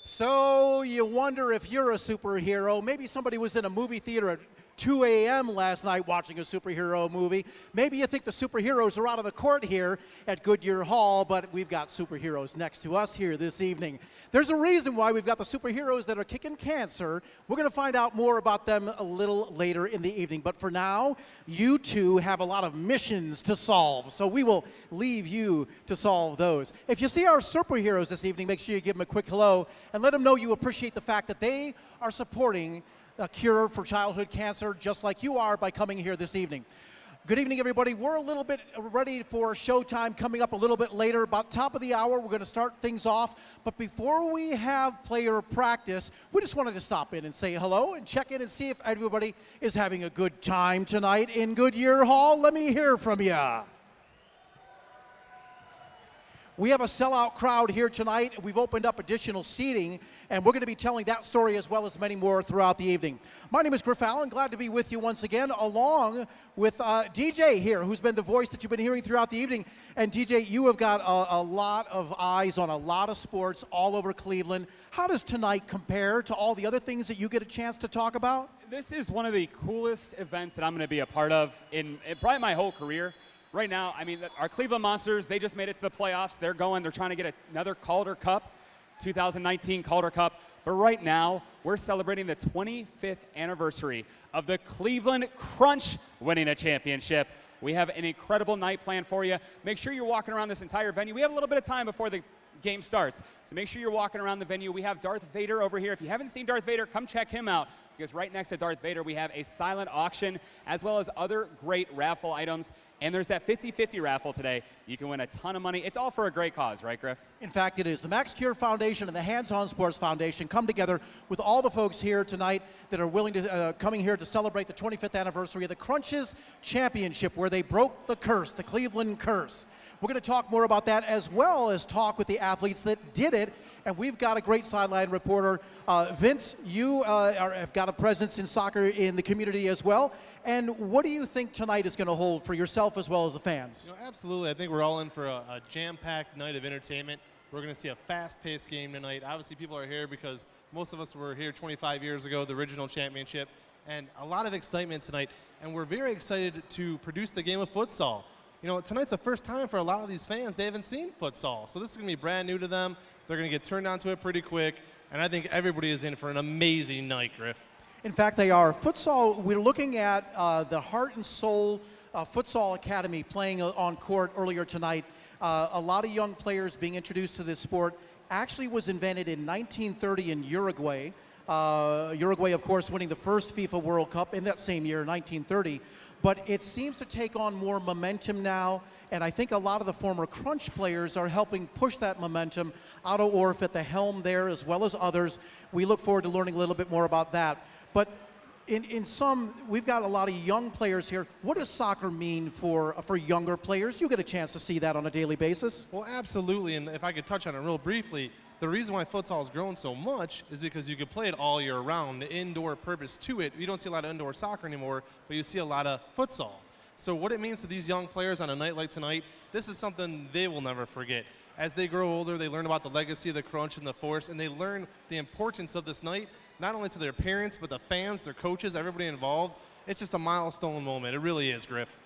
So you wonder if you're a superhero. Maybe somebody was in a movie theater at 2 a.m. last night watching a superhero movie. Maybe you think the superheroes are out of the court here at Goodyear Hall, but we've got superheroes next to us here this evening. There's a reason why we've got the superheroes that are kicking cancer. We're going to find out more about them a little later in the evening. But for now, you two have a lot of missions to solve, so we will leave you to solve those. If you see our superheroes this evening, make sure you give them a quick hello and let them know you appreciate the fact that they are supporting a cure for childhood cancer just like you are by coming here this evening. Good evening, everybody. We're a little bit ready for showtime coming up a little bit later. About top of the hour, we're going to start things off. But before we have player practice, we just wanted to stop in and say hello and check in and see if everybody is having a good time tonight in Goodyear Hall. Let me hear from you. We have a sellout crowd here tonight. We've opened up additional seating, and we're going to be telling that story as well as many more throughout the evening. My name is Griff Allen. Glad to be with you once again, along with DJ here, who's been the voice that you've been hearing throughout the evening. And DJ, you have got a lot of eyes on a lot of sports all over Cleveland. How does tonight compare to all the other things that you get a chance to talk about? This is one of the coolest events that I'm going to be a part of in probably my whole career. Right now, I mean, our Cleveland Monsters, they just made it to the playoffs. They're trying to get another Calder Cup, 2019 Calder Cup. But right now, we're celebrating the 25th anniversary of the Cleveland Crunch winning a championship. We have an incredible night planned for you. Make sure you're walking around this entire venue. We have a little bit of time before the game starts, so make sure you're walking around the venue. We have Darth Vader over here. If you haven't seen Darth Vader, come check him out, because right next to Darth Vader we have a silent auction as well as other great raffle items. And there's that 50-50 raffle today. You can win a ton of money. It's all for a great cause, right, Griff? In fact, it is. The Max Cure Foundation and the Hands On Sports Foundation come together with all the folks here tonight that are willing to coming here to celebrate the 25th anniversary of the Crunches Championship, where they broke the curse, the Cleveland curse. We're going to talk more about that, as well as talk with the athletes that did it. And we've got a great sideline reporter. Vince, you have got a presence in soccer in the community as well. And what do you think tonight is going to hold for yourself as well as the fans? You know, absolutely. I think we're all in for a jam-packed night of entertainment. We're going to see a fast-paced game tonight. Obviously, people are here because most of us were here 25 years ago, the original championship. And a lot of excitement tonight. And we're very excited to produce the game of futsal. You know, tonight's the first time for a lot of these fans. They haven't seen futsal. So this is going to be brand new to them. They're going to get turned on to it pretty quick. And I think everybody is in for an amazing night, Griff. In fact, they are. Futsal, we're looking at the Heart and Soul Futsal Academy playing on court earlier tonight. A lot of young players being introduced to this sport. Actually was invented in 1930 in Uruguay. Uruguay, of course, winning the first FIFA World Cup in that same year, 1930. But it seems to take on more momentum now, and I think a lot of the former Crunch players are helping push that momentum. Otto Orff at the helm there, as well as others. We look forward to learning a little bit more about that. But in some, we've got a lot of young players here. What does soccer mean for younger players? You get a chance to see that on a daily basis. Well, absolutely, and if I could touch on it real briefly, the reason why futsal has grown so much is because you can play it all year round. The indoor purpose to it, you don't see a lot of indoor soccer anymore, but you see a lot of futsal. So what it means to these young players on a night like tonight, this is something they will never forget. As they grow older, they learn about the legacy of the Crunch and the Force, and they learn the importance of this night, not only to their parents, but the fans, their coaches, everybody involved. It's just a milestone moment. It really is, Griff.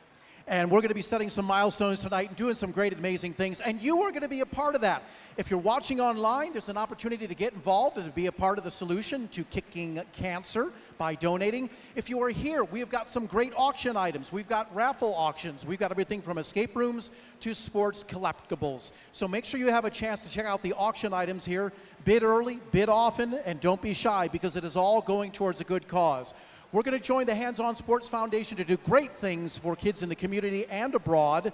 And we're going to be setting some milestones tonight and doing some great, amazing things. And you are going to be a part of that. If you're watching online, there's an opportunity to get involved and to be a part of the solution to kicking cancer by donating. If you are here, we have got some great auction items. We've got raffle auctions. We've got everything from escape rooms to sports collectibles. So make sure you have a chance to check out the auction items here. Bid early, bid often, and don't be shy, because it is all going towards a good cause. We're going to join the Hands On Sports Foundation to do great things for kids in the community and abroad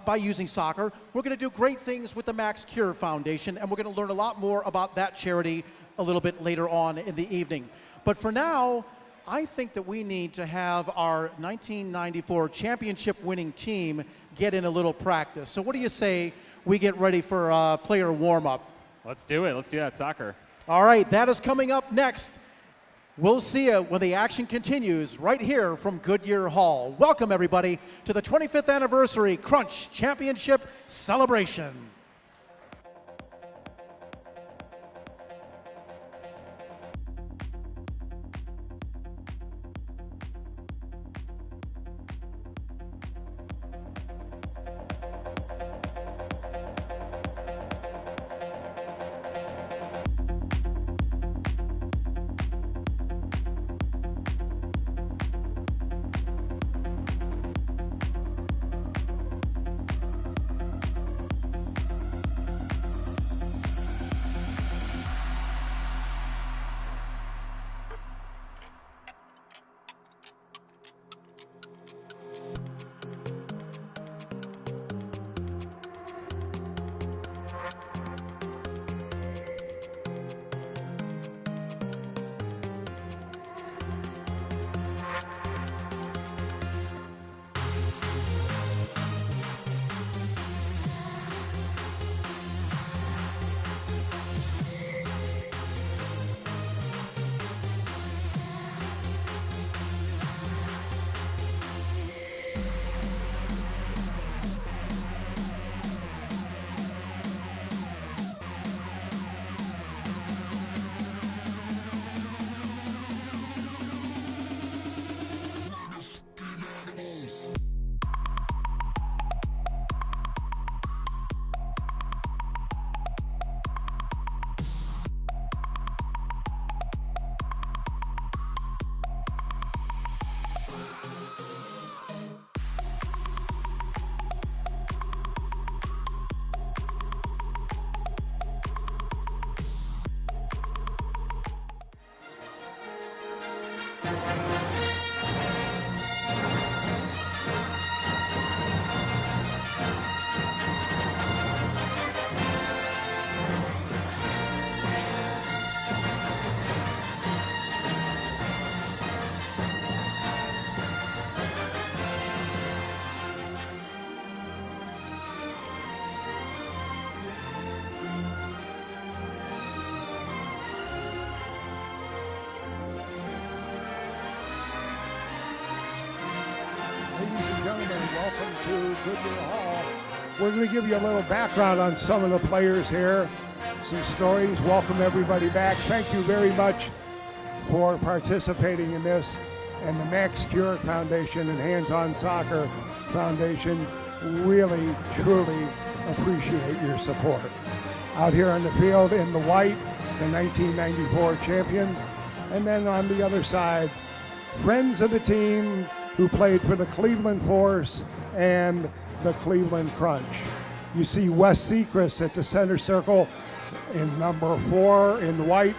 by using soccer. We're going to do great things with the Max Cure Foundation, and we're going to learn a lot more about that charity a little bit later on in the evening. But for now, I think that we need to have our 1994 championship winning team get in a little practice. So what do you say we get ready for player warm-up? Let's do it. Let's do that soccer. All right, that is coming up next. We'll see you when the action continues right here from Goodyear Hall. Welcome, everybody, to the 25th anniversary Crunch Championship celebration. to Goodyear Hall. We're going to give you a little background on some of the players here, some stories. Welcome everybody back. Thank you very much for participating in this. And the Max Cure Foundation and Hands On Soccer Foundation really, truly appreciate your support. Out here on the field in the white, the 1994 champions. And then on the other side, friends of the team who played for the Cleveland Force and the Cleveland Crunch. You see Wes Sechrist at the center circle in number 4 in white.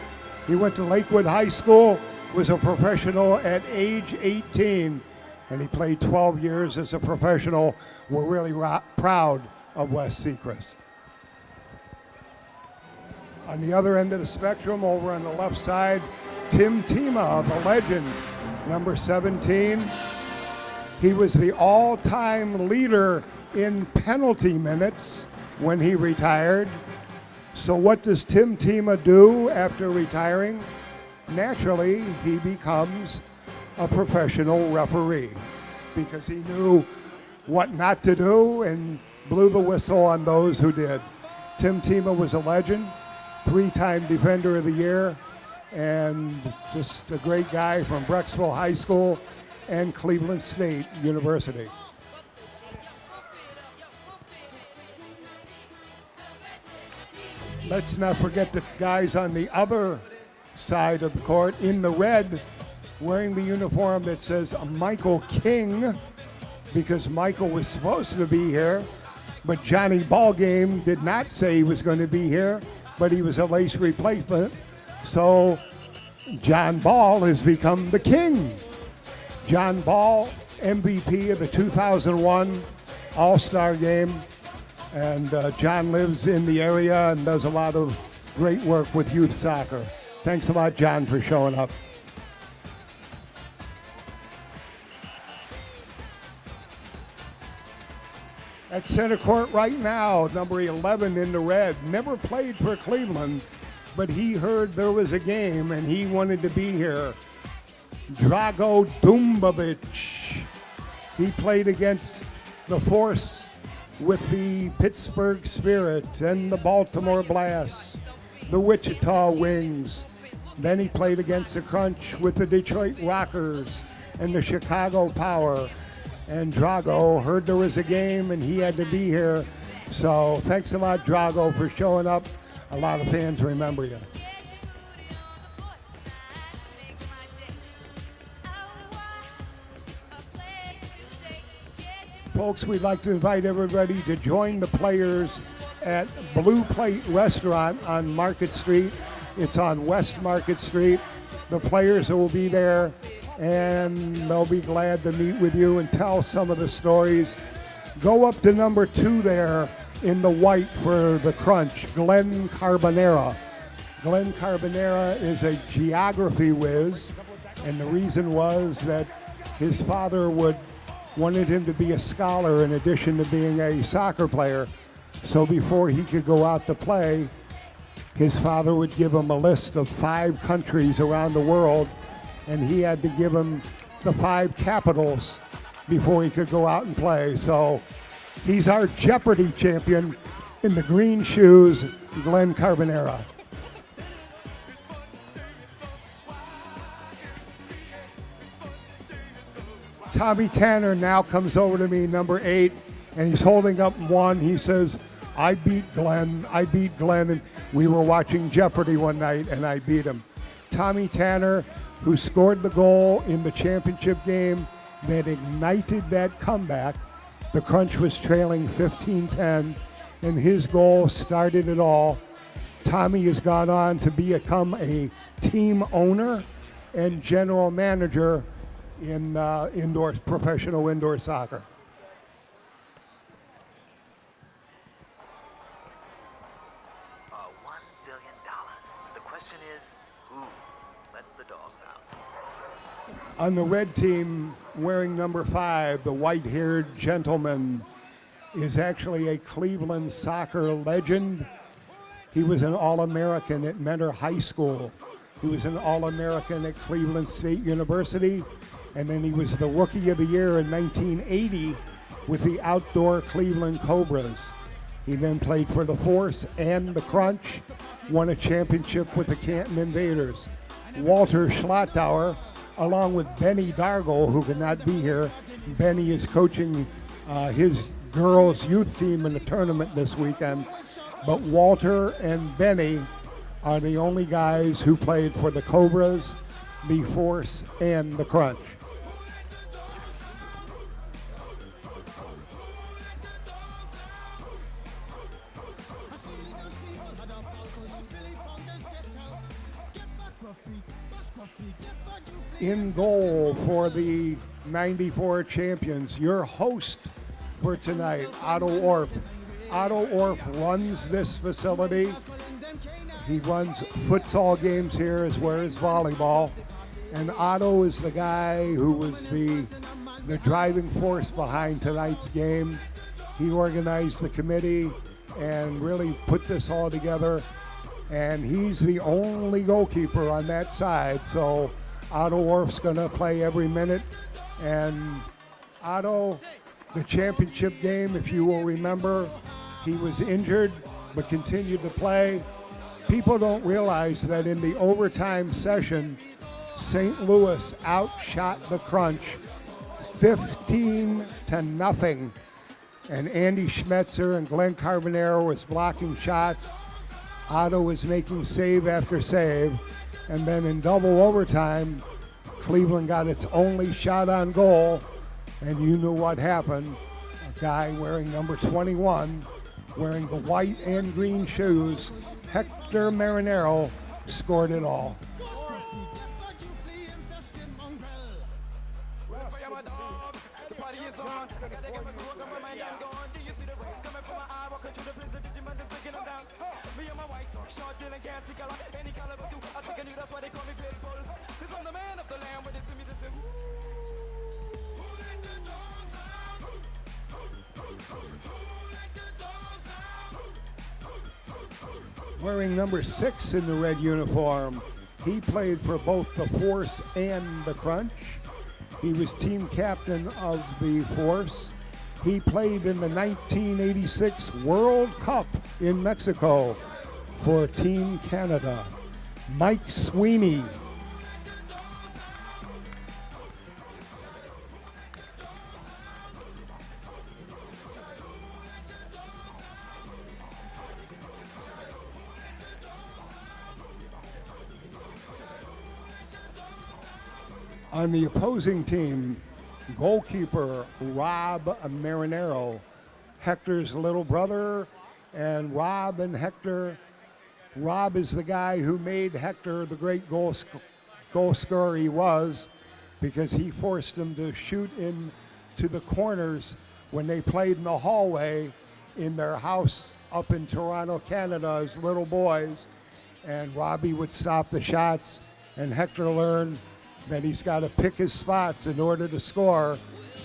He went to Lakewood High School, was a professional at age 18, and he played 12 years as a professional. We're really proud of Wes Sechrist. On the other end of the spectrum, over on the left side, Tim Tima, the legend, number 17. He was the all-time leader in penalty minutes when he retired. So what does Tim Tima do after retiring? Naturally, he becomes a professional referee because he knew what not to do and blew the whistle on those who did. Tim Tima was a legend, 3-time Defender of the Year, and just a great guy from Brecksville High School and Cleveland State University. Let's not forget the guys on the other side of the court in the red, wearing the uniform that says Michael King, because Michael was supposed to be here, but Johnny Ballgame did not say he was going to be here, but he was a lace replacement. So John Ball has become the king. John Ball, MVP of the 2001 All-Star Game. And John lives in the area and does a lot of great work with youth soccer. Thanks a lot, John, for showing up. At center court right now, number 11 in the red, never played for Cleveland, but he heard there was a game and he wanted to be here. Drago Dumbovic. He played against the Force with the Pittsburgh Spirit and the Baltimore Blast, the Wichita Wings. Then he played against the Crunch with the Detroit Rockers and the Chicago Power. And Drago heard there was a game and he had to be here. So thanks a lot, Drago, for showing up. A lot of fans remember you. Folks, we'd like to invite everybody to join the players at Blue Plate Restaurant on Market Street. It's on West Market Street. The players will be there, and they'll be glad to meet with you and tell some of the stories. Go up to number 2 there in the white for the Crunch, Glenn Carbonera. Glenn Carbonera is a geography whiz, and the reason was that his father wanted him to be a scholar in addition to being a soccer player. So before he could go out to play, his father would give him a list of 5 countries around the world, and he had to give him the 5 capitals before he could go out and play. So he's our Jeopardy champion in the green shoes, Glenn Carbonera. Tommy Tanner now comes over to me, number 8, and he's holding up 1. He says, I beat Glenn, and we were watching Jeopardy one night, and I beat him. Tommy Tanner, who scored the goal in the championship game that ignited that comeback. The Crunch was trailing 15-10, and his goal started it all. Tommy has gone on to become a team owner and general manager in professional indoor soccer. $1 billion. The question is, who let the dogs out? On the red team, wearing number 5, the white-haired gentleman is actually a Cleveland soccer legend. He was an All-American at Mentor High School. He was an All-American at Cleveland State University. And then he was the Rookie of the Year in 1980 with the outdoor Cleveland Cobras. He then played for the Force and the Crunch, won a championship with the Canton Invaders. Walter Schlottauer, along with Benny Dargo, who could not be here. Benny is coaching his girls' youth team in the tournament this weekend. But Walter and Benny are the only guys who played for the Cobras, the Force, and the Crunch. In goal for the 94 champions, your host for tonight, Otto Orff. Otto Orff runs this facility. He runs futsal games here as well as volleyball. And Otto is the guy who was the driving force behind tonight's game. He organized the committee and really put this all together. And he's the only goalkeeper on that side. So Otto Orff's going to play every minute. And Otto, the championship game, if you will remember, he was injured but continued to play. People don't realize that in the overtime session, St. Louis outshot the Crunch 15-0. And Andy Schmetzer and Glenn Carbonero was blocking shots. Otto was making save after save. And then in double overtime, Cleveland got its only shot on goal. And you knew what happened. A guy wearing number 21, wearing the white and green shoes, Hector Marinero, scored it all. Wearing number 6 in the red uniform, he played for both the Force and the Crunch. He was team captain of the Force. He played in the 1986 World Cup in Mexico for Team Canada. Mike Sweeney. On the opposing team, goalkeeper Rob Marinero, Hector's little brother, and Rob and Hector. Rob is the guy who made Hector the great goal scorer he was, because he forced him to shoot into the corners when they played in the hallway in their house up in Toronto, Canada, as little boys. And Robbie would stop the shots, and Hector learned that he's got to pick his spots in order to score.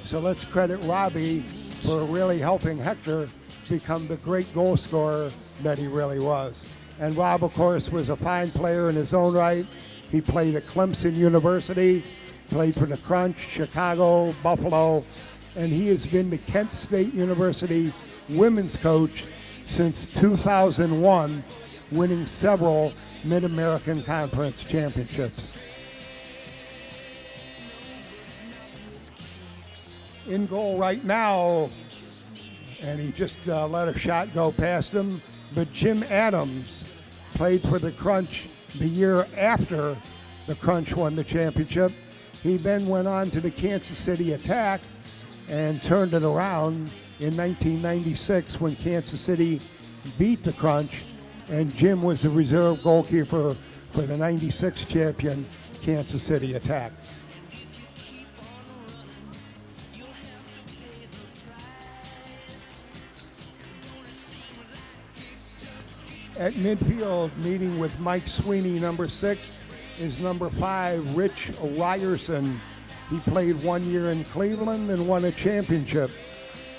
So let's credit Robbie for really helping Hector become the great goal scorer that he really was. And Rob, of course, was a fine player in his own right. He played at Clemson University, played for the Crunch, Chicago, Buffalo, and he has been the Kent State University women's coach since 2001, winning several Mid-American Conference championships. In goal right now, and he just let a shot go past him, but Jim Adams played for the Crunch the year after the Crunch won the championship. He then went on to the Kansas City Attack and turned it around in 1996 when Kansas City beat the Crunch, and Jim was the reserve goalkeeper for the 96 champion Kansas City Attack. At midfield, meeting with Mike Sweeney, number 6, is number 5, Rich Ryerson. He played 1 year in Cleveland and won a championship.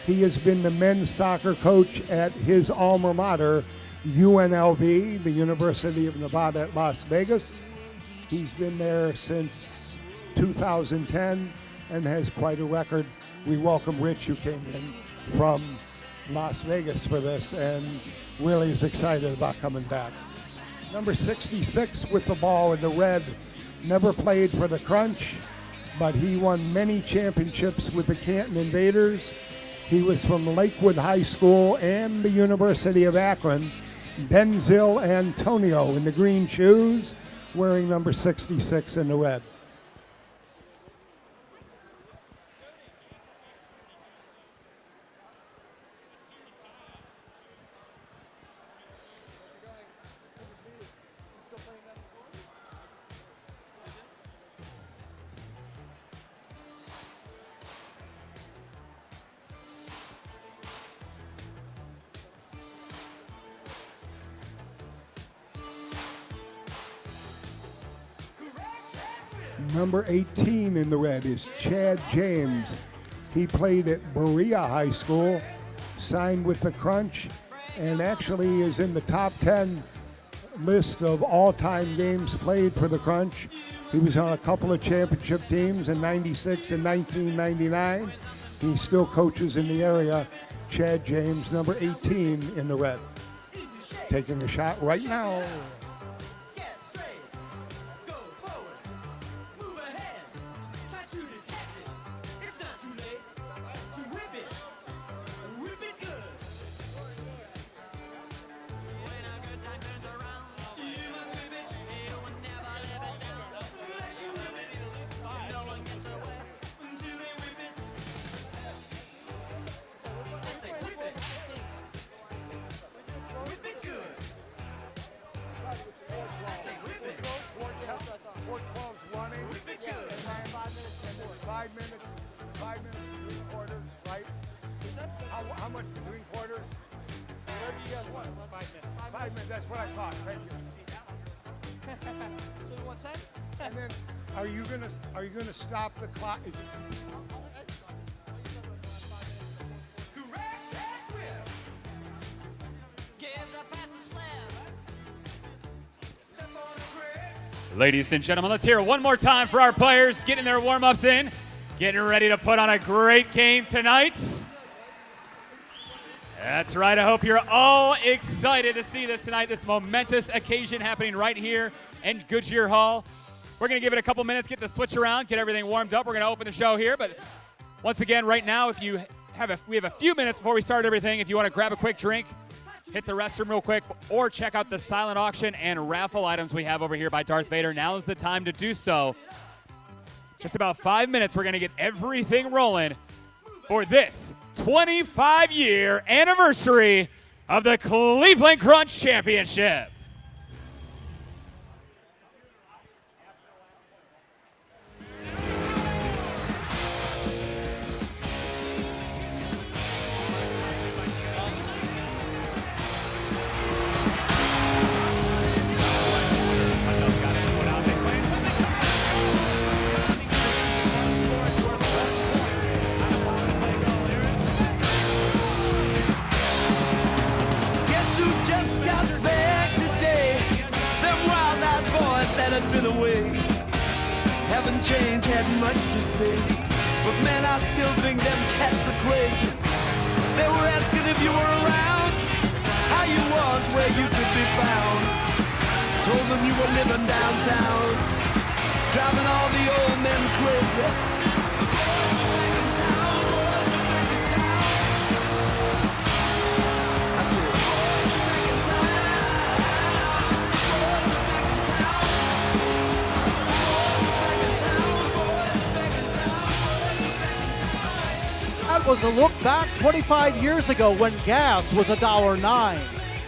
He has been the men's soccer coach at his alma mater, UNLV, the University of Nevada at Las Vegas. He's been there since 2010 and has quite a record we welcome Rich, who came in from Las Vegas for this and really is excited about coming back. Number 66 with the ball in the red, never played for the Crunch, but he won many championships with the Canton Invaders. He was from Lakewood High School and the University of Akron. Denzil Antonio in the green shoes, wearing number 66 in the red. Number 18 in the red is Chad James. He played at Berea High School, signed with the Crunch, and actually is in the top 10 list of all-time games played for the Crunch. He was on a couple of championship teams in '96 and 1999. He still coaches in the area. Chad James, number 18 in the red. Taking a shot right now. How much between quarters? Whatever you guys want. 5 minutes. 5 minutes, that's what I thought. Thank you. So you want 10? And then are you gonna stop the clock? Is it, Ladies and gentlemen, let's hear it one more time for our players getting their warm-ups in, getting ready to put on a great game tonight. That's right. I hope you're all excited to see this tonight, this momentous occasion happening right here in Goodyear Hall. We're going to give it a couple minutes, get the switch around, get everything warmed up. We're going to open the show here, but once again, right now, we have a few minutes before we start everything. If you want to grab a quick drink, hit the restroom real quick, or check out the silent auction and raffle items we have over here by Darth Vader, now is the time to do so. Just about 5 minutes, we're going to get everything rolling for this 25-year anniversary of the Cleveland Crunch Championship. Been away, haven't changed, had much to say, but man, I still think them cats are crazy. They were asking if you were around, how you was, where you could be found. Told them you were living downtown, driving all the old men crazy. The boys are back in town, boys are back in town. I said, boys are back in town. That was a look back 25 years ago when gas was $1.09.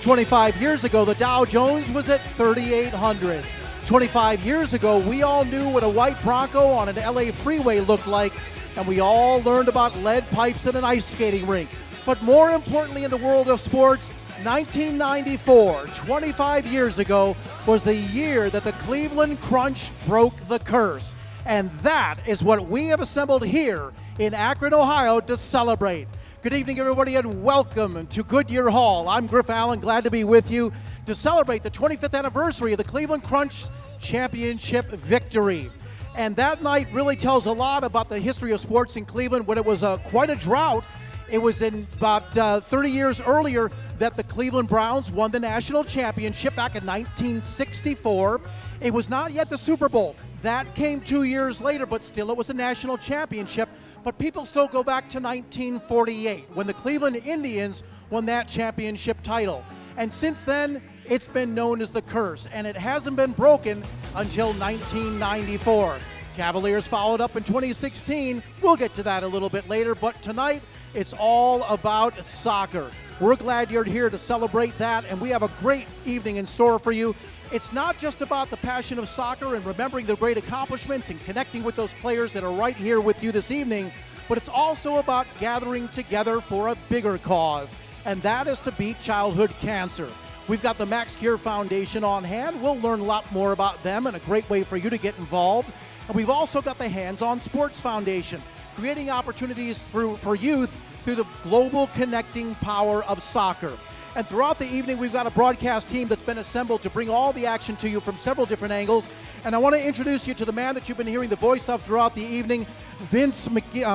25 years ago, the Dow Jones was at 3,800. 25 years ago, we all knew what a white Bronco on an LA freeway looked like, and we all learned about lead pipes in an ice skating rink. But more importantly in the world of sports, 1994, 25 years ago, was the year that the Cleveland Crunch broke the curse. And that is what we have assembled here in Akron, Ohio to celebrate. Good evening, everybody, and welcome to Goodyear Hall. I'm Griff Allen, glad to be with you to celebrate the 25th anniversary of the Cleveland Crunch Championship victory. And that night really tells a lot about the history of sports in Cleveland when it was quite a drought. It was in about 30 years earlier that the Cleveland Browns won the national championship back in 1964. It was not yet the Super Bowl. That came 2 years later, but still it was a national championship. But people still go back to 1948 when the Cleveland Indians won that championship title. And since then, it's been known as the curse, and it hasn't been broken until 1994. Cavaliers followed up in 2016. We'll get to that a little bit later, but tonight it's all about soccer. We're glad you're here to celebrate that, and we have a great evening in store for you. It's not just about the passion of soccer and remembering the great accomplishments and connecting with those players that are right here with you this evening, but it's also about gathering together for a bigger cause, and that is to beat childhood cancer. We've got the Max Cure Foundation on hand. We'll learn a lot more about them and a great way for you to get involved. And we've also got the Hands On Sports Foundation, creating opportunities for youth through the global connecting power of soccer. And throughout the evening, we've got a broadcast team that's been assembled to bring all the action to you from several different angles. And I want to introduce you to the man that you've been hearing the voice of throughout the evening, DJ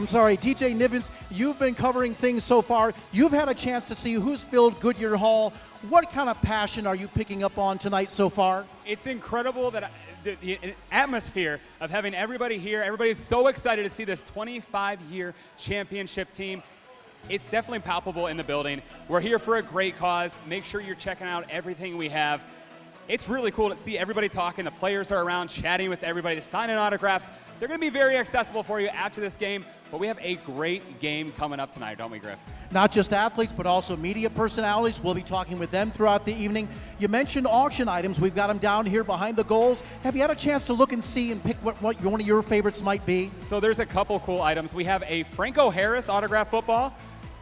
Nivens. You've been covering things so far. You've had a chance to see who's filled Goodyear Hall. What kind of passion are you picking up on tonight so far? It's incredible that the atmosphere of having everybody here. Everybody's so excited to see this 25-year championship team. It's definitely palpable in the building. We're here for a great cause. Make sure you're checking out everything we have. It's really cool to see everybody talking. The players are around chatting with everybody, signing autographs. They're going to be very accessible for you after this game, but we have a great game coming up tonight, don't we, Griff? Not just athletes, but also media personalities. We'll be talking with them throughout the evening. You mentioned auction items. We've got them down here behind the goals. Have you had a chance to look and see and pick what one of your favorites might be? So there's a couple cool items. We have a Franco Harris autograph football.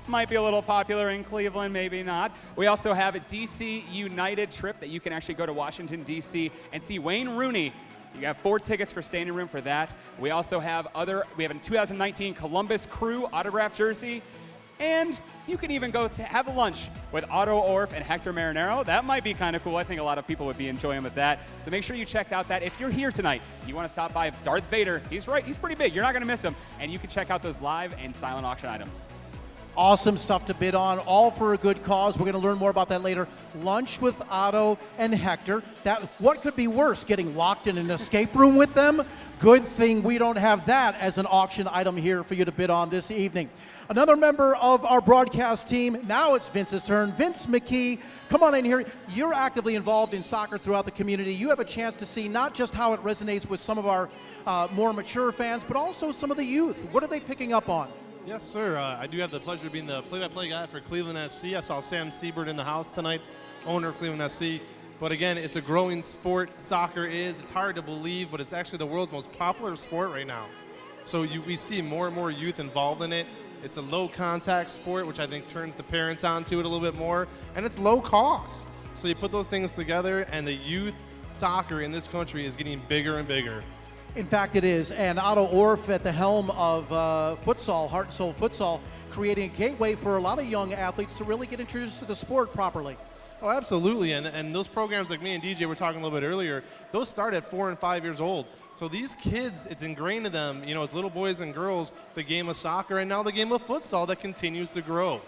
Might be a little popular in Cleveland, maybe not. We also have a DC United trip that you can actually go to Washington, D.C. and see Wayne Rooney. You got 4 tickets for standing room for that. We also have we have a 2019 Columbus Crew autograph jersey. And you can even go to have lunch with Otto Orff and Hector Marinero. That might be kind of cool. I think a lot of people would be enjoying with that. So make sure you check out that. If you're here tonight, you want to stop by Darth Vader. He's right. He's pretty big. You're not going to miss him. And you can check out those live and silent auction items. Awesome stuff to bid on, all for a good cause. We're going to learn more about that later. Lunch with Otto and Hector. What could be worse, getting locked in an escape room with them? Good thing we don't have that as an auction item here for you to bid on this evening. Another member of our broadcast team, now it's Vince's turn. Vince McKee, come on in here. You're actively involved in soccer throughout the community. You have a chance to see not just how it resonates with some of our more mature fans, but also some of the youth. What are they picking up on? Yes, sir. I do have the pleasure of being the play-by-play guy for Cleveland SC. I saw Sam Siebert in the house tonight, owner of Cleveland SC. But again, it's a growing sport. Soccer is. It's hard to believe, but it's actually the world's most popular sport right now. So we see more and more youth involved in it. It's a low-contact sport, which I think turns the parents onto it a little bit more. And it's low cost. So you put those things together, and the youth soccer in this country is getting bigger and bigger. In fact, it is. And Otto Orff at the helm of futsal, Heart and Soul Futsal, creating a gateway for a lot of young athletes to really get introduced to the sport properly. Oh, absolutely. And those programs like me and DJ were talking a little bit earlier, those start at 4 and 5 years old. So these kids, it's ingrained in them, as little boys and girls, the game of soccer and now the game of futsal that continues to grow.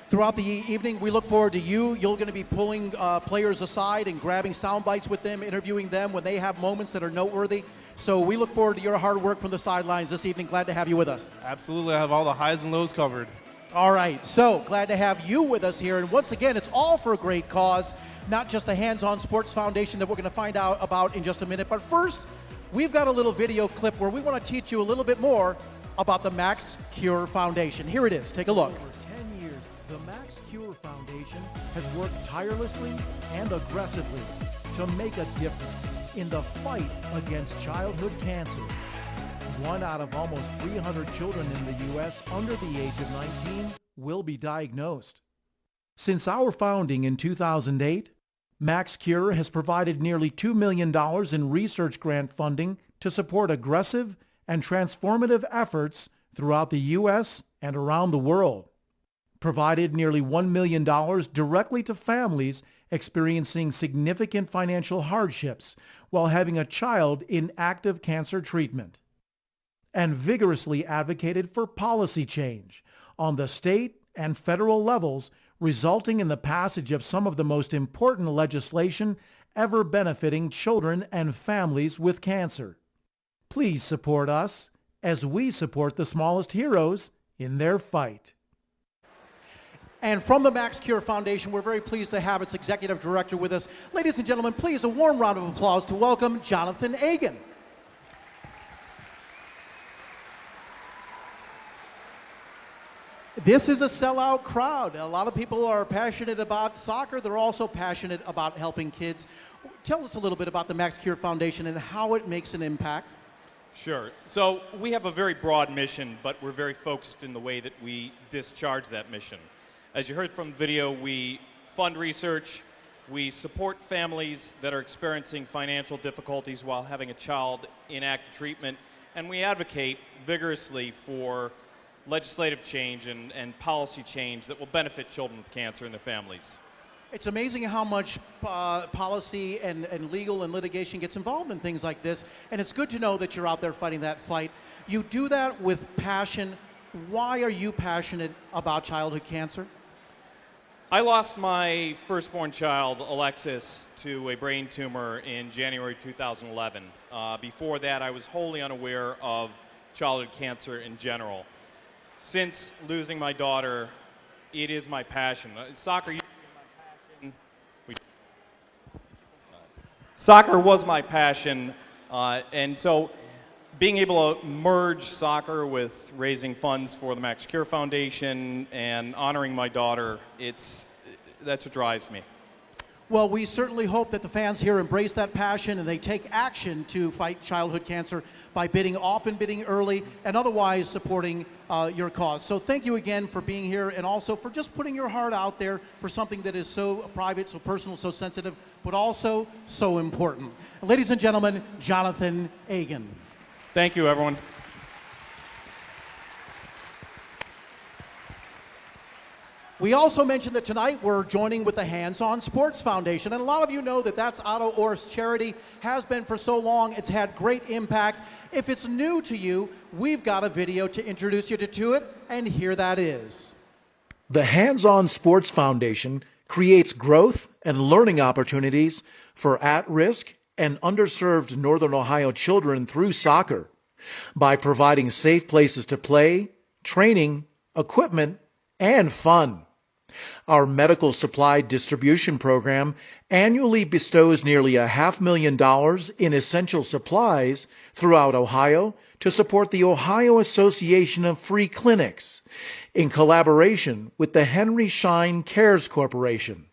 Throughout the evening, we look forward to you. You're going to be pulling players aside and grabbing sound bites with them, interviewing them when they have moments that are noteworthy. So we look forward to your hard work from the sidelines this evening. Glad to have you with us. Absolutely. I have all the highs and lows covered. All right. So glad to have you with us here. And once again, it's all for a great cause, not just the Hands On Sports Foundation that we're going to find out about in just a minute. But first, we've got a little video clip where we want to teach you a little bit more about the Max Cure Foundation. Here it is. Take a look. For 10 years, the Max Cure Foundation has worked tirelessly and aggressively to make a difference in the fight against childhood cancer. 1 out of almost 300 children in the U.S. under the age of 19 will be diagnosed. Since our founding in 2008, Max Cure has provided nearly $2 million in research grant funding to support aggressive and transformative efforts throughout the U.S. and around the world, provided nearly $1 million directly to families experiencing significant financial hardships while having a child in active cancer treatment, and vigorously advocated for policy change on the state and federal levels, resulting in the passage of some of the most important legislation ever benefiting children and families with cancer. Please support us as we support the smallest heroes in their fight. And from the Max Cure Foundation, we're very pleased to have its executive director with us. Ladies and gentlemen, please a warm round of applause to welcome Jonathan Agan. This is a sellout crowd. A lot of people are passionate about soccer. They're also passionate about helping kids. Tell us a little bit about the Max Cure Foundation and how it makes an impact. Sure. So we have a very broad mission, but we're very focused in the way that we discharge that mission. As you heard from the video, we fund research, we support families that are experiencing financial difficulties while having a child in active treatment, and we advocate vigorously for legislative change and policy change that will benefit children with cancer and their families. It's amazing how much policy and legal and litigation gets involved in things like this, and it's good to know that you're out there fighting that fight. You do that with passion. Why are you passionate about childhood cancer? I lost my firstborn child, Alexis, to a brain tumor in January 2011. Before that, I was wholly unaware of childhood cancer in general. Since losing my daughter, it is my passion. Soccer used to be my passion. Soccer was my passion, and so being able to merge soccer with raising funds for the Max Cure Foundation and honoring my daughter, that's what drives me. Well, we certainly hope that the fans here embrace that passion and they take action to fight childhood cancer by bidding often, bidding early, and otherwise supporting your cause. So thank you again for being here and also for just putting your heart out there for something that is so private, so personal, so sensitive, but also so important. Ladies and gentlemen, Jonathan Agan. Thank you, everyone. We also mentioned that tonight we're joining with the Hands On Sports Foundation, and a lot of you know that that's Otto Orr's charity, has been for so long. It's had great impact. If it's new to you, we've got a video to introduce you to it, and here that is. The Hands On Sports Foundation creates growth and learning opportunities for at-risk and underserved Northern Ohio children through soccer by providing safe places to play, training, equipment, and fun. Our medical supply distribution program annually bestows nearly $500,000 in essential supplies throughout Ohio to support the Ohio Association of Free Clinics in collaboration with the Henry Schein Cares Corporation.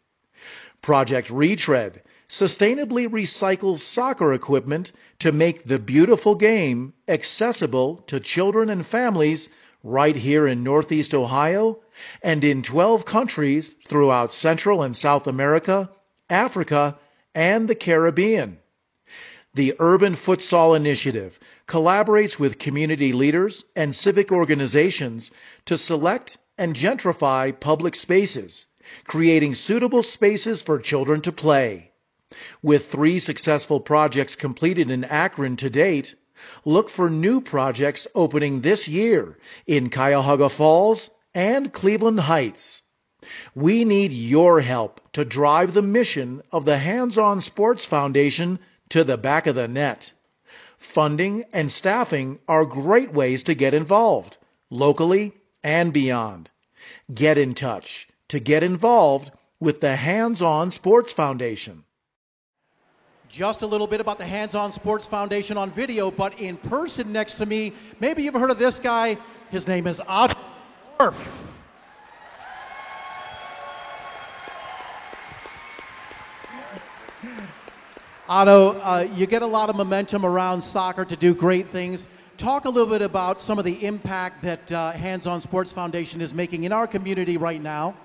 Project Retread sustainably recycles soccer equipment to make the beautiful game accessible to children and families right here in Northeast Ohio and in 12 countries throughout Central and South America, Africa, and the Caribbean. The Urban Futsal Initiative collaborates with community leaders and civic organizations to select and gentrify public spaces, creating suitable spaces for children to play. With 3 successful projects completed in Akron to date, look for new projects opening this year in Cuyahoga Falls and Cleveland Heights. We need your help to drive the mission of the Hands On Sports Foundation to the back of the net. Funding and staffing are great ways to get involved, locally and beyond. Get in touch to get involved with the Hands On Sports Foundation. Just a little bit about the Hands On Sports Foundation on video, but in person next to me, maybe you've heard of this guy. His name is Otto Orr. Otto, you get a lot of momentum around soccer to do great things. Talk a little bit about some of the impact that Hands On Sports Foundation is making in our community right now.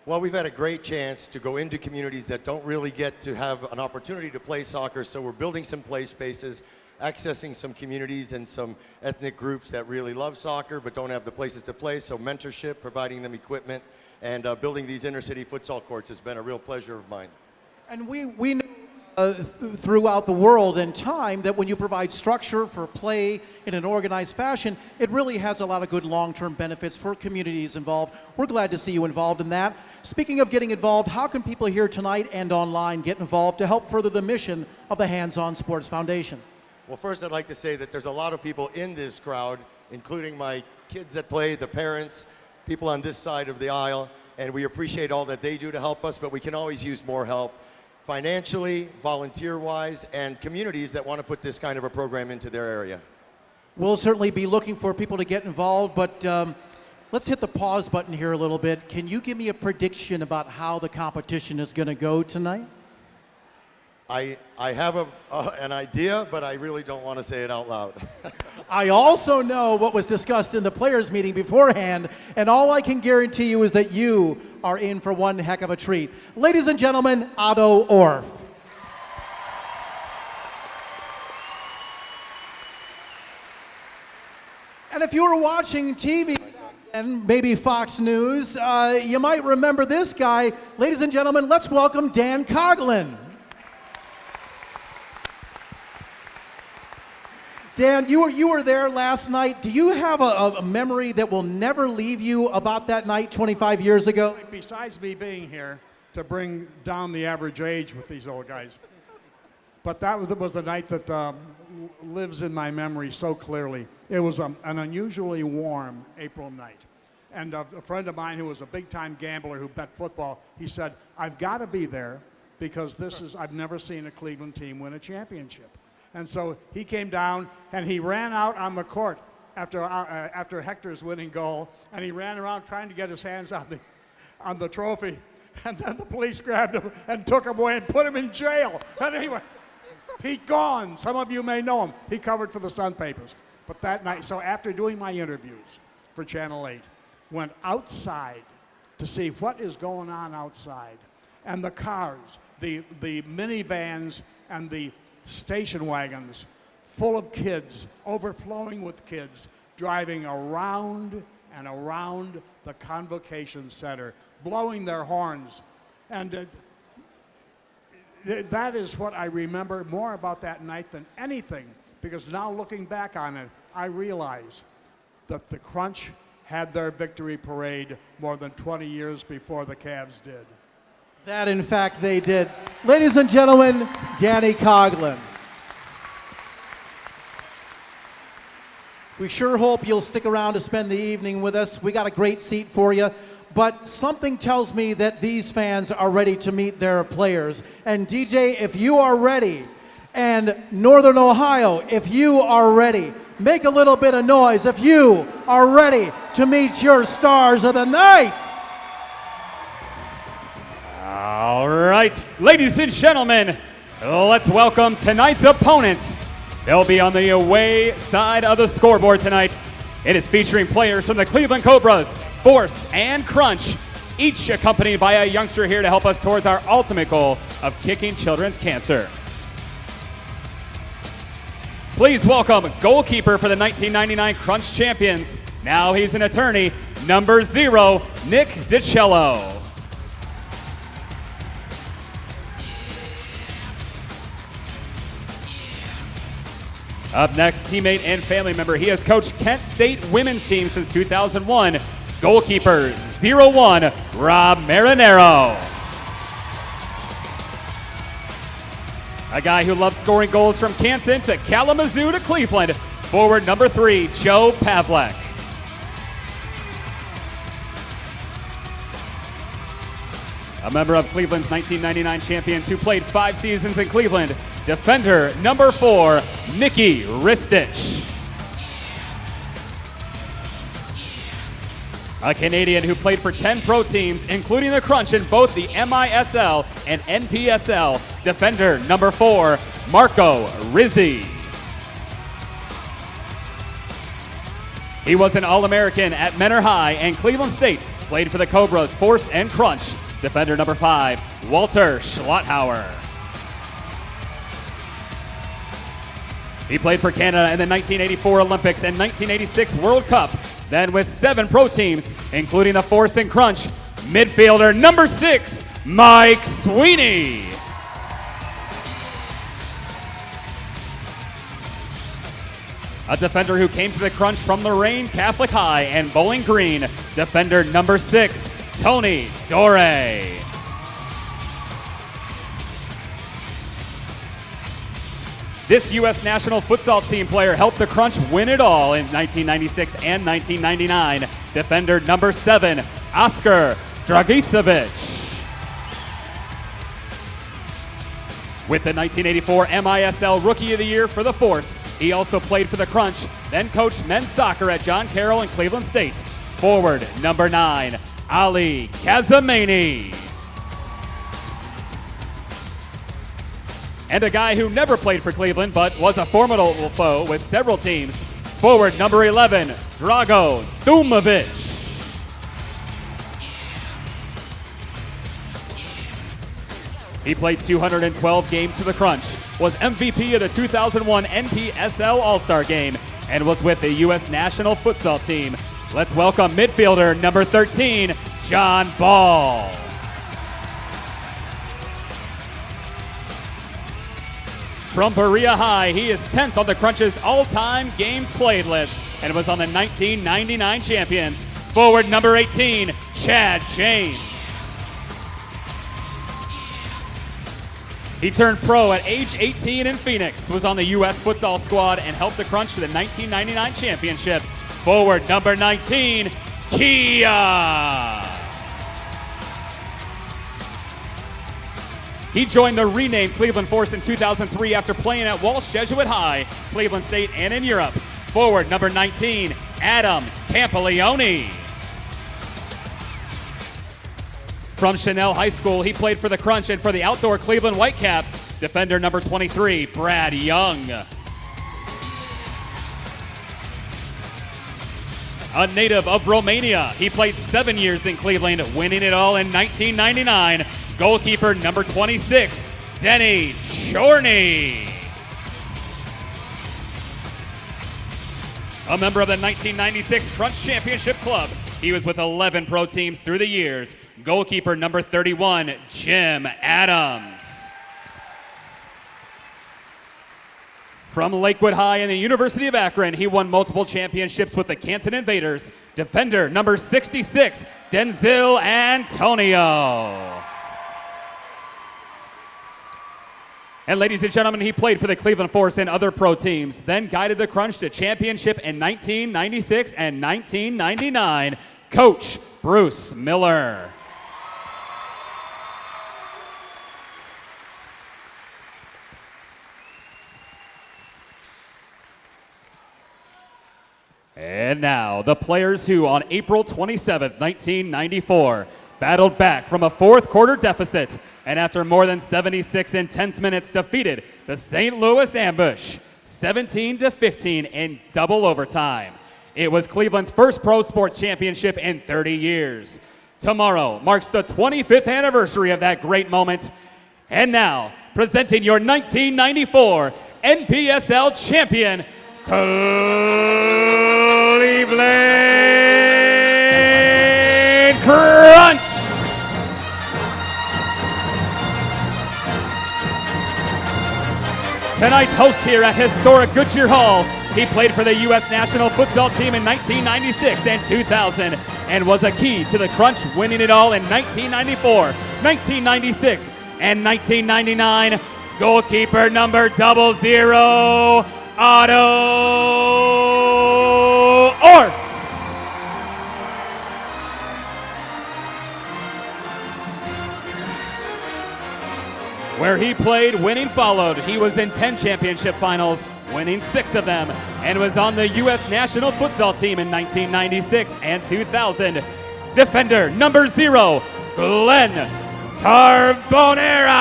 Well, we've had a great chance to go into communities that don't really get to have an opportunity to play soccer, so we're building some play spaces, accessing some communities and some ethnic groups that really love soccer but don't have the places to play, so mentorship, providing them equipment, And building these inner city futsal courts has been a real pleasure of mine. And we know throughout the world and time that when you provide structure for play in an organized fashion, it really has a lot of good long-term benefits for communities involved. We're glad to see you involved in that. Speaking of getting involved, how can people here tonight and online get involved to help further the mission of the Hands On Sports Foundation? Well, first I'd like to say that there's a lot of people in this crowd, including my kids that play, the parents, people on this side of the aisle, and we appreciate all that they do to help us, but we can always use more help financially, volunteer-wise, and communities that want to put this kind of a program into their area. We'll certainly be looking for people to get involved, but let's hit the pause button here a little bit. Can you give me a prediction about how the competition is going to go tonight? I have an idea, but I really don't want to say it out loud. I also know what was discussed in the players' meeting beforehand, and all I can guarantee you is that you are in for one heck of a treat. Ladies and gentlemen, Otto Orff. And if you were watching TV and maybe Fox News, you might remember this guy. Ladies and gentlemen, let's welcome Dan Coughlin. Dan, you were there last night. Do you have a memory that will never leave you about that night 25 years ago? Besides me being here to bring down the average age with these old guys. But that was a night that lives in my memory so clearly. It was an unusually warm April night. And a friend of mine who was a big-time gambler who bet football, he said, I've got to be there because I've never seen a Cleveland team win a championship. And so he came down and he ran out on the court after Hector's winning goal, and he ran around trying to get his hands on the trophy. And then the police grabbed him and took him away and put him in jail. And anyway, Pete Gaughan, some of you may know him. He covered for the Sun Papers. But that night, so after doing my interviews for Channel 8, went outside to see what is going on outside. And the cars, the minivans and the station wagons full of kids, overflowing with kids, driving around and around the Convocation Center, blowing their horns. And that is what I remember more about that night than anything, because now looking back on it, I realize that the Crunch had their victory parade more than 20 years before the Cavs did. That, in fact, they did. Ladies and gentlemen, Danny Coughlin. We sure hope you'll stick around to spend the evening with us. We got a great seat for you. But something tells me that these fans are ready to meet their players. And DJ, if you are ready, and Northern Ohio, if you are ready, make a little bit of noise if you are ready to meet your stars of the night. All right, ladies and gentlemen, let's welcome tonight's opponents. They'll be on the away side of the scoreboard tonight. It is featuring players from the Cleveland Cobras, Force, and Crunch, each accompanied by a youngster here to help us towards our ultimate goal of kicking children's cancer. Please welcome goalkeeper for the 1999 Crunch champions. Now he's an attorney, number 0, Nick DiCello. Up next, teammate and family member. He has coached Kent State women's team since 2001. Goalkeeper 01, Rob Marinero. A guy who loves scoring goals from Canton to Kalamazoo to Cleveland. Forward number 3, Joe Pavlek. A member of Cleveland's 1999 champions who played 5 seasons in Cleveland. Defender number 4, Nikki Ristich. A Canadian who played for 10 pro teams, including the Crunch in both the MISL and NPSL. Defender number 4, Marco Rizzi. He was an All-American at Menor High and Cleveland State. Played for the Cobras, Force, and Crunch. Defender number 5, Walter Schlotthauer. He played for Canada in the 1984 Olympics and 1986 World Cup. Then with 7 pro teams, including the Force and Crunch, midfielder number 6, Mike Sweeney. A defender who came to the Crunch from Lorraine Catholic High and Bowling Green, defender number 6, Tony Dore. This U.S. national futsal team player helped the Crunch win it all in 1996 and 1999. Defender number 7, Oscar Dragicevic. With the 1984 MISL Rookie of the Year for the Force, he also played for the Crunch, then coached men's soccer at John Carroll and Cleveland State. Forward number 9, Ali Kazamani. And a guy who never played for Cleveland but was a formidable foe with several teams. Forward number 11, Drago Dumovic. He played 212 games for the Crunch, was MVP of the 2001 NPSL All-Star Game, and was with the U.S. national futsal team. Let's welcome midfielder number 13, John Ball. From Berea High, he is 10th on the Crunch's all-time games played list and was on the 1999 champions. Forward number 18, Chad James. He turned pro at age 18 in Phoenix, was on the U.S. futsal squad, and helped the Crunch to the 1999 championship. Forward number 19, Kia. He joined the renamed Cleveland Force in 2003 after playing at Walsh Jesuit High, Cleveland State, and in Europe. Forward number 19, Adam Campiglione. From Chanel High School, he played for the Crunch and for the outdoor Cleveland Whitecaps. Defender number 23, Brad Young. A native of Romania, he played 7 years in Cleveland, winning it all in 1999. Goalkeeper number 26, Denny Chorney. A member of the 1996 Crunch Championship Club, he was with 11 pro teams through the years. Goalkeeper number 31, Jim Adams. From Lakewood High and the University of Akron, he won multiple championships with the Canton Invaders. Defender number 66, Denzel Antonio. And ladies and gentlemen, he played for the Cleveland Force and other pro teams, then guided the Crunch to championship in 1996 and 1999, Coach Bruce Miller. And now, the players who on April 27th, 1994, battled back from a fourth quarter deficit and after more than 76 intense minutes defeated the St. Louis Ambush 17-15 in double overtime. It was Cleveland's first pro sports championship in 30 years. Tomorrow marks the 25th anniversary of that great moment. And now, presenting your 1994 NPSL champion, Cleveland Crunch! Tonight's host here at historic Goodyear Hall, he played for the U.S. national futsal team in 1996 and 2000 and was a key to the Crunch winning it all in 1994, 1996, and 1999. Goalkeeper number 00, Otto Orff. Where he played, winning followed. He was in 10 championship finals, winning 6 of them, and was on the U.S. national futsal team in 1996 and 2000. Defender number 0, Glenn Carbonera.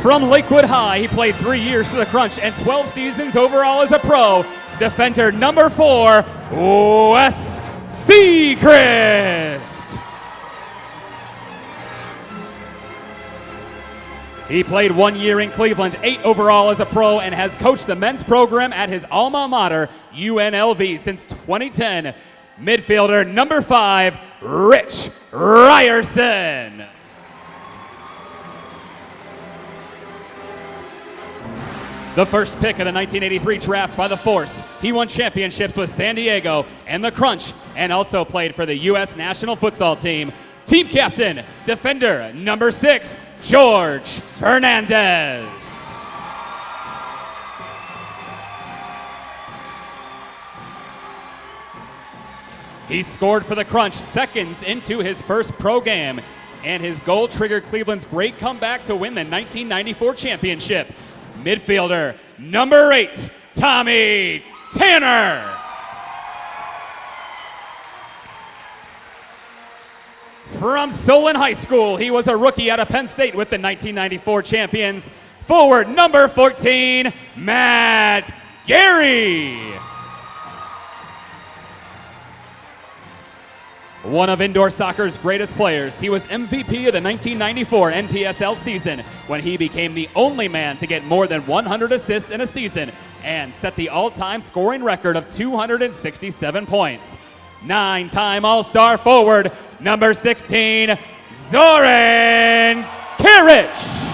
From Lakewood High, he played 3 years for the Crunch and 12 seasons overall as a pro. Defender number 4, Wes Seacrest. He played 1 year in Cleveland, 8 overall as a pro, and has coached the men's program at his alma mater, UNLV, since 2010. Midfielder number 5, Rich Ryerson. The first pick of the 1983 draft by the Force, he won championships with San Diego and the Crunch, and also played for the U.S. national futsal team. Team captain, defender number 6, George Fernandez. He scored for the Crunch seconds into his first pro game, and his goal triggered Cleveland's great comeback to win the 1994 championship. Midfielder number 8, Tommy Tanner. From Solon High School, he was a rookie out of Penn State with the 1994 champions. Forward number 14, Matt Gary. One of indoor soccer's greatest players, he was MVP of the 1994 NPSL season when he became the only man to get more than 100 assists in a season and set the all-time scoring record of 267 points. 9-time All-Star forward, number 16, Zoran Karic.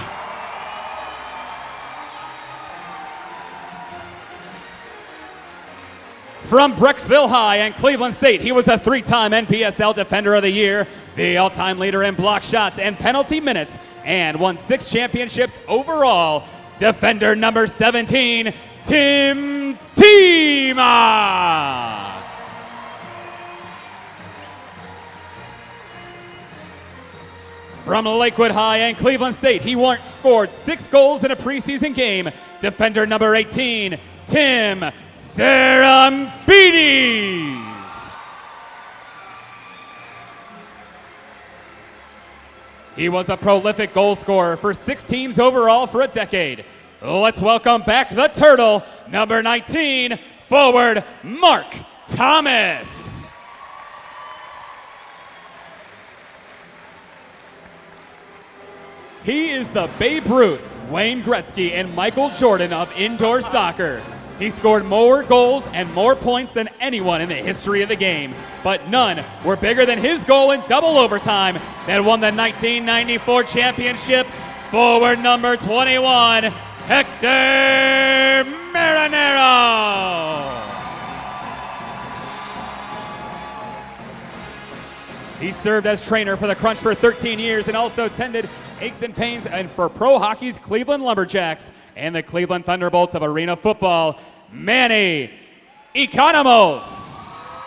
From Brecksville High and Cleveland State, he was a 3-time NPSL Defender of the Year, the all-time leader in block shots and penalty minutes, and won 6 championships overall. Defender number 17, Tim Tima. From Lakewood High and Cleveland State, he scored 6 goals in a preseason game. Defender number 18, Tim Sarambides. He was a prolific goal scorer for 6 teams overall for a decade. Let's welcome back the Turtle, number 19, forward Mark Thomas. He is the Babe Ruth, Wayne Gretzky, and Michael Jordan of indoor soccer. He scored more goals and more points than anyone in the history of the game, but none were bigger than his goal in double overtime that won the 1994 championship. Forward number 21, Hector Marinero. He served as trainer for the Crunch for 13 years and also tended aches and pains and for pro hockey's Cleveland Lumberjacks and the Cleveland Thunderbolts of arena football, Manny Economos.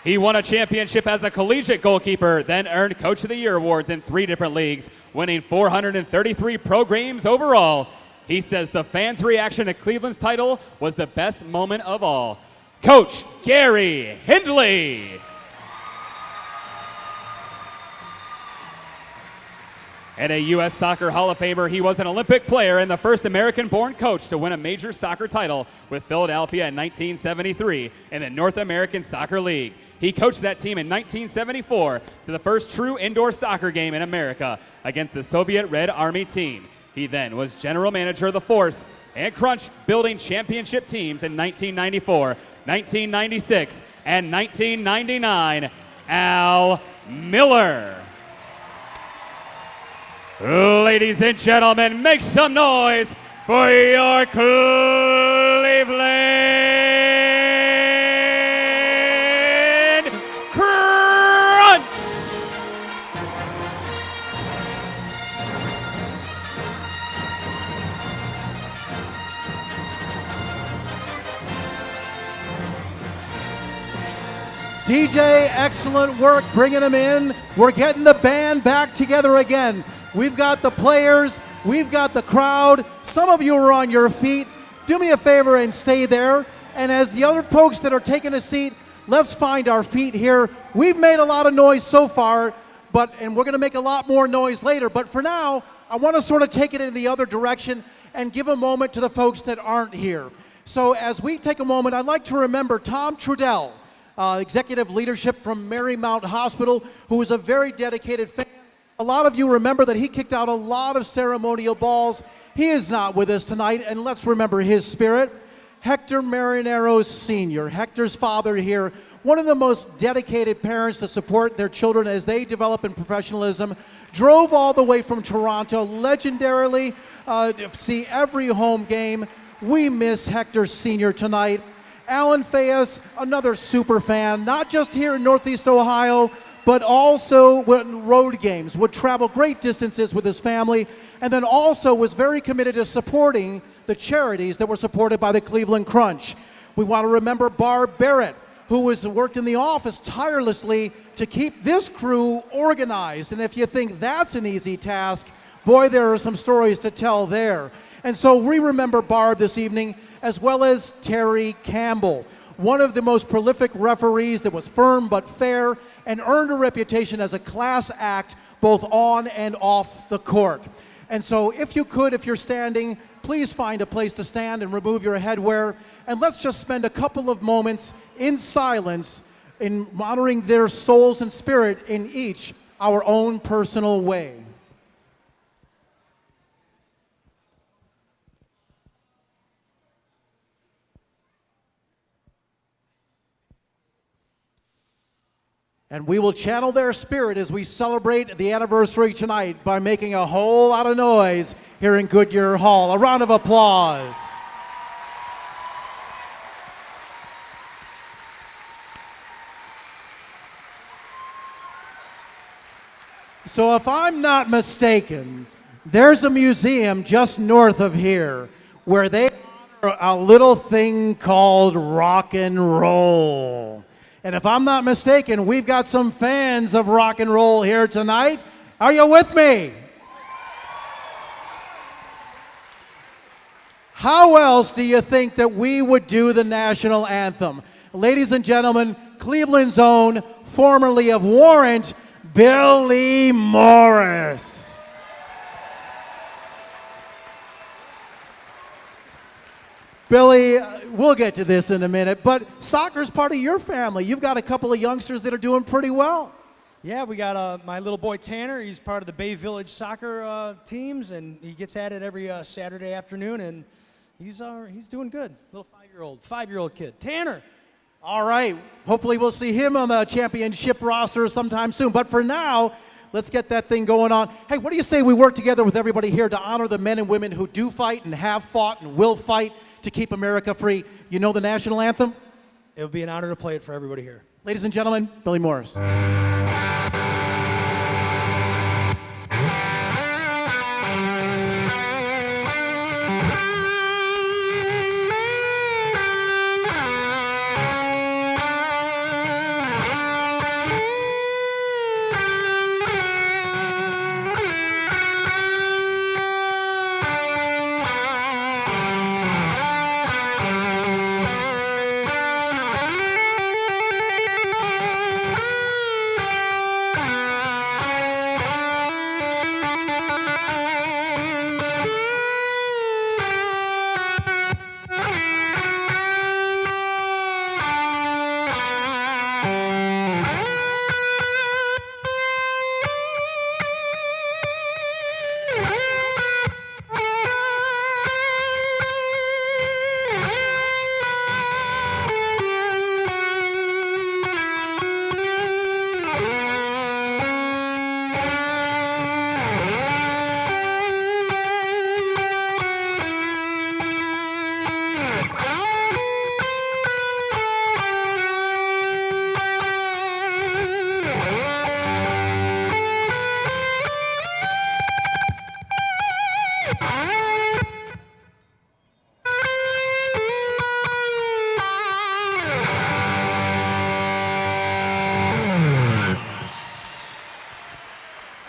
He won a championship as a collegiate goalkeeper, then earned Coach of the Year awards in 3 different leagues, winning 433 pro games overall. He says the fans' reaction to Cleveland's title was the best moment of all. Coach Gary Hindley. And a U.S. Soccer Hall of Famer, he was an Olympic player and the first American-born coach to win a major soccer title with Philadelphia in 1973 in the North American Soccer League. He coached that team in 1974 to the first true indoor soccer game in America against the Soviet Red Army team. He then was general manager of the Force and Crunch, building championship teams in 1994, 1996, and 1999. Al Miller. Ladies and gentlemen, make some noise for your Cleveland Crunch! DJ, excellent work bringing them in. We're getting the band back together again. We've got the players, we've got the crowd. Some of you are on your feet. Do me a favor and stay there. And as the other folks that are taking a seat, let's find our feet here. We've made a lot of noise so far, and we're gonna make a lot more noise later. But for now, I wanna sort of take it in the other direction and give a moment to the folks that aren't here. So as we take a moment, I'd like to remember Tom Trudell, executive leadership from Marymount Hospital, who was a very dedicated fan A lot of you remember that he kicked out a lot of ceremonial balls. He is not with us tonight, and let's remember his spirit. Hector Marineros Sr., Hector's father here, one of the most dedicated parents to support their children as they develop in professionalism, drove all the way from Toronto, legendarily, to see every home game. We miss Hector Sr. tonight. Alan Fayes, another super fan, not just here in Northeast Ohio, but also in road games, would travel great distances with his family, and then also was very committed to supporting the charities that were supported by the Cleveland Crunch. We want to remember Barb Barrett, who has worked in the office tirelessly to keep this crew organized. And if you think that's an easy task, boy, there are some stories to tell there. And so we remember Barb this evening, as well as Terry Campbell, one of the most prolific referees that was firm but fair and earned a reputation as a class act both on and off the court. And so if you could, if you're standing, please find a place to stand and remove your headwear. And let's just spend a couple of moments in silence in honoring their souls and spirit in each our own personal way. And we will channel their spirit as we celebrate the anniversary tonight by making a whole lot of noise here in Goodyear Hall. A round of applause. So if I'm not mistaken, there's a museum just north of here where they honor a little thing called rock and roll. And if I'm not mistaken, we've got some fans of rock and roll here tonight. Are you with me? How else do you think that we would do the national anthem? Ladies and gentlemen, Cleveland's own, formerly of Warrant, Billy Morris. Billy, we'll get to this in a minute, but soccer's part of your family. You've got a couple of youngsters that are doing pretty well. Yeah, we got my little boy Tanner. He's part of the Bay Village soccer teams, and he gets at it every Saturday afternoon, and he's doing good. Little five-year-old kid. Tanner. All right. Hopefully we'll see him on the championship roster sometime soon. But for now, let's get that thing going on. Hey, what do you say we work together with everybody here to honor the men and women who do fight and have fought and will fight to keep America free? You know the national anthem? It would be an honor to play it for everybody here. Ladies and gentlemen, Billy Morris.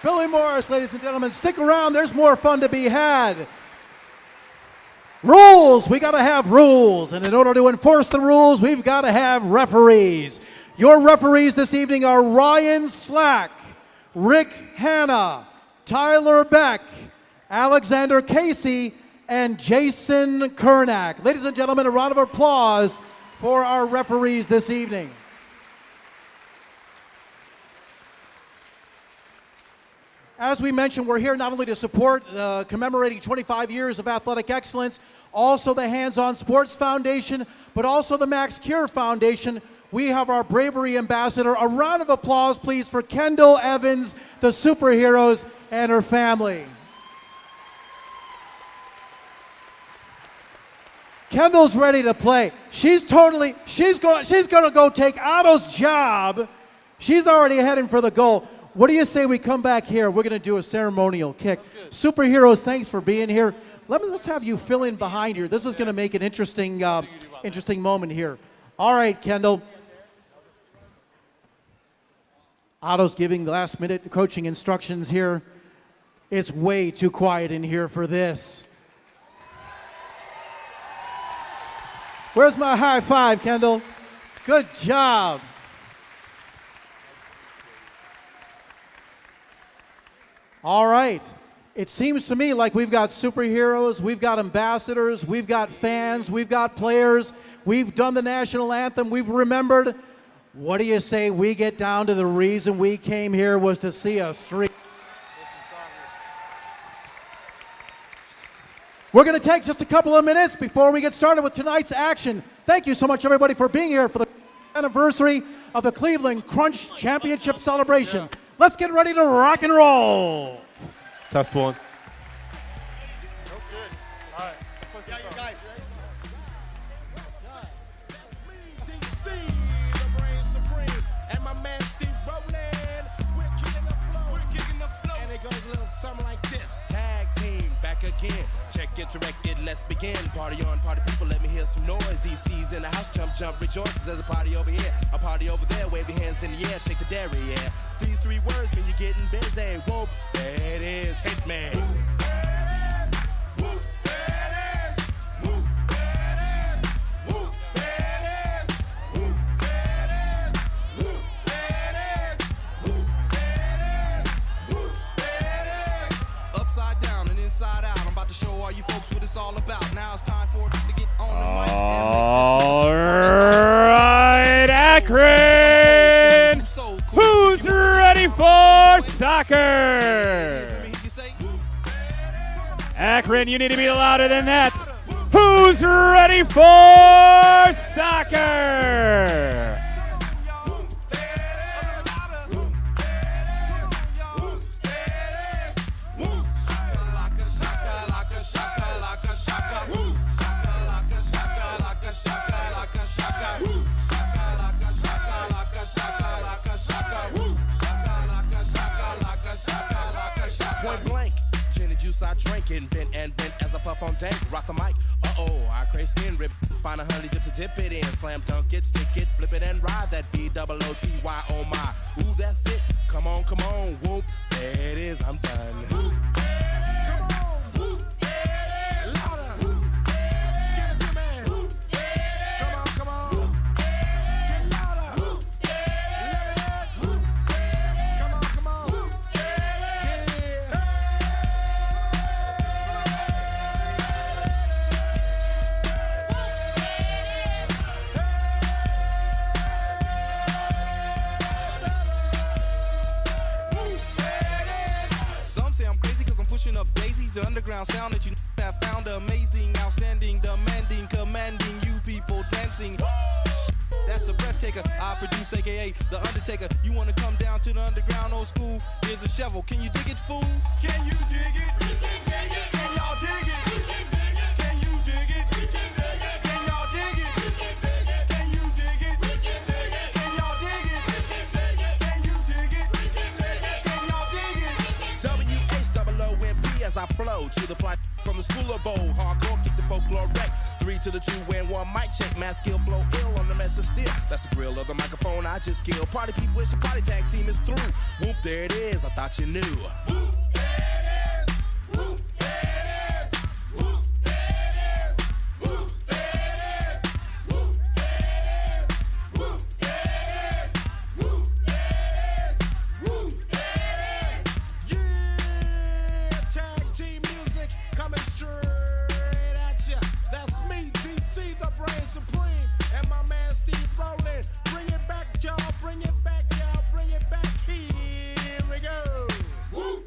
Billy Morris, ladies and gentlemen. Stick around. There's more fun to be had. Rules. We got to have rules. And in order to enforce the rules, we've got to have referees. Your referees this evening are Ryan Slack, Rick Hanna, Tyler Beck, Alexander Casey, and Jason Kernack. Ladies and gentlemen, a round of applause for our referees this evening. As we mentioned, we're here not only to support commemorating 25 years of athletic excellence, also the Hands On Sports Foundation, but also the Max Cure Foundation. We have our Bravery Ambassador. A round of applause, please, for Kendall Evans, the superheroes, and her family. Kendall's ready to play. She's going to go take Otto's job. She's already heading for the goal. What do you say we come back here? We're going to do a ceremonial kick. Superheroes, thanks for being here. Let's have you fill in behind here. This is going to make an interesting moment here. All right, Kendall. Otto's giving last-minute coaching instructions here. It's way too quiet in here for this. Where's my high five, Kendall? Good job. All right. It seems to me like we've got superheroes, we've got ambassadors, we've got fans, we've got players, we've done the national anthem, we've remembered. What do you say we get down to the reason we came here was to see a streak? We're going to take just a couple of minutes before we get started with tonight's action. Thank you so much, everybody, for being here for the anniversary of the Cleveland Crunch Championship celebration. Let's get ready to rock and roll. Test one. Check it, directed, let's begin. Party on, party people, let me hear some noise. DC's in the house, jump, jump, rejoices. There's a party over here, a party over there. Wave your hands in the air, shake the dairy, yeah. These three words mean you're getting busy. Whoop, there it is, Hitman. Whoop, there it is. Whoop, there it is. Whoop, there it is. Whoop, there it is. Whoop, there it is. Whoop, there it is. Whoop, there it is. Upside down and inside out. I'm about to show all you folks what it's all about. Now it's time for it to get on the mic. All right, Akron. Who's ready for soccer? Akron, you need to be louder than that. Who's ready for soccer? Point blank, gin and juice I drink and bent as I puff on dank. Rock the mic, I crave skin rip. Find a honey dip to dip it in. Slam dunk it, stick it, flip it and ride that B-double-O-T-Y, oh my. Ooh, that's it, come on, whoop, there it is, I'm done. Up daisies, the underground sound that you have found amazing, outstanding, demanding, commanding, you people dancing. That's a breath taker. I produce, aka the Undertaker. You wanna come down to the underground old school? Here's a shovel. Can you dig it, fool? Can you dig it? We can dig it. Can y'all dig it? We can dig it. Can you dig it? We can dig it. Can y'all dig it? We can dig it. Can you dig it? We can dig it. Can y'all dig it? We can dig it. Can you dig it? We can dig it. Can y'all dig it? W-H-O-O-M-P as I flow to the flight from the school of old. Hardcore, kick the folklore wreck. 3 to the 2 and 1 mic check. Mass skill, blow ill on the mess of steel. That's the grill of the microphone I just killed. Party people, wish the party tag team is through. Whoop, there it is. I thought you knew. Whoop, there it is. Whoop, there it is. Whoop, there it is. Whoop, there it is. Whoop, there it is. Whoop, there it is. Whoop, there it is. Whoop, there it is. Yeah, tag team music coming straight at ya. That's me, DC, the brain supreme, and my man Steve Rowland. Bring it back, y'all. Bring it back, y'all. Bring it back. Here we go. Whoop.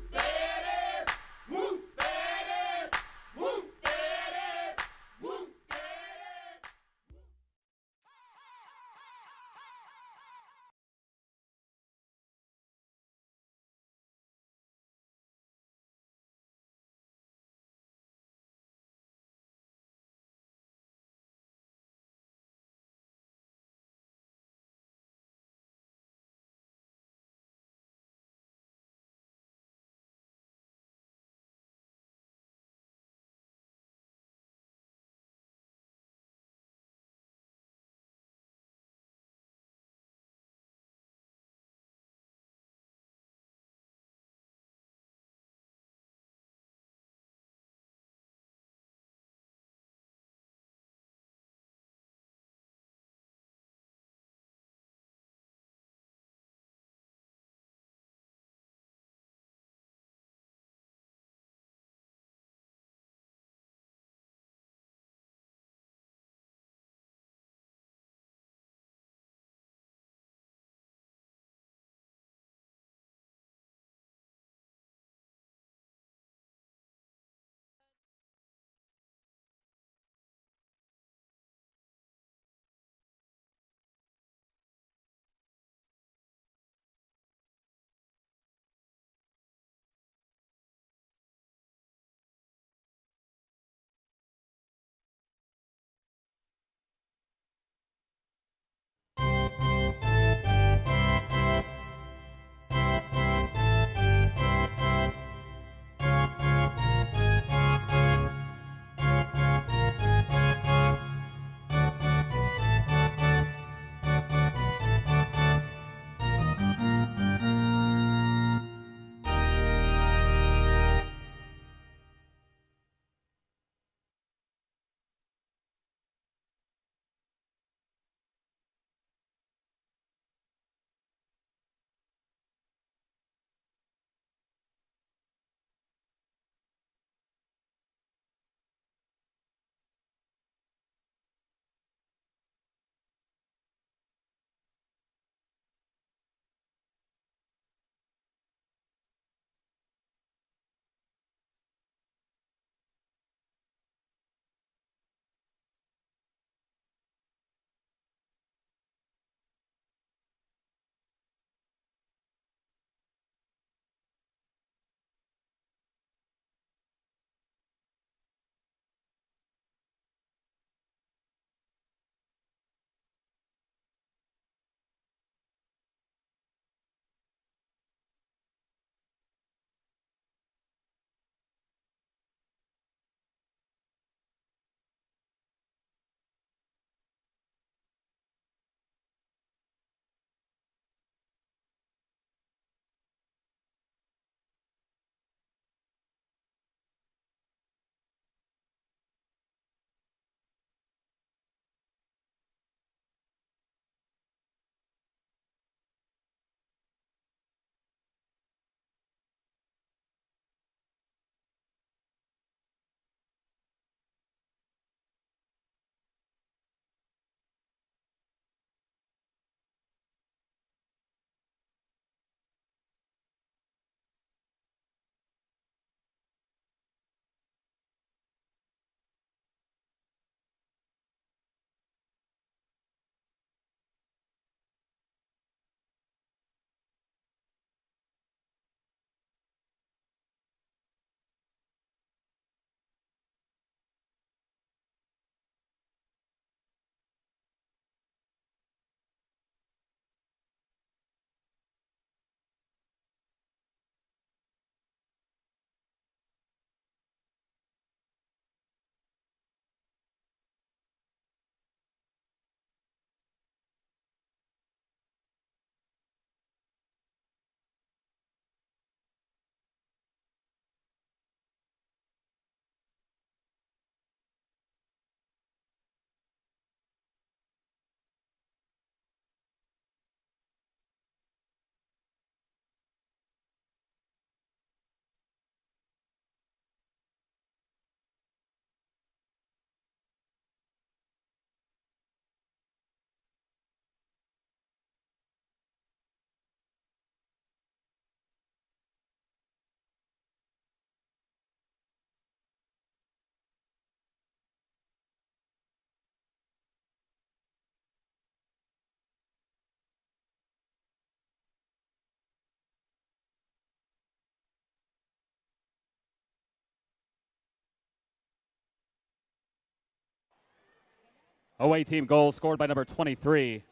OA team goal scored by number 23,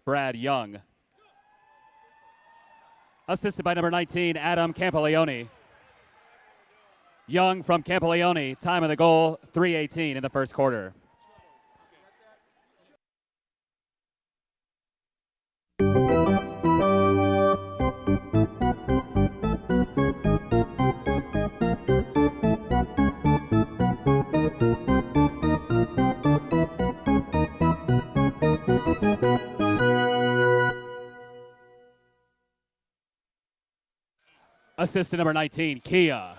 Brad Young. Assisted by number 19, Adam Campileone. Young from Campileone, time of the goal, 3:18 in the first quarter. Assistant number 19, Kia.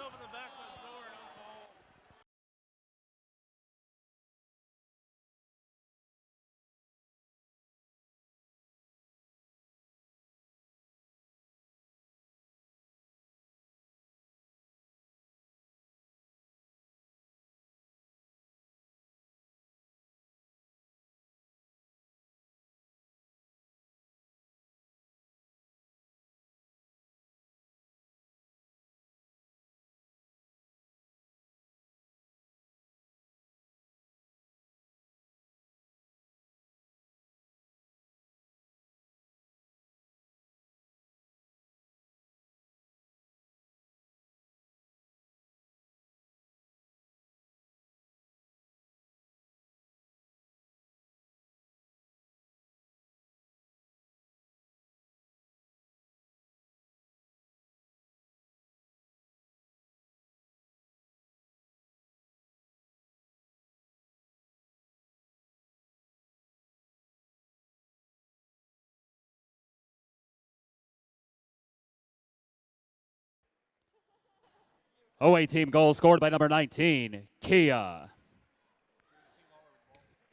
OA team goal scored by number 19, Kia.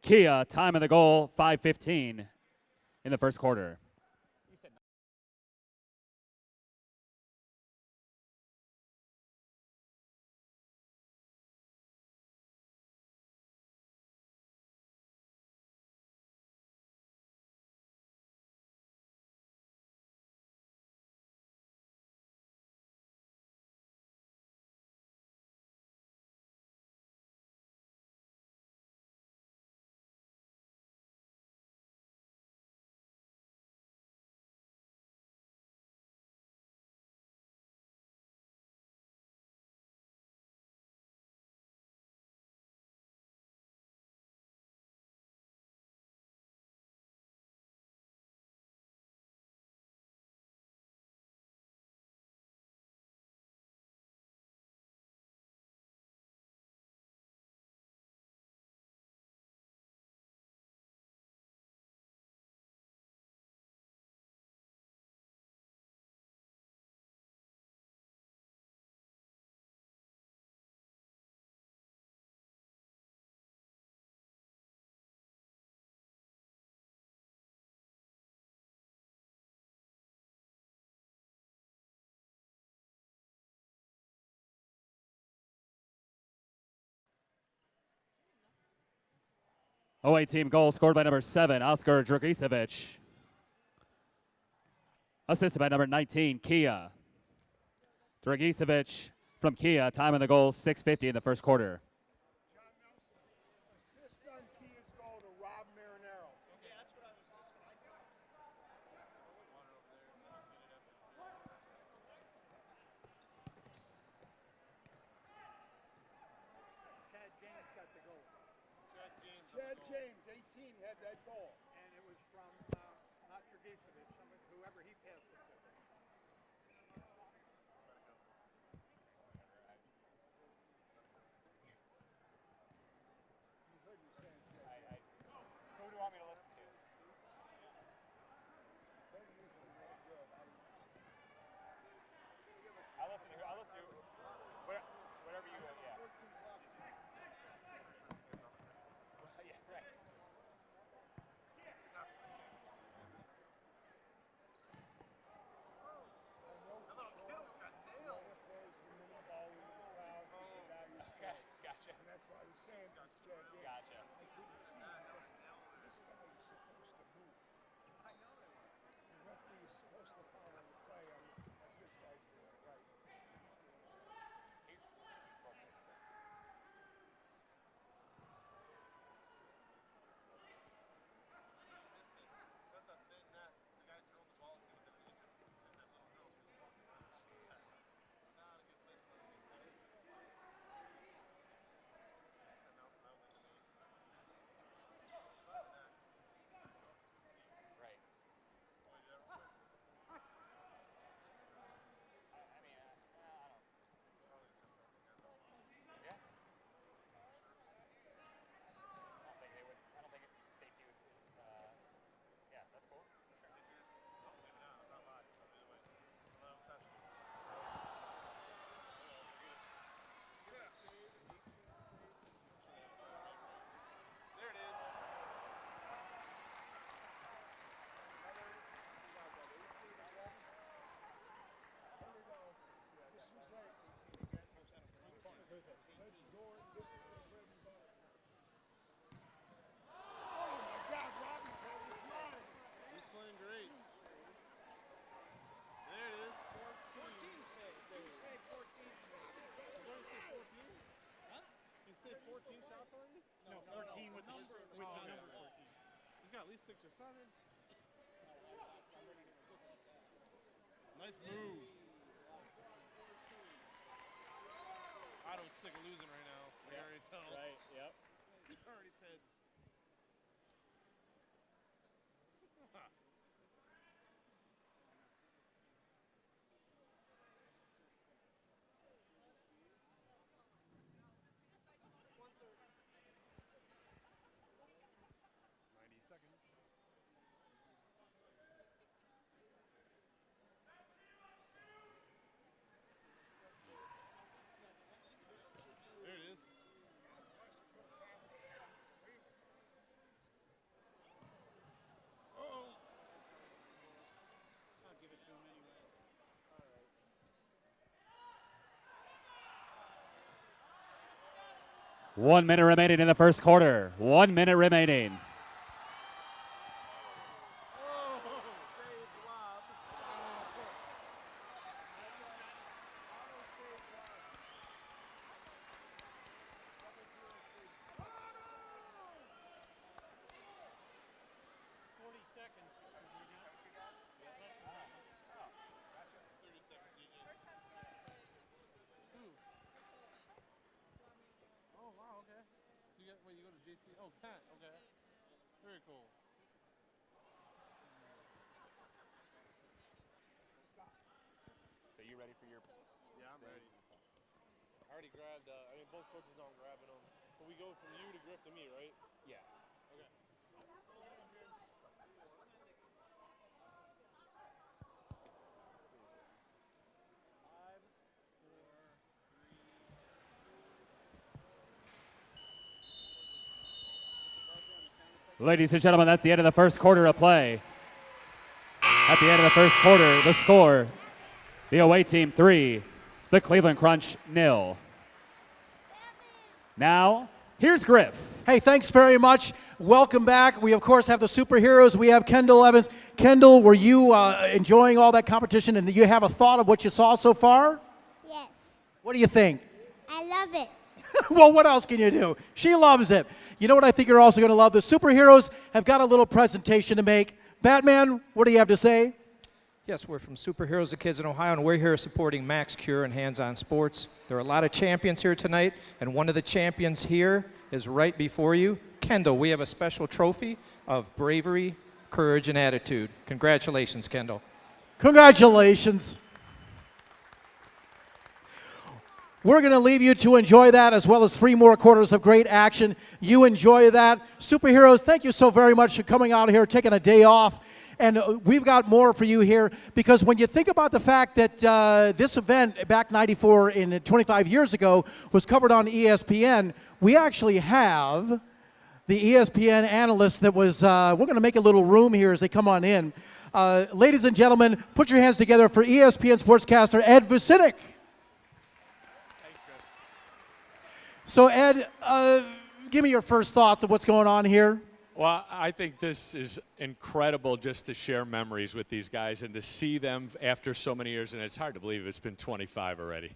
Kia, time of the goal, 5:15 in the first quarter. OA team goal scored by number 7, Oscar Dragicevic. Assisted by number 19, Kia. Dragicevic from Kia, time of the goal, 6:50 in the first quarter. Chad James, 18, had that goal. And it was from, not Dragicevic, whoever he passed it to. 14 shots already? No, 14 with the number 14. He's got at least 6 or 7. Nice move. Otto's sick of losing right now. I can already tell. Right, yep. He's already pissed. There it is. Uh-oh. I'll give it to him anyway. All right. One minute remaining in the first quarter. 1 minute remaining. Oh, wow, okay. So you go to JC. Oh, Kent, okay. Very cool. So you ready for your... Yeah, I'm ready. I already grabbed, both coaches know I'm grabbing them. But we go from you to Griff to me, right? Yeah. Okay. Ladies and gentlemen, that's the end of the first quarter of play. At the end of the first quarter, the score, the away team 3, the Cleveland Crunch 0. Now, here's Griff. Hey, thanks very much. Welcome back. We, of course, have the superheroes. We have Kendall Evans. Kendall, were you enjoying all that competition, and do you have a thought of what you saw so far? Yes. What do you think? I love it. Well, what else can you do? She loves it. You know what I think you're also going to love? The superheroes have got a little presentation to make. Batman, what do you have to say? Yes, we're from Superheroes of Kids in Ohio, and we're here supporting Max Cure and Hands On Sports. There are a lot of champions here tonight, and one of the champions here is right before you. Kendall, we have a special trophy of bravery, courage, and attitude. Congratulations, Kendall. Congratulations. We're going to leave you to enjoy that, as well as 3 more quarters of great action. You enjoy that. Superheroes, thank you so very much for coming out here, taking a day off. And we've got more for you here, because when you think about the fact that this event back 94 and 25 years ago was covered on ESPN, we actually have the ESPN analyst that was, we're going to make a little room here as they come on in. Ladies and gentlemen, put your hands together for ESPN sportscaster Ed Vucinic. So Ed, give me your first thoughts of what's going on here. Well, I think this is incredible just to share memories with these guys and to see them after so many years, and it's hard to believe it's been 25 already.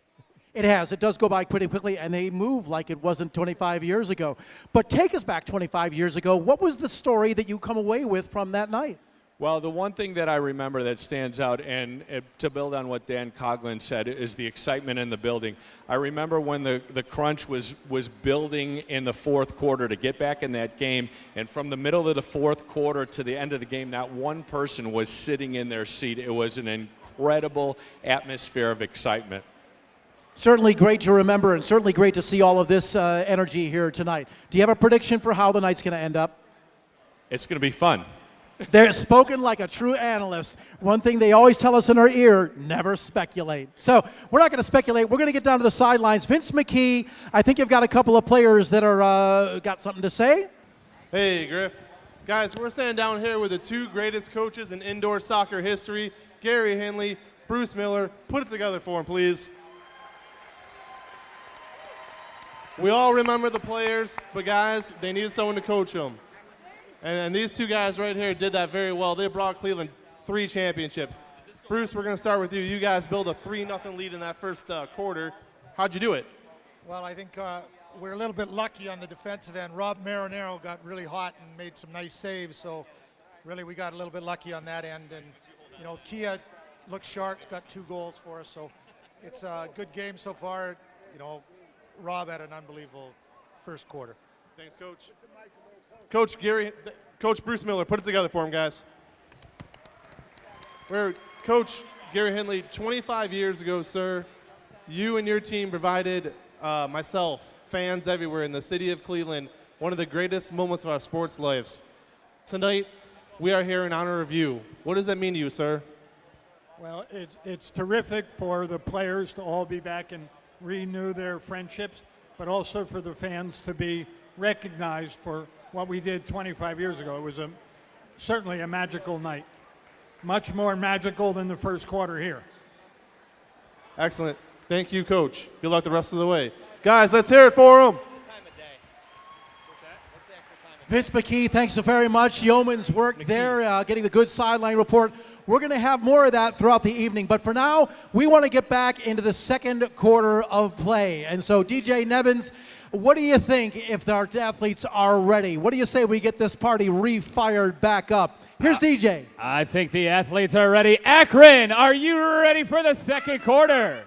It has. It does go by pretty quickly, and they move like it wasn't 25 years ago. But take us back 25 years ago. What was the story that you come away with from that night? Well, the one thing that I remember that stands out, and to build on what Dan Coughlin said, is the excitement in the building. I remember when the crunch was building in the fourth quarter to get back in that game, and from the middle of the fourth quarter to the end of the game, not one person was sitting in their seat. It was an incredible atmosphere of excitement. Certainly great to remember, and certainly great to see all of this energy here tonight. Do you have a prediction for how the night's going to end up? It's going to be fun. They're spoken like a true analyst. One thing they always tell us in our ear, never speculate. So we're not going to speculate. We're going to get down to the sidelines. Vince McKee, I think you've got a couple of players that are got something to say. Hey, Griff. Guys, we're standing down here with the 2 greatest coaches in indoor soccer history, Gary Henley, Bruce Miller. Put it together for him, please. We all remember the players, but guys, they needed someone to coach them. And these 2 guys right here did that very well. They brought Cleveland 3 championships. Bruce, we're going to start with you. You guys built a 3-0 lead in that first quarter. How'd you do it? Well, I think we're a little bit lucky on the defensive end. Rob Marinero got really hot and made some nice saves, so really we got a little bit lucky on that end. And, you know, Kia looks sharp, got 2 goals for us, so it's a good game so far. You know, Rob had an unbelievable first quarter. Thanks, Coach. Coach Bruce Miller, put it together for him, guys. Coach Gary Henley, 25 years ago, sir, you and your team provided myself, fans everywhere in the city of Cleveland, one of the greatest moments of our sports lives. Tonight, we are here in honor of you. What does that mean to you, sir? Well, it's terrific for the players to all be back and renew their friendships, but also for the fans to be recognized for what we did 25 years ago. It was certainly a magical night. Much more magical than the first quarter here. Excellent. Thank you, Coach. Good luck the rest of the way. Guys, let's hear it for him. Vince McKee, thanks so very much. Yeoman's work there, getting the good sideline report. We're going to have more of that throughout the evening. But for now, we want to get back into the second quarter of play. And so, DJ Nevins, what do you think if our athletes are ready? What do you say we get this party re-fired back up? Here's DJ. I think the athletes are ready. Akron, are you ready for the second quarter?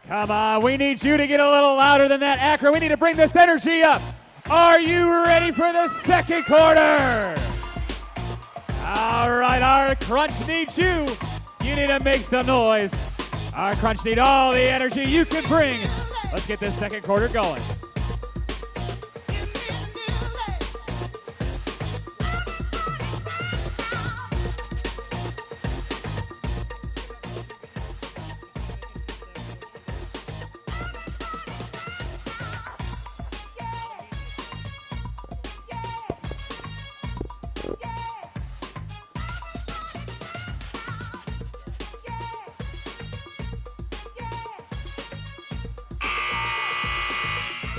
Come on, we need you to get a little louder than that, Akron. We need to bring this energy up. Are you ready for the second quarter? All right, our Crunch needs you. You need to make some noise. Our Crunch need all the energy you can bring. Let's get this second quarter going.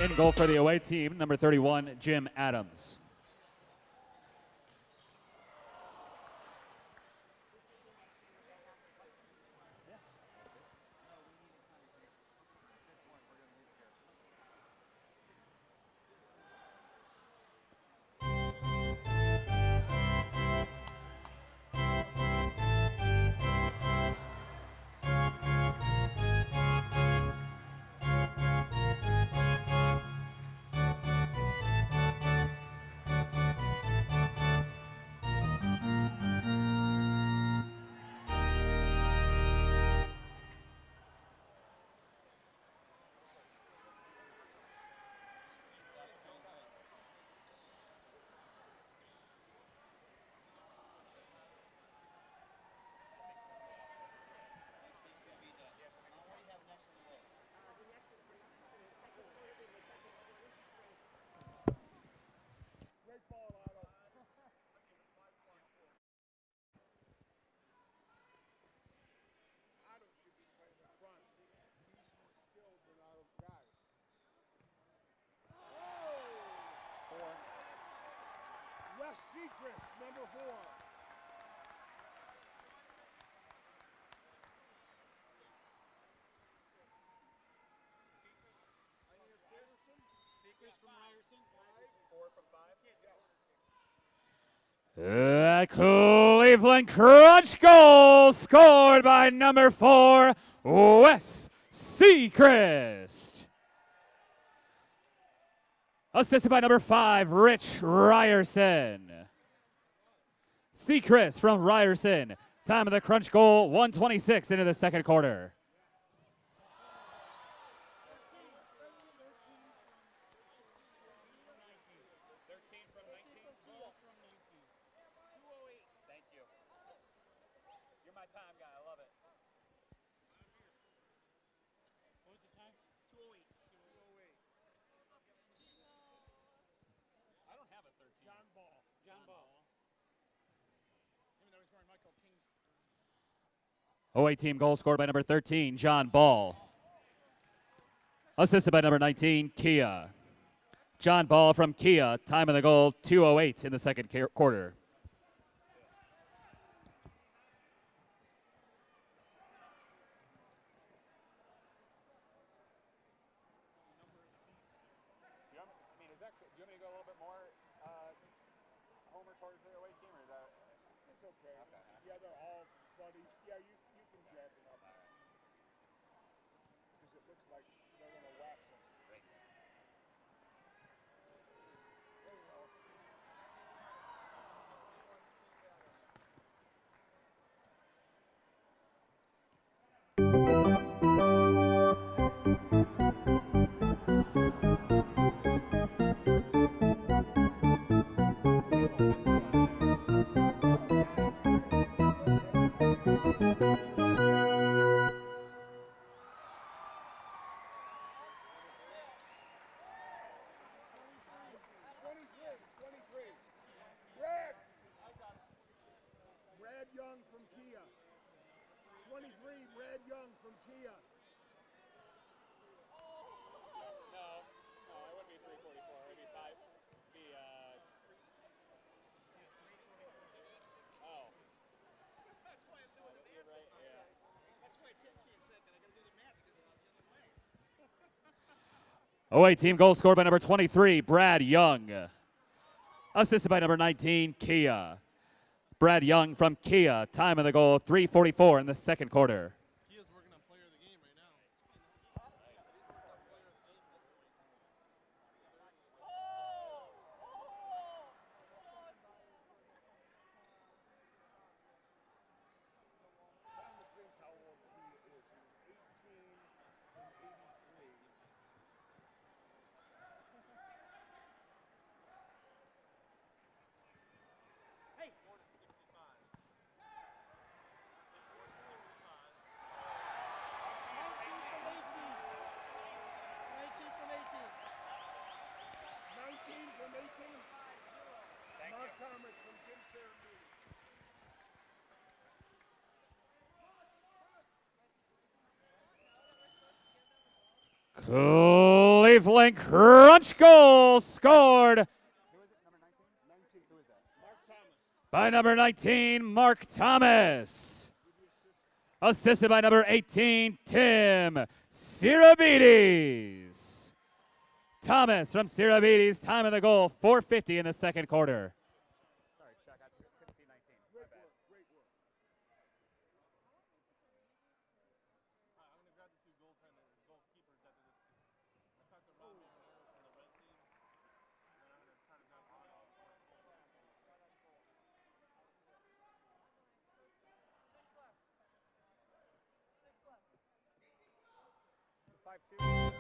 In goal for the away team, number 31, Jim Adams. Wes Secrets, number 4. A Cleveland Crunch goal scored by number 4, Wes Sechrist. Assisted by number 5, Rich Ryerson. Sechrist from Ryerson. Time of the Crunch goal, 1:26 into the second quarter. Away team goal scored by number 13, John Ball. Assisted by number 19, Kia. John Ball from Kia. Time of the goal, 2:08 in the second quarter. Yeah, you can jack it up. Because it looks like they're going to wax us. Thanks. There you go. Brad Young from Kia. 23, Brad Young from Kia. No, it wouldn't be 344. It'd be 5. Oh. That's why I'm doing the math. Right, yeah. That's why it takes me a second. I got to do the math because it was the other way. Away team goal scored by number 23, Brad Young. Assisted by number 19, Kia. Brad Young from Kia. Time of the goal, 3:44 in the second quarter. Kia's working on player of the game right now. Mark Thomas from Jim Serafini. Cleveland Crunch goal scored by number 19, Mark Thomas. Assisted by number 18, Tim Sirabides. Thomas from Sirabides, time of the goal, 4:50 in the second quarter. Sorry, Chuck, I couldn't see 19. Great work, great work. I'm going to grab the two goalkeepers after this. I talked to Rob Marinero from the red team, and I'm going to try to grab one off. 5-2.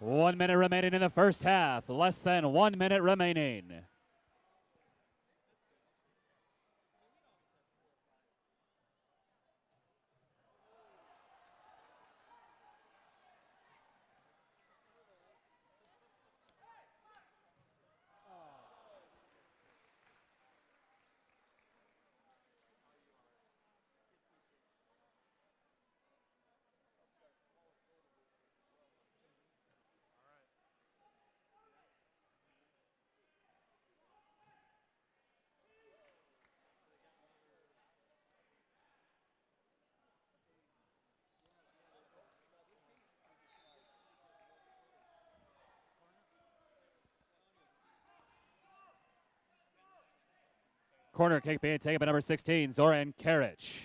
1 minute remaining in the first half. Less than 1 minute remaining. Corner kick being taken by number 16, Zoran Karic.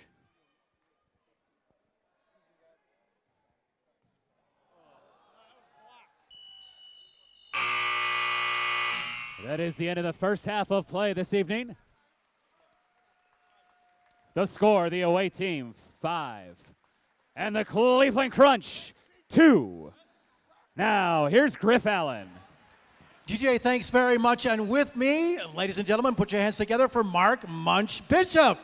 That is the end of the first half of play this evening. The score, the away team, 5. And the Cleveland Crunch, 2. Now, here's Griff Allen. DJ, thanks very much. And with me, ladies and gentlemen, put your hands together for Mark Munch Bishop.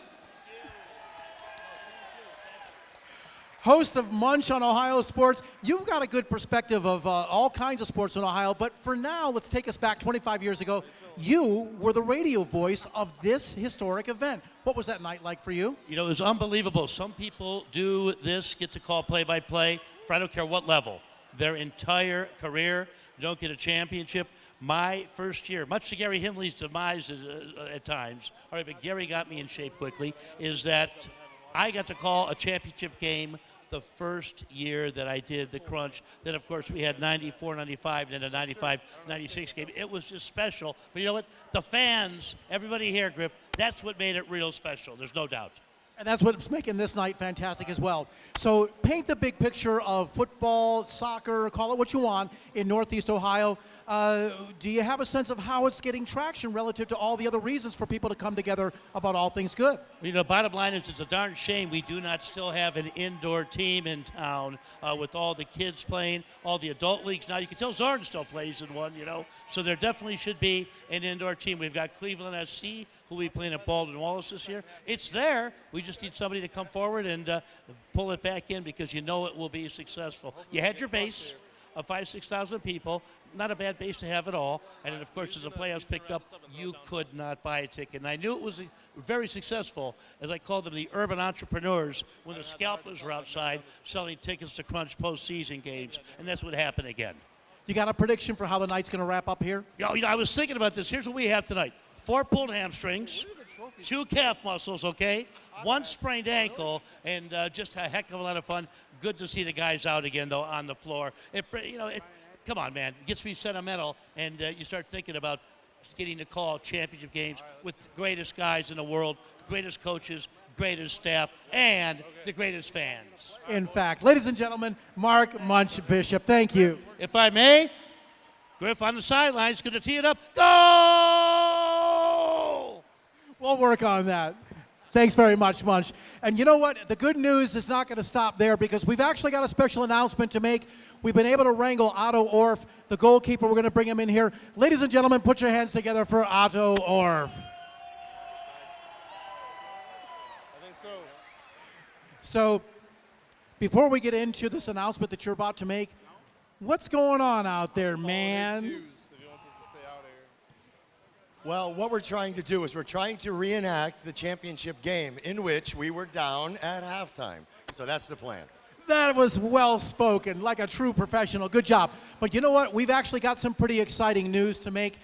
Host of Munch on Ohio Sports. You've got a good perspective of all kinds of sports in Ohio, but for now, let's take us back 25 years ago. You were the radio voice of this historic event. What was that night like for you? You know, it was unbelievable. Some people do this, get to call play-by-play for I don't care what level. Their entire career, don't get a championship. My first year, much to Gary Hindley's demise at times, all right, but Gary got me in shape quickly, is that I got to call a championship game the first year that I did the Crunch. Then, of course, we had 94, 95, and then a 95, 96 game. It was just special. But you know what? The fans, everybody here, Griff, that's what made it real special. There's no doubt. And that's what's making this night fantastic as well. So paint the big picture of football, soccer, call it what you want, in Northeast Ohio. Do you have a sense of how it's getting traction relative to all the other reasons for people to come together about all things good? You know, bottom line is it's a darn shame we do not still have an indoor team in town with all the kids playing, all the adult leagues. Now, you can tell Zorn still plays in one, you know, so there definitely should be an indoor team. We've got Cleveland SC, who will be playing at Baldwin Wallace this year. It's there. We just need somebody to come forward and pull it back in because you know it will be successful. You had your base of 5,000 to 6,000 people. Not a bad base to have at all. And then, of course, as the playoffs picked up, you could not buy a ticket. And I knew it was very successful, as I called them, the urban entrepreneurs, when the scalpers were outside selling tickets to Crunch postseason games. And that's what happened again. You got a prediction for how the night's going to wrap up here? You know, I was thinking about this. Here's what we have tonight. 4 pulled hamstrings, 2 calf muscles, okay? 1 sprained ankle, and just a heck of a lot of fun. Good to see the guys out again, though, on the floor. Come on, man. It gets me sentimental, and you start thinking about getting to call championship games with the greatest guys in the world, greatest coaches, greatest staff, and the greatest fans. In fact, ladies and gentlemen, Mark Munch Bishop, thank you. If I may, Griff on the sidelines, going to tee it up. Go! We'll work on that. Thanks very much, Munch. And you know what? The good news is not going to stop there because we've actually got a special announcement to make. We've been able to wrangle Otto Orff, the goalkeeper. We're going to bring him in here. Ladies and gentlemen, put your hands together for Otto Orff. I think so. So, before we get into this announcement that you're about to make, what's going on out there, man? Well, what we're trying to do is we're trying to reenact the championship game in which we were down at halftime. So that's the plan. That was well spoken, like a true professional. Good job. But you know what? We've actually got some pretty exciting news to make.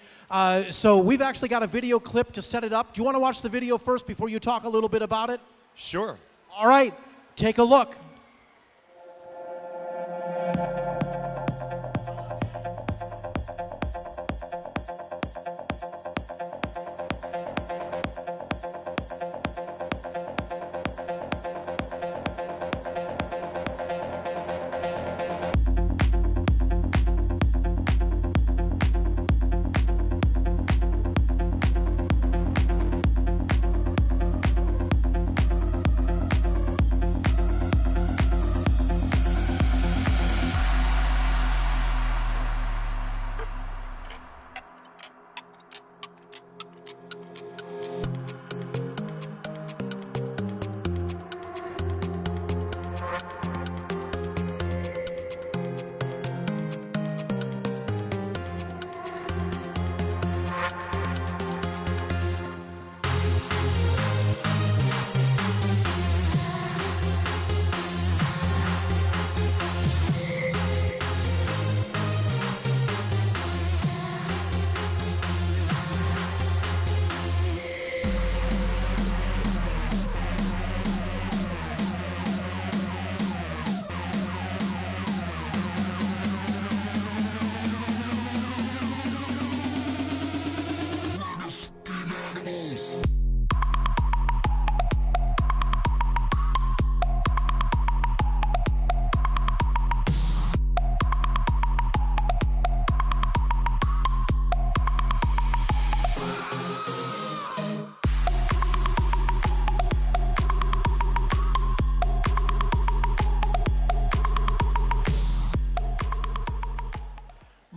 So we've actually got a video clip to set it up. Do you want to watch the video first before you talk a little bit about it? Sure. All right. Take a look.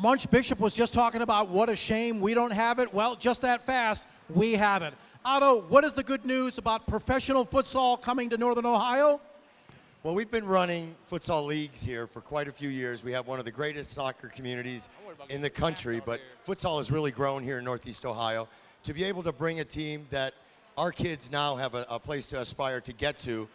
Munch Bishop was just talking about what a shame we don't have it. Well, just that fast, we have it. Otto, what is the good news about professional futsal coming to Northern Ohio? Well, we've been running futsal leagues here for quite a few years. We have one of the greatest soccer communities in the country, but futsal has really grown here in Northeast Ohio. To be able to bring a team that our kids now have a place to aspire to get to,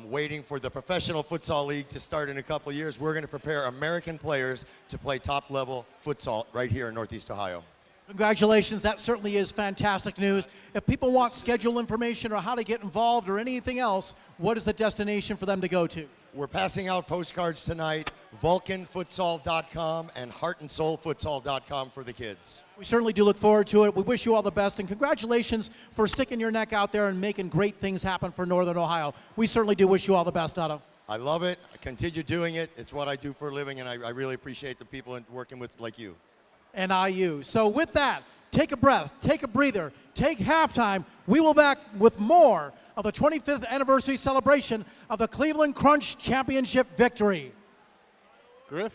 waiting for the professional futsal league to start in a couple of years, we're going to prepare American players to play top-level futsal right here in Northeast Ohio. Congratulations, that certainly is fantastic news. If people want schedule information or how to get involved or anything else, what is the destination for them to go to? We're passing out postcards tonight, vulcanfutsal.com and heartandsoulfutsal.com for the kids. We certainly do look forward to it. We wish you all the best, and congratulations for sticking your neck out there and making great things happen for Northern Ohio. We certainly do wish you all the best, Otto. I love it. I continue doing it. It's what I do for a living, and I really appreciate the people working with like you. And IU. So with that, take a breath, take a breather, take halftime. We will be back with more of the 25th anniversary celebration of the Cleveland Crunch Championship victory. Griff?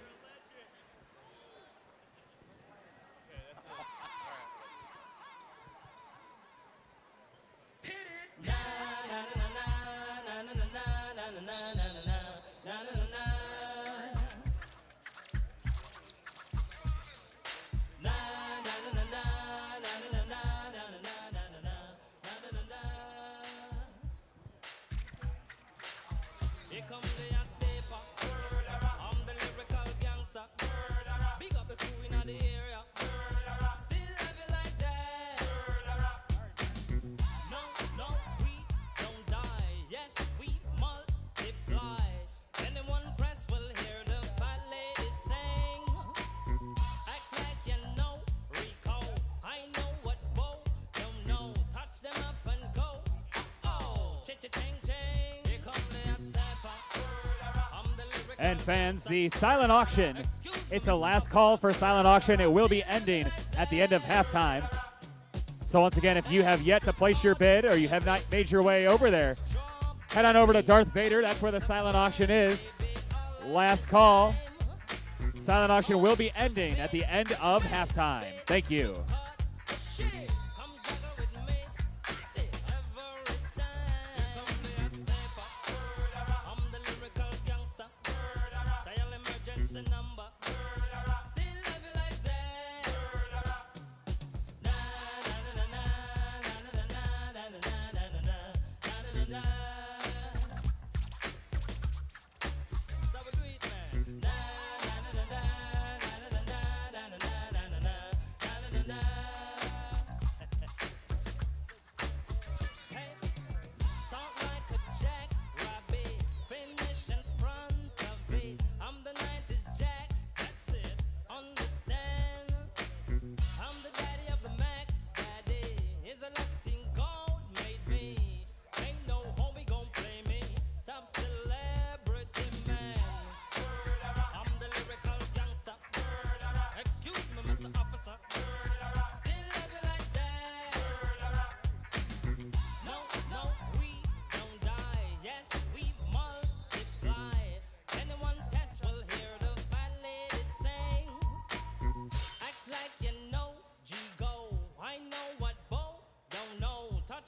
And fans, the silent auction. It's the last call for silent auction. It will be ending at the end of halftime. So once again, if you have yet to place your bid or you have not made your way over there, head on over to Darth Vader. That's where the silent auction is. Last call. Silent auction will be ending at the end of halftime. Thank you.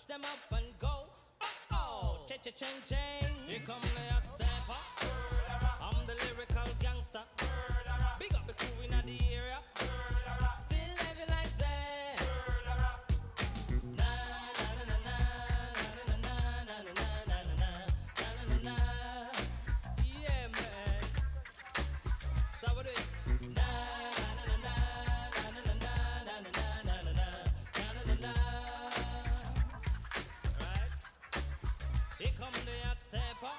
Them up and go. Oh, cha-cha-ching, ching. Here come the hot stepper. I'm the lyrical gangster. Big up the crew in the area. Still living like that. Na na na na na na na na na na na na. Yeah, man. So what do it? Na na na na na na na na na na na. Here come the hot stepper.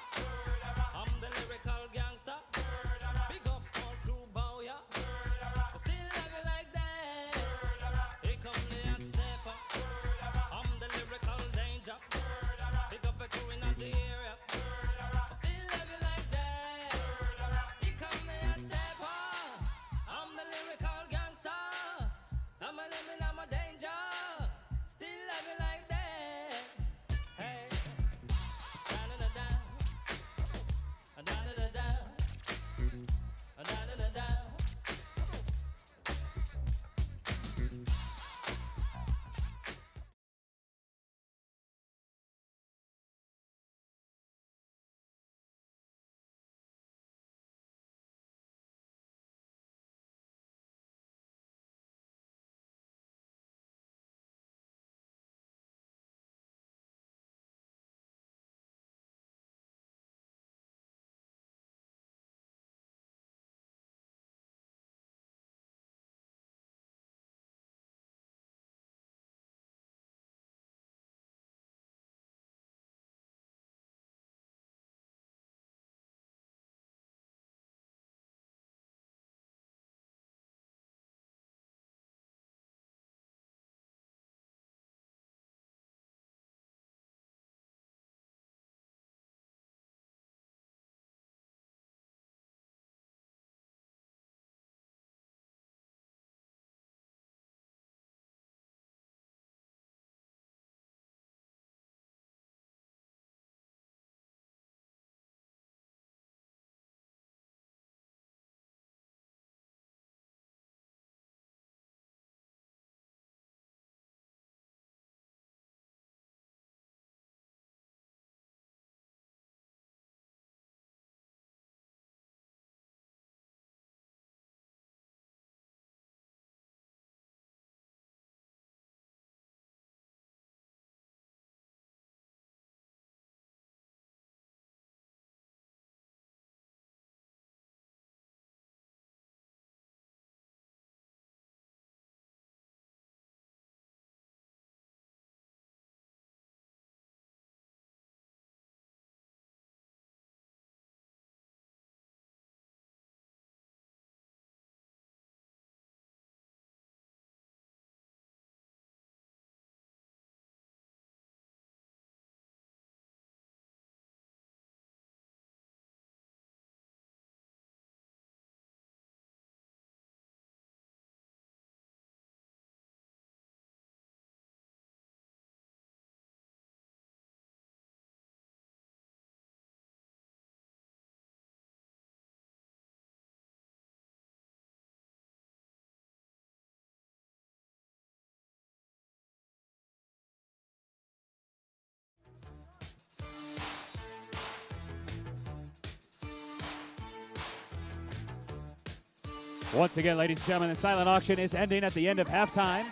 Once again, ladies and gentlemen, the silent auction is ending at the end of halftime.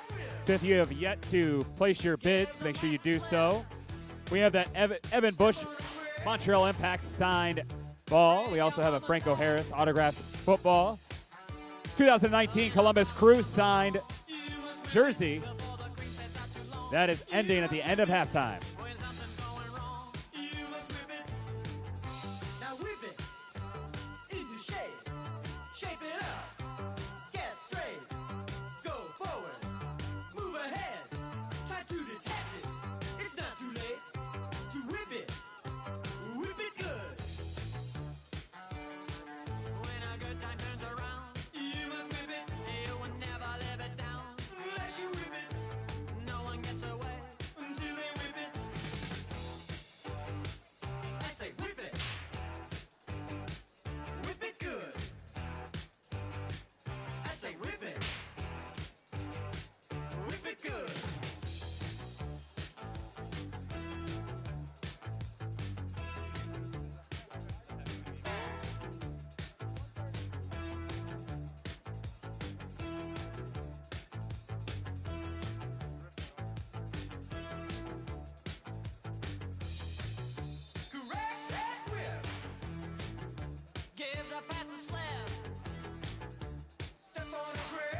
So if you have yet to place your bids, make sure you do so. We have that Evan Bush Montreal Impact signed ball. We also have a Franco Harris autographed football. 2019 Columbus Crew signed jersey. That is ending at the end of halftime. Now whip it into shape. Shape it up. Get straight. Go forward. Move ahead. Try to detect it. It's not too late to whip it. Whip it good. When a good time turns around, you must whip it. You will never live it down. Unless you whip it. No one gets away until they whip it. I say whip it. Whip it good. I say whip it. Whip it good. Correct that whip. Give the pass a slap. Step on the grip.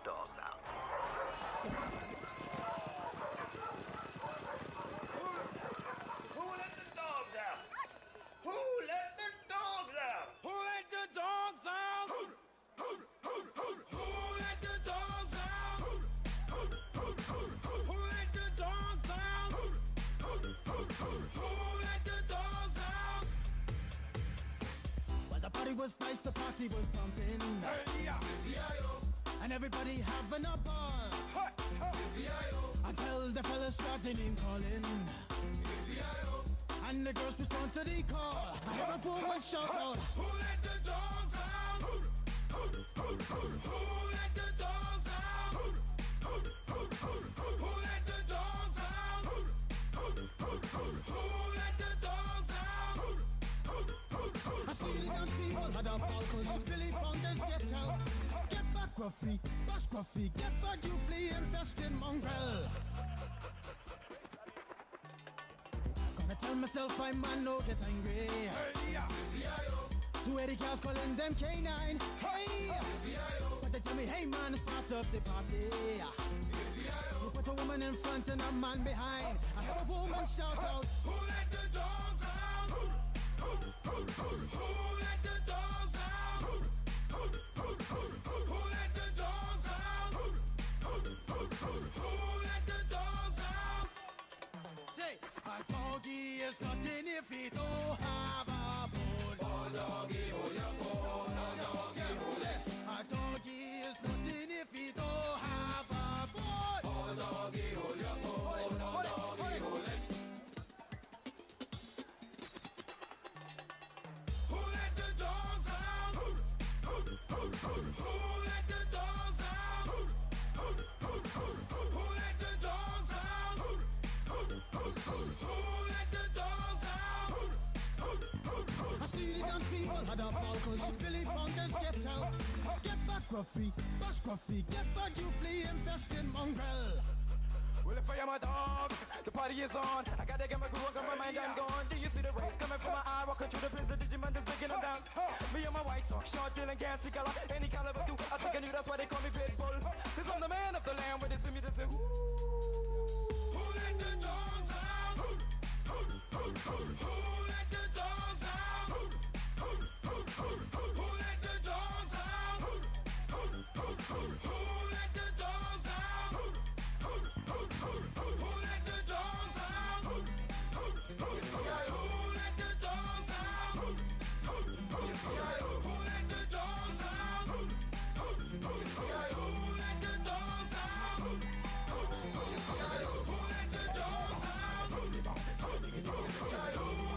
dogs out? Who let the dogs out? Who let the dogs out? Who let the dogs out? Who let the dogs out? Who let the dogs out? Who let the dogs out? Well, the party was nice, the party was pumping. Hey, yeah. And everybody having a ball. Until the fellas started name calling. And the girls respond to the call. I hear a woman shout out. Who let the dogs out? Who let the dogs out? Who let the dogs out? Who let the dogs out? I see the dance people had a ball cause Billy Fountains get out. Get back, Gruffy, bash Gruffy, get back, you flea infested mongrel. Gonna tell myself I man no get angry. Two Eddie cows calling them K9. Hey! But they tell me, hey man, start up the party. You put a woman in front and a man behind. I heard a woman shout out. Who let the dogs out? Who let the dogs out? Who let the dogs out? Who let the dogs out? Say, a doggy is nothing if he don't have a bone. Oh, doggy, hold your bone. Oh, doggy, hold it. A doggy is nothing if he don't have a bone. Oh, doggy, hold your bone. Oh, doggy, hold it. Who let the dogs out? Who let the dogs out? Who let the dogs out? Who let the dogs out? I see the dance people had a ball cause Billy Fountains get out. Get back, Gruffy, bash Gruffy, get back, you flea infested mongrel. Well, if I am a dog, the party is on. I gotta get my groove on, got my mind, I'm gone. Do you see the rays coming from my eye? Walking through the place, the Digimon is breaking them down. Me and my white talk, short, dealing, gassy color. Any caliber, do I think I knew that's why they call me Pitbull. Cause I'm the man of the land, with it to me, that's it. Who let the dogs out? Who let the dogs out? Who let the dogs out? Who let the dogs out? Who let the dogs out? Who let the dogs out? Who let the dogs out? Who let the dogs out? Who let the dogs out? Who let the dogs out?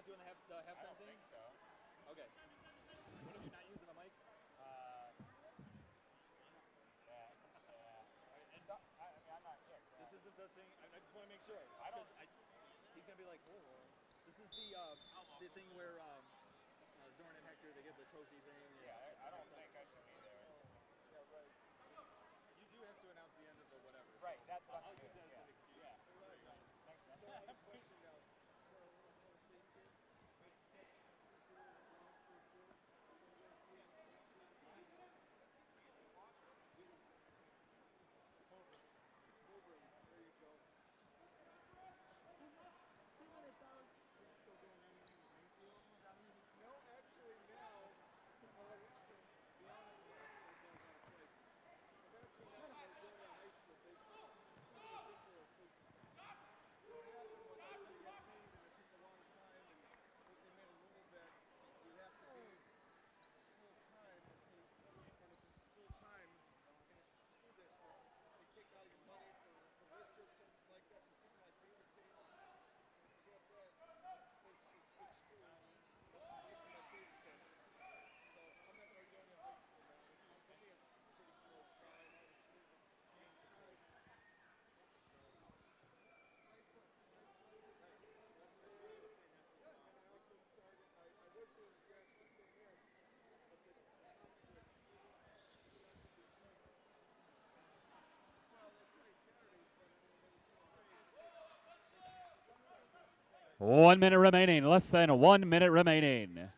doing the halftime thing? I don't think so. Okay. What if you're not using a mic? I'm not here. This isn't the thing. I just want to make sure. He's gonna be like, oh, this is the thing where Zorn and Hector, they give the trophy thing. I don't think I should be there. Yeah, right. You do have to announce the end of the whatever. Right. So that's what I'll use that as an excuse. Yeah. Thanks, man. So I have a question now. One minute remaining. Less than 1 minute remaining.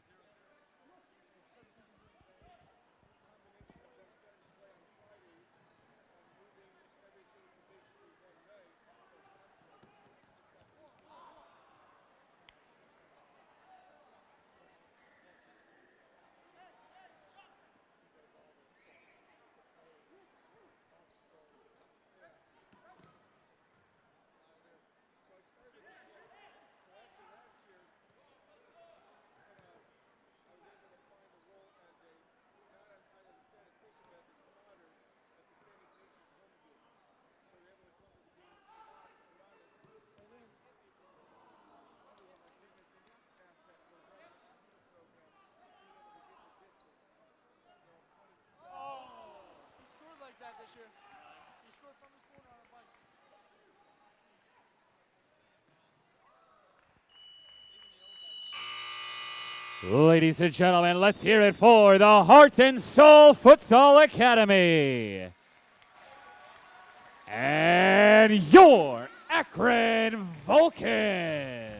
This year. He scored from the corner on a bike. Ladies and gentlemen, let's hear it for the Heart and Soul Futsal Academy. And your Akron Vulcans.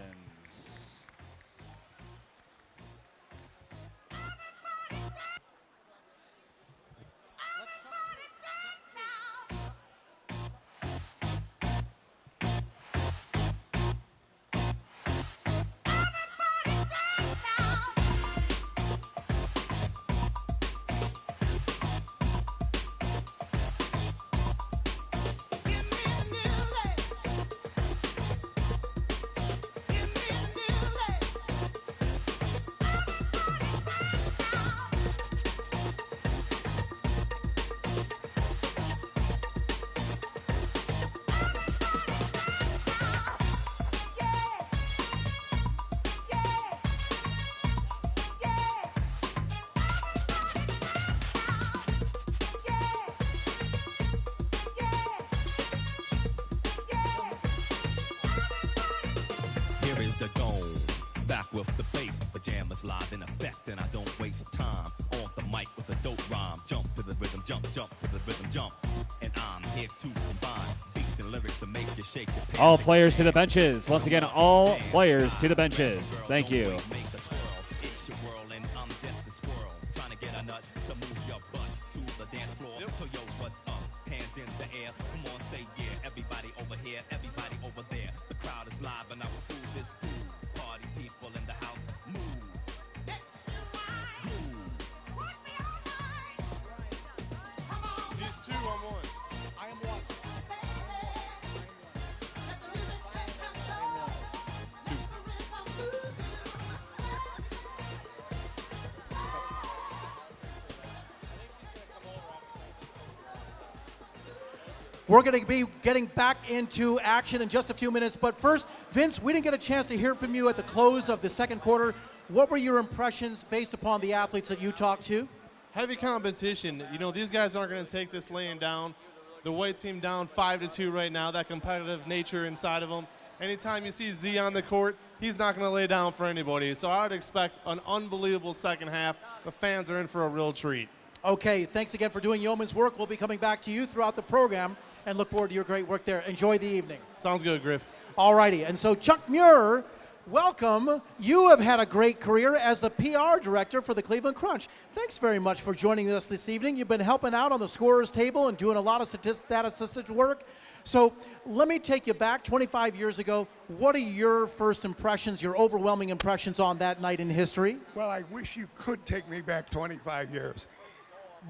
Here is the dome, back with the bass, pajamas live in effect, and I don't waste time. On the mic with a dope rhyme, jump to the rhythm, jump to the rhythm, jump. And I'm here to combine beats and lyrics to make you shake your pants. All players to the benches. Once again, all players to the benches. Thank you. It's your world and I'm just a squirrel, trying to get a nut to move your butt to the dance floor. So yo, what's up? Hands in the air, come on, say yeah. Everybody over here, everybody over there. The crowd is live and I will prove this groove. Party people in the house, move. These two on one. I am one. We're going to be getting back into action in just a few minutes. But first, Vince, we didn't get a chance to hear from you at the close of the second quarter. What were your impressions based upon the athletes that you talked to? Heavy competition. You know, these guys aren't going to take this laying down. The white team down 5-2 right now, that competitive nature inside of them. Anytime you see Z on the court, he's not going to lay down for anybody. So I would expect an unbelievable second half. The fans are in for a real treat. Okay, thanks again for doing yeoman's work. We'll be coming back to you throughout the program and look forward to your great work there. Enjoy the evening. Sounds good, Griff. All righty, and so Chuck Muir, welcome. You have had a great career as the PR director for the Cleveland Crunch. Thanks very much for joining us this evening. You've been helping out on the scorer's table and doing a lot of statistics work. So let me take you back 25 years ago. What are your first impressions, your overwhelming impressions on that night in history? Well, I wish you could take me back 25 years.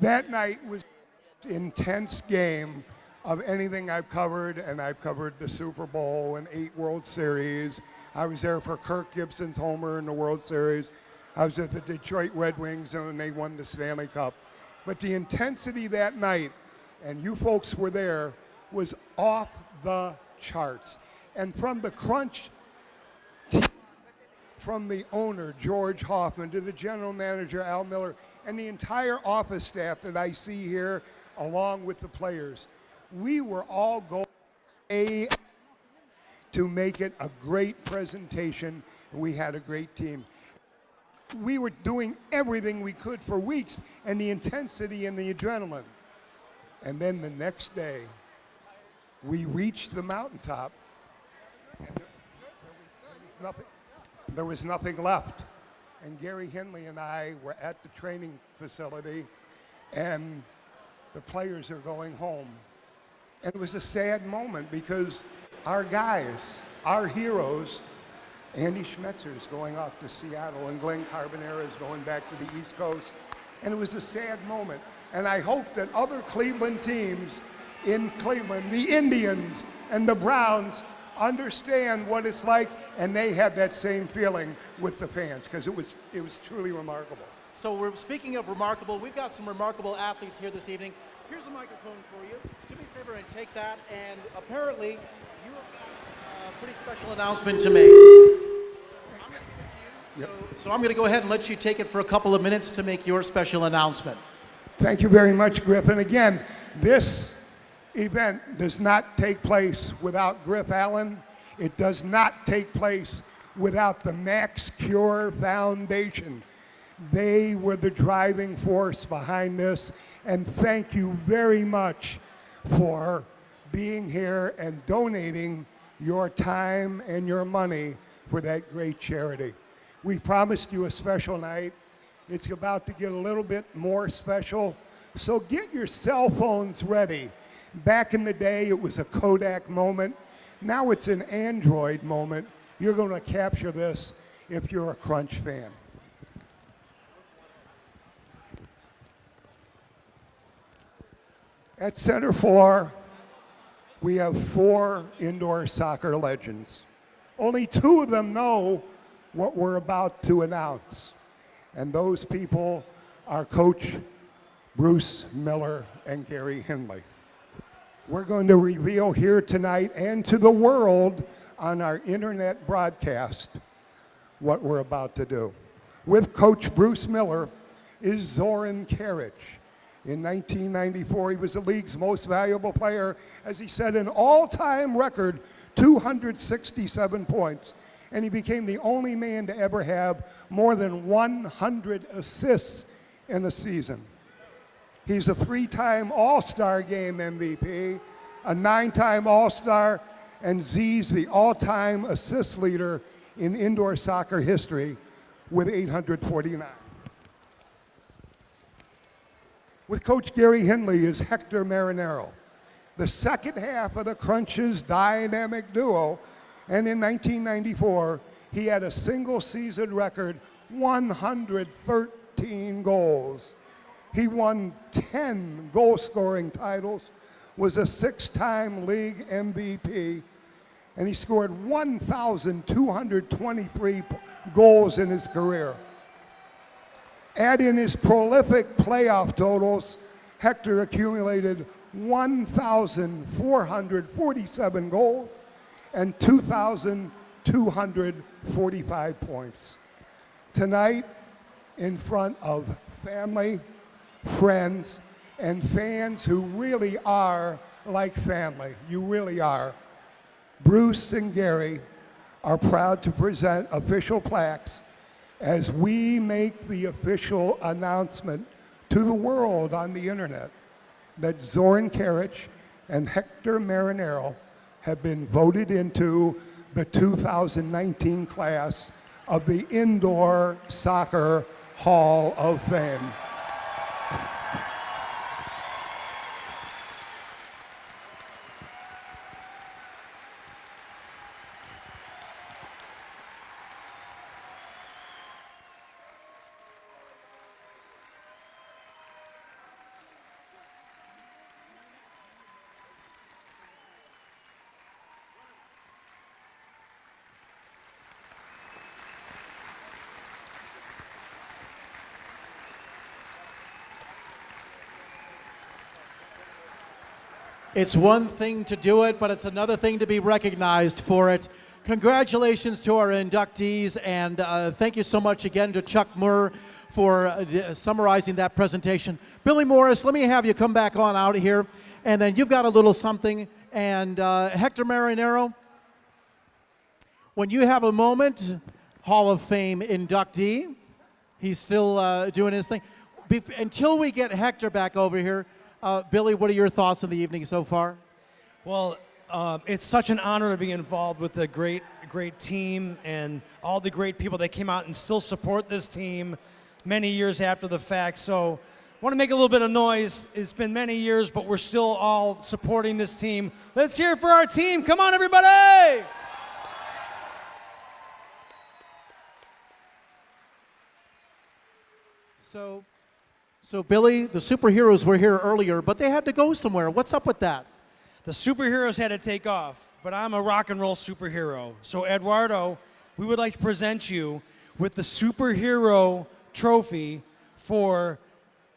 That night was an intense game of anything I've covered, and I've covered the Super Bowl and 8 World Series. I was there for Kirk Gibson's homer in the World Series. I was at the Detroit Red Wings when they won the Stanley Cup. But the intensity that night, and you folks were there, was off the charts. And from the Crunch team, from the owner, George Hoffman, to the general manager, Al Miller, and the entire office staff that I see here, along with the players, we were all going to make it a great presentation. We had a great team. We were doing everything we could for weeks, and the intensity and the adrenaline. And then the next day, we reached the mountaintop, and there was nothing left. And Gary Henley and I were at the training facility, and the players are going home. And it was a sad moment because our guys, our heroes, Andy Schmetzer is going off to Seattle, and Glenn Carbonara is going back to the East Coast. And it was a sad moment. And I hope that other Cleveland teams in Cleveland, the Indians and the Browns, understand what it's like, and they have that same feeling with the fans, because it was truly remarkable. So we're speaking of remarkable. We've got some remarkable athletes here this evening. Here's a microphone for you. Do me a favor and take that. And apparently, you have got a pretty special announcement to make. So I'm going to go ahead and let you take it for a couple of minutes to make your special announcement. Thank you very much, Griff. And again, this event does not take place without Griff Allen. It does not take place without the Max Cure Foundation. They were the driving force behind this, and thank you very much for being here and donating your time and your money for that great charity. We promised you a special night. It's about to get a little bit more special, so get your cell phones ready. Back in the day, it was a Kodak moment. Now it's an Android moment. You're going to capture this if you're a Crunch fan. At center floor, we have 4 indoor soccer legends. Only 2 of them know what we're about to announce. And those people are Coach Bruce Miller and Gary Henley. We're going to reveal here tonight and to the world on our internet broadcast what we're about to do. With Coach Bruce Miller is Zoran Karic. In 1994, he was the league's most valuable player as he set an all-time record 267 points. And he became the only man to ever have more than 100 assists in a season. He's a 3-time All-Star Game MVP, a 9-time All-Star, and Z's the all-time assist leader in indoor soccer history with 849. With Coach Gary Henley is Hector Marinero, the second half of the Crunch's dynamic duo, and in 1994, he had a single-season record 113 goals. He won 10 goal-scoring titles, was a 6-time league MVP, and he scored 1,223 goals in his career. Add in his prolific playoff totals, Hector accumulated 1,447 goals and 2,245 points. Tonight, in front of family, friends, and fans who really are like family, you really are, Bruce and Gary are proud to present official plaques as we make the official announcement to the world on the internet that Zoran Karic and Hector Marinero have been voted into the 2019 class of the Indoor Soccer Hall of Fame. It's one thing to do it, but it's another thing to be recognized for it. Congratulations to our inductees, and thank you so much again to Chuck Murr for summarizing that presentation. Billy Morris, let me have you come back on out here, and then you've got a little something. And Hector Marinero, when you have a moment, Hall of Fame inductee, he's still doing his thing. Until we get Hector back over here, Billy, what are your thoughts on the evening so far? Well, it's such an honor to be involved with a great team and all the great people that came out and still support this team many years after the fact. So I want to make a little bit of noise. It's been many years, but we're still all supporting this team. Let's hear it for our team. Come on, everybody! So Billy, the superheroes were here earlier, but they had to go somewhere. What's up with that? The superheroes had to take off, but I'm a rock and roll superhero. So Eduardo, we would like to present you with the superhero trophy for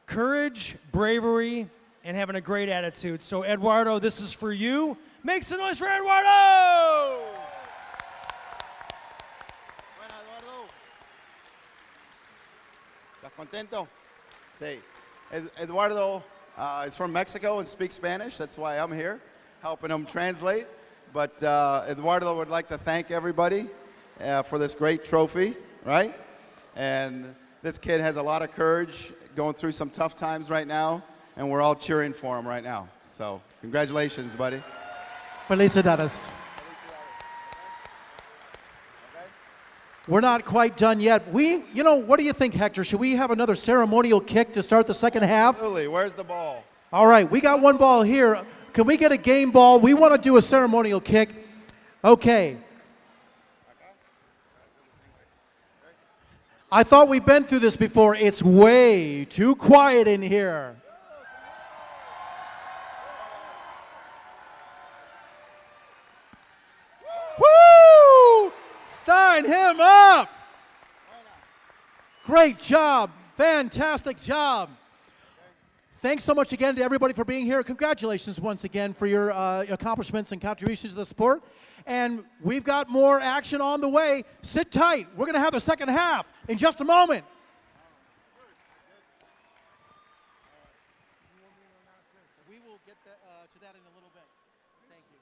courage, bravery, and having a great attitude. So Eduardo, this is for you. Make some noise for Eduardo! ¿Estás contento? Sí. Eduardo is from Mexico and speaks Spanish. That's why I'm here, helping him translate. But Eduardo would like to thank everybody for this great trophy, right? And this kid has a lot of courage, going through some tough times right now, and we're all cheering for him right now. So congratulations, buddy. Felicidades. We're not quite done yet. What do you think, Hector? Should we have another ceremonial kick to start the second half? Absolutely. Where's the ball? All right, we got one ball here. Can we get a game ball? We want to do a ceremonial kick. Okay. I thought we've been through this before. It's way too quiet in here. Woo! Sign him up! Great job. Fantastic job. Thanks so much again to everybody for being here. Congratulations once again for your accomplishments and contributions to the sport. And we've got more action on the way. Sit tight. We're going to have the second half in just a moment. We will get to that in a little bit. Thank you.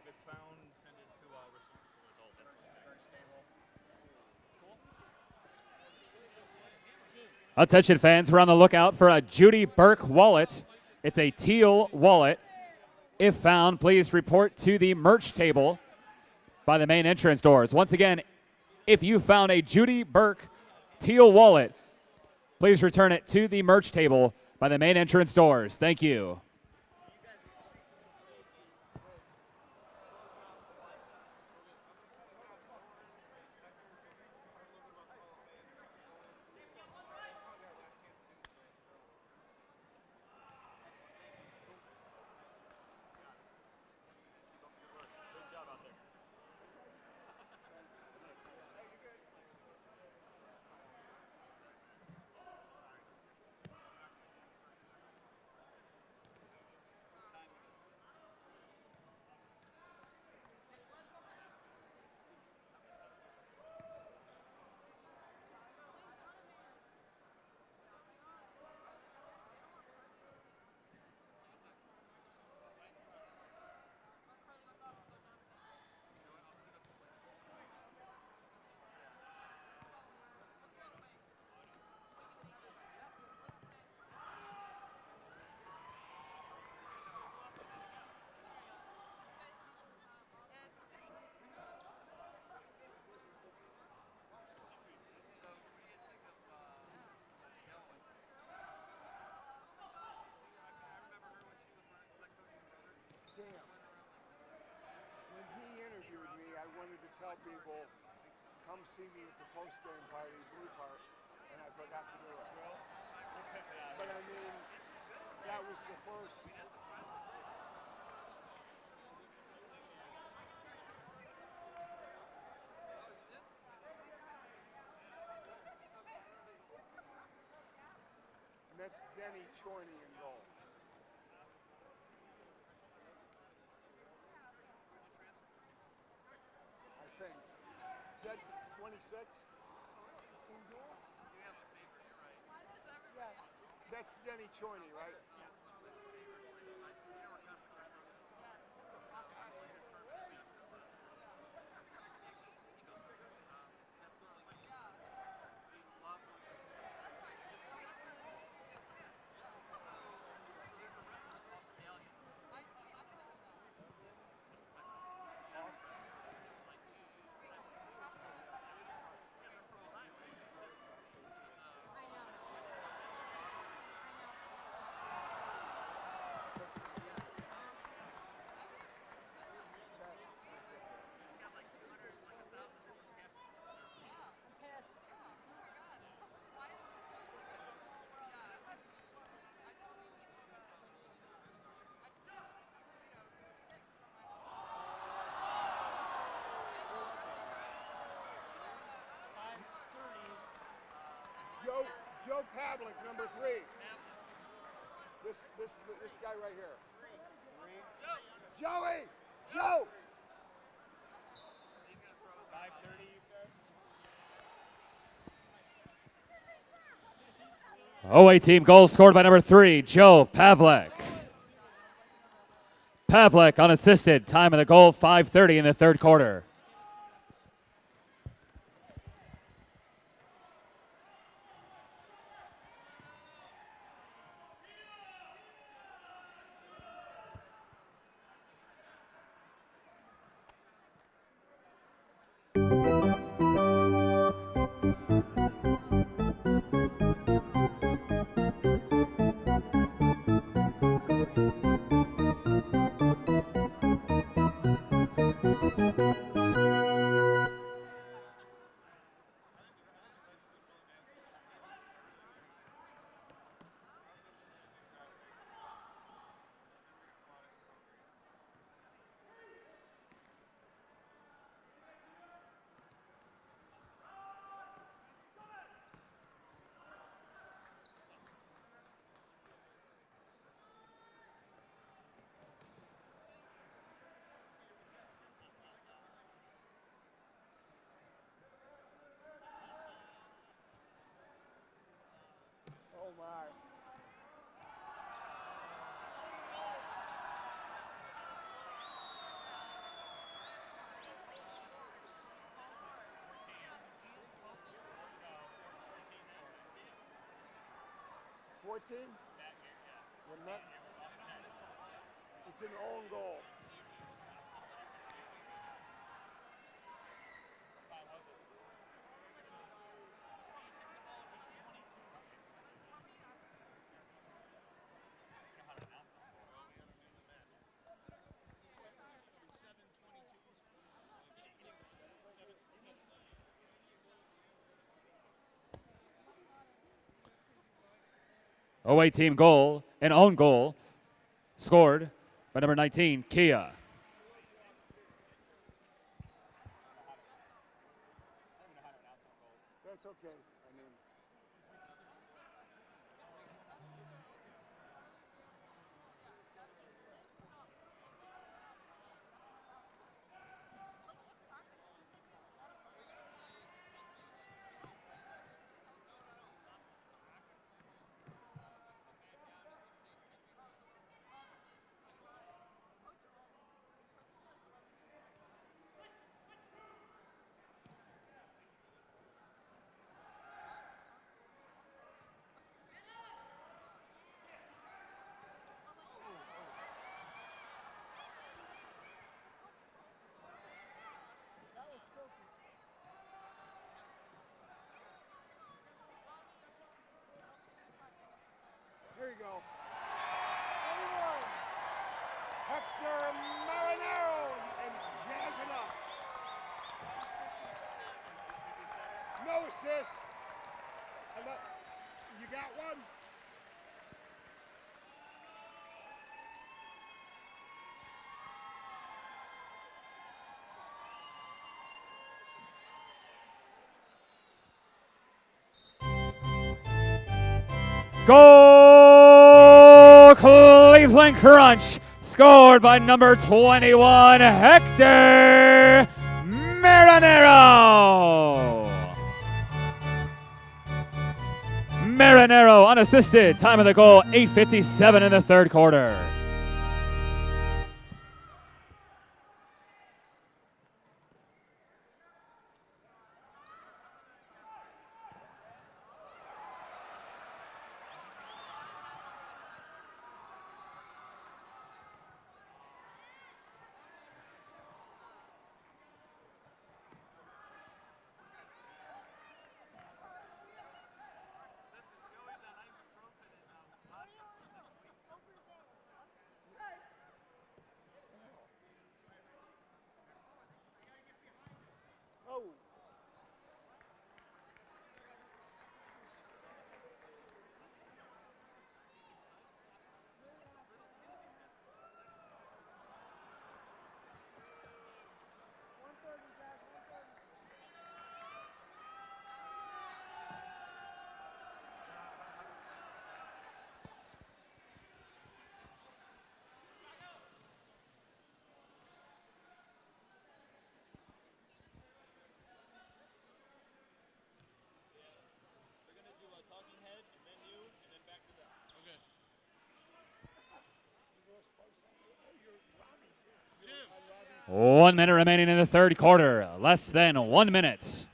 If it's found, send it to a responsible adult. That's what the merch table. Attention fans, we're on the lookout for a Judy Burke wallet. It's a teal wallet. If found, please report to the merch table by the main entrance doors. Once again, if you found a Judy Burke teal wallet, please return it to the merch table by the main entrance doors. Thank you. When he interviewed me, I wanted to tell people, come see me at the post-game party, Blue Park, and I forgot to do it. But I mean, that was the first. And that's Denny Chorney in goal. I think. Is that 26? That's Denny Chorney, right? Joe Pavlik, number 3. This guy right here. Joey! Joe! 5:30, you said? OA team goal scored by number 3, Joe Pavlik. Pavlik unassisted. Time of the goal, 5:30 in the third quarter. 14? It's an own goal. OA team goal, an own goal, scored by number 19, Kia. That's okay. I mean, here you go. Hector Marinero and jazz it up. No assist. You got one? Goal, Cleveland Crunch, scored by number 21, Hector Marinero. Marinero unassisted, time of the goal, 8:57 in the third quarter. talking head, and then you, and then back to them. Okay. 1 minute remaining in the third quarter. Less than 1 minute.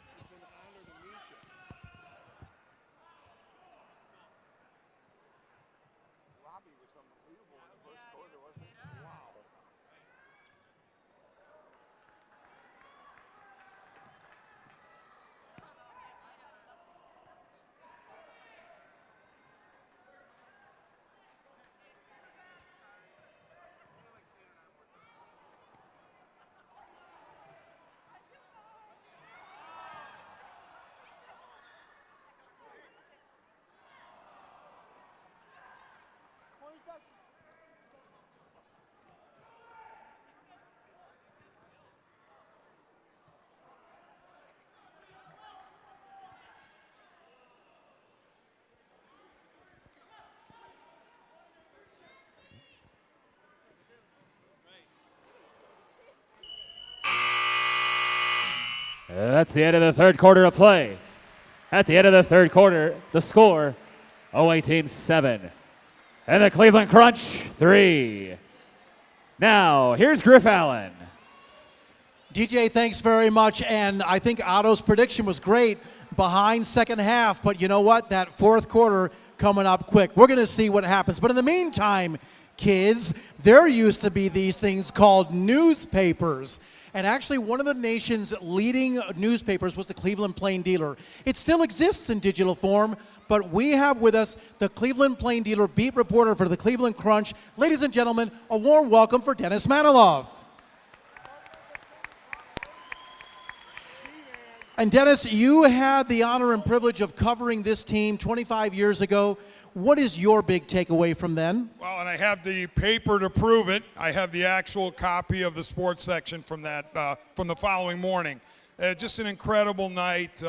That's the end of the third quarter of play. At the end of the third quarter, the score, OA Team 7 and the Cleveland Crunch 3. Now, here's Griff Allen. DJ, thanks very much. And I think Otto's prediction was great. behind second half, but you know what? That fourth quarter coming up quick. We're going to see what happens. But in the meantime, kids, there used to be these things called newspapers. And actually, one of the nation's leading newspapers was the Cleveland Plain Dealer. It still exists in digital form, but we have with us the Cleveland Plain Dealer beat reporter for the Cleveland Crunch. Ladies and gentlemen, a warm welcome for Dennis Manilow. And Dennis, you had the honor and privilege of covering this team 25 years ago. What is your big takeaway from then? Well, and I have the paper to prove it. I have the actual copy of the sports section from that from the following morning. Just an incredible night.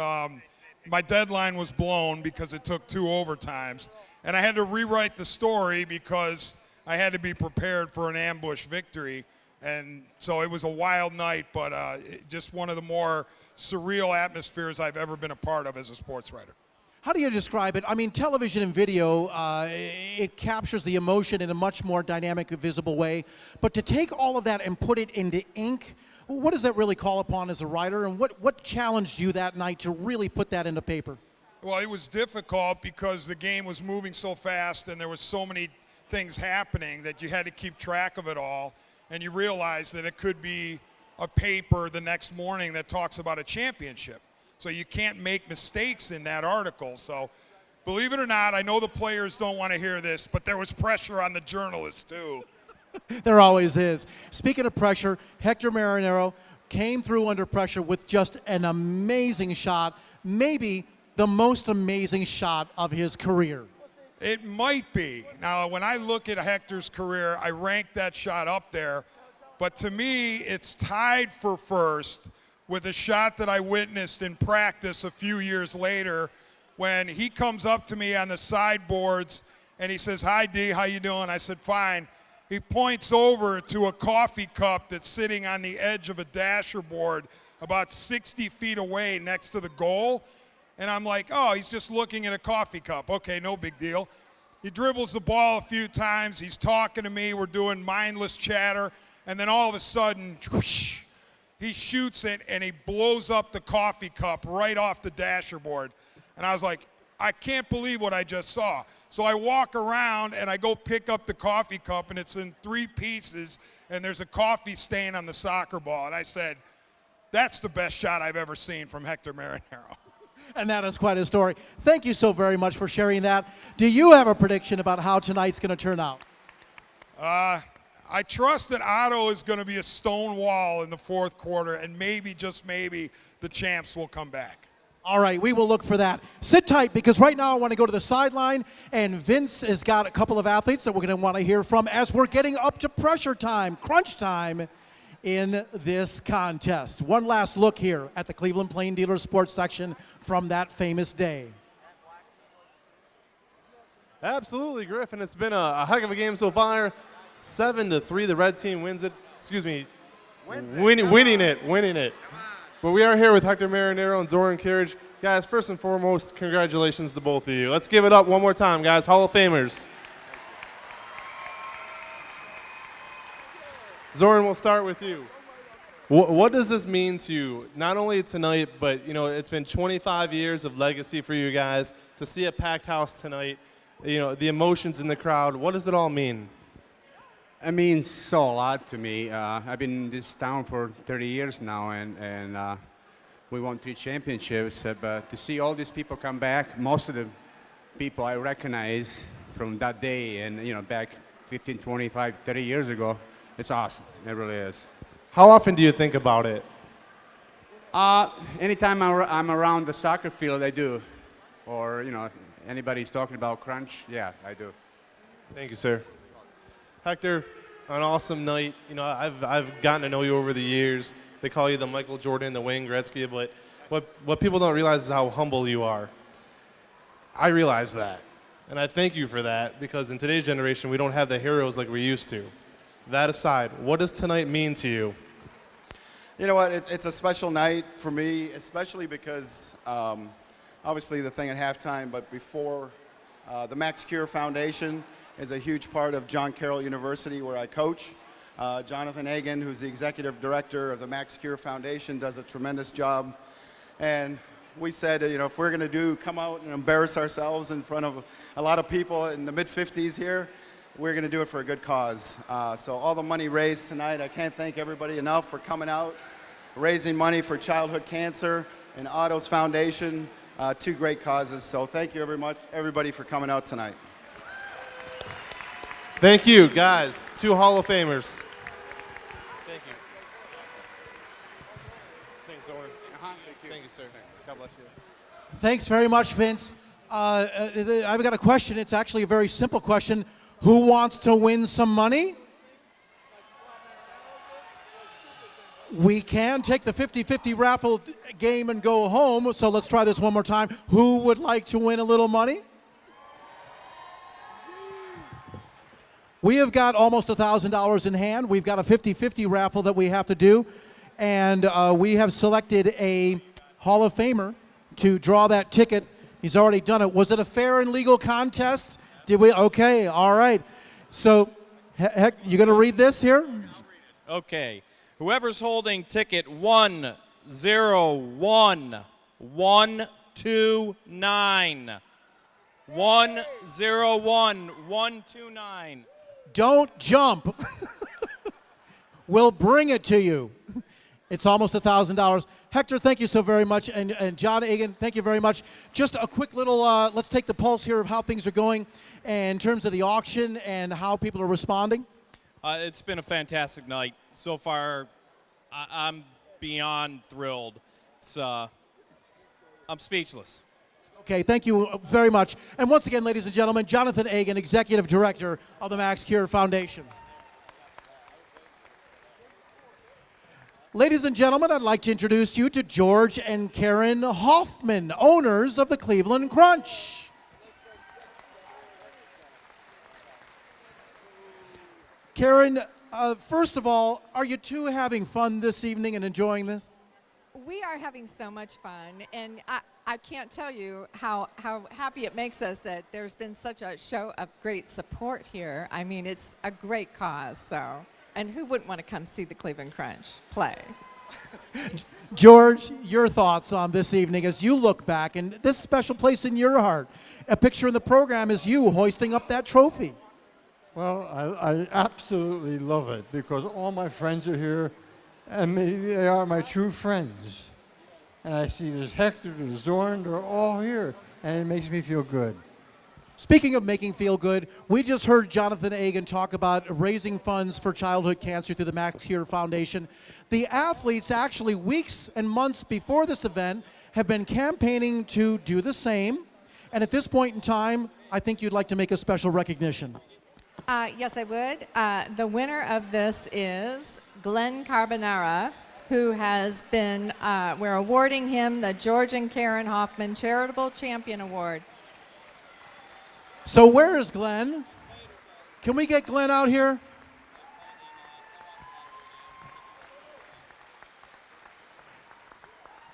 My deadline was blown because it took 2 overtimes, and I had to rewrite the story because I had to be prepared for an ambush victory. And so it was a wild night, but just one of the more surreal atmospheres I've ever been a part of as a sports writer. How do you describe it? I mean, television and video, it captures the emotion in a much more dynamic, visible way. But to take all of that and put it into ink, what does that really call upon as a writer? And what challenged you that night to really put that into paper? Well, it was difficult because the game was moving so fast and there was so many things happening that you had to keep track of it all. And you realize that it could be a paper the next morning that talks about a championship. So you can't make mistakes in that article. So believe it or not, I know the players don't want to hear this, but there was pressure on the journalists too. There always is. Speaking of pressure, Hector Marinero came through under pressure with just an amazing shot, maybe the most amazing shot of his career. It might be. Now, when I look at Hector's career, I rank that shot up there. But to me, it's tied for first with a shot that I witnessed in practice a few years later when he comes up to me on the sideboards and he says, "Hi, D, how you doing?" I said, "Fine." He points over to a coffee cup that's sitting on the edge of a dasher board about 60 feet away next to the goal. And I'm like, oh, he's just looking at a coffee cup. Okay, no big deal. He dribbles the ball a few times. He's talking to me. We're doing mindless chatter. And then all of a sudden, whoosh, he shoots it, and he blows up the coffee cup right off the dasher board. And I was like, I can't believe what I just saw. So I walk around, and I go pick up the coffee cup, and it's in 3 pieces, and there's a coffee stain on the soccer ball. And I said, that's the best shot I've ever seen from Hector Marinero. And that is quite a story. Thank you so very much for sharing that. Do you have a prediction about how tonight's going to turn out? I trust that Otto is going to be a stone wall in the fourth quarter, and maybe, just maybe, the champs will come back. All right, we will look for that. Sit tight, because right now I want to go to the sideline, and Vince has got a couple of athletes that we're going to want to hear from as we're getting up to pressure time, crunch time in this contest. One last look here at the Cleveland Plain Dealer sports section from that famous day. Absolutely, Griffin. It's been a heck of a game so far. 7-3, the red team wins it. Excuse me, winning it. But we are here with Hector Marinero and Zoran Karic. Guys, first and foremost, congratulations to both of you. Let's give it up one more time, guys. Hall of Famers. Zoran, we'll start with you. What does this mean to you? Not only tonight, but you know, it's been 25 years of legacy for you guys. To see a packed house tonight, you know, the emotions in the crowd. What does it all mean? It means so a lot to me. I've been in this town for 30 years now, and we won 3 championships. But to see all these people come back, most of the people I recognize from that day and, you know, back 15, 25, 30 years ago, it's awesome. It really is. How often do you think about it? Anytime I'm around the soccer field, I do. Or, you know, anybody's talking about Crunch, yeah, I do. Thank you, sir. Hector, an awesome night. You know, I've gotten to know you over the years. They call you the Michael Jordan, the Wayne Gretzky, but what people don't realize is how humble you are. I realize that, and I thank you for that, because in today's generation, we don't have the heroes like we used to. That aside, what does tonight mean to you? You know what, it's a special night for me, especially because obviously the thing at halftime, but before the Max Cure Foundation is a huge part of John Carroll University, where I coach. Jonathan Hagan, who's the executive director of the Max Cure Foundation, does a tremendous job. And we said, if we're going to come out and embarrass ourselves in front of a lot of people in the mid-50s here, we're going to do it for a good cause. So all the money raised tonight, I can't thank everybody enough for coming out, raising money for childhood cancer and Otto's Foundation, two great causes. So thank you very much, everybody, for coming out tonight. Thank you, guys. 2 Hall of Famers. Thank you. Thanks, Owen. Thank you, sir. God bless you. Thanks very much, Vince. I've got a question. It's actually a very simple question. Who wants to win some money? We can take the 50-50 raffle game and go home, so let's try this one more time. Who would like to win a little money? We have got almost $1,000 in hand. We've got a 50-50 raffle that we have to do, and we have selected a Hall of Famer to draw that ticket. He's already done it. Was it a fair and legal contest? Did we? Okay, all right. So, heck, you going to read this here? Okay. Whoever's holding ticket 101129. 101129. Don't jump. We'll bring it to you. It's almost $1,000. Hector, thank you so very much. And John Egan, thank you very much. Just a quick little, let's take the pulse here of how things are going in terms of the auction and how people are responding. It's been a fantastic night. So far, I'm beyond thrilled. I'm speechless. Okay, thank you very much. And once again, ladies and gentlemen, Jonathan Egan, Executive Director of the Max Cure Foundation. Ladies and gentlemen, I'd like to introduce you to George and Karen Hoffman, owners of the Cleveland Crunch. Karen, first of all, are you two having fun this evening and enjoying this? We are having so much fun, and I can't tell you how happy it makes us that there's been such a show of great support here. I mean, it's a great cause, so. And who wouldn't want to come see the Cleveland Crunch play? George, your thoughts on this evening as you look back and this special place in your heart. A picture in the program is you hoisting up that trophy. Well, I absolutely love it because all my friends are here and they are my true friends. And I see there's Hector, there's Zorn, they're all here, and it makes me feel good. Speaking of making feel good, we just heard Jonathan Egan talk about raising funds for childhood cancer through the Max Cure Foundation. The athletes actually weeks and months before this event have been campaigning to do the same. And at this point in time, I think you'd like to make a special recognition. Yes, I would. The winner of this is Glenn Carbonara, who has been, we're awarding him the George and Karen Hoffman Charitable Champion Award. So where is Glenn? Can we get Glenn out here?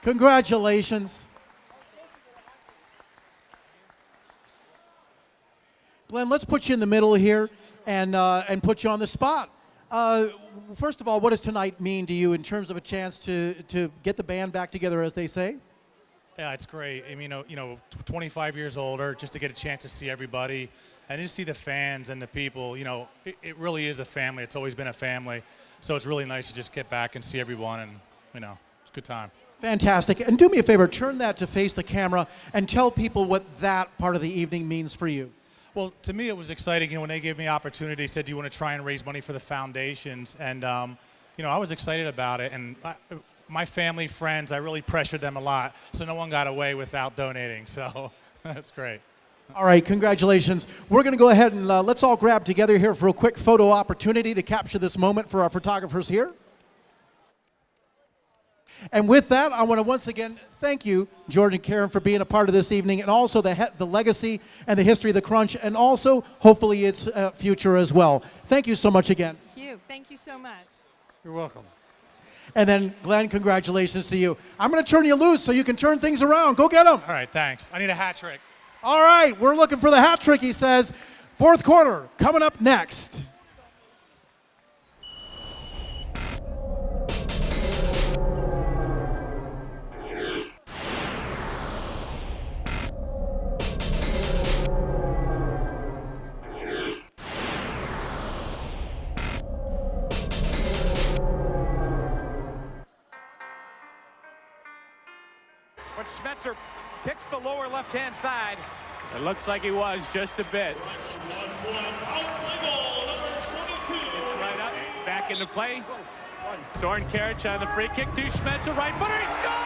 Congratulations. Glenn, let's put you in the middle here and put you on the spot. First of all, what does tonight mean to you in terms of a chance to get the band back together, as they say? Yeah, it's great. I mean, 25 years older, just to get a chance to see everybody and just see the fans and the people. It really is a family. It's always been a family. So it's really nice to just get back and see everyone, and it's a good time. Fantastic. And do me a favor, turn that to face the camera and tell people what that part of the evening means for you. Well, to me, it was exciting. When they gave me the opportunity, they said, "Do you want to try and raise money for the foundations?" And I was excited about it. And my family, friends, I really pressured them a lot, so no one got away without donating. So that's great. All right, congratulations. We're going to go ahead and let's all grab together here for a quick photo opportunity to capture this moment for our photographers here. And with that, I want to once again thank you, George and Karen, for being a part of this evening, and also the legacy and the history of the Crunch, and also hopefully its future as well. Thank you so much again. Thank you. Thank you so much. You're welcome. And then, Glenn, congratulations to you. I'm going to turn you loose so you can turn things around. Go get them. All right, thanks. I need a hat trick. All right, we're looking for the hat trick, he says. Fourth quarter coming up next. Monster picks the lower left-hand side. It looks like he was just a bit. It's right up, back into play. Soren Karic on the free kick to Schmetz, a right footer, he scores!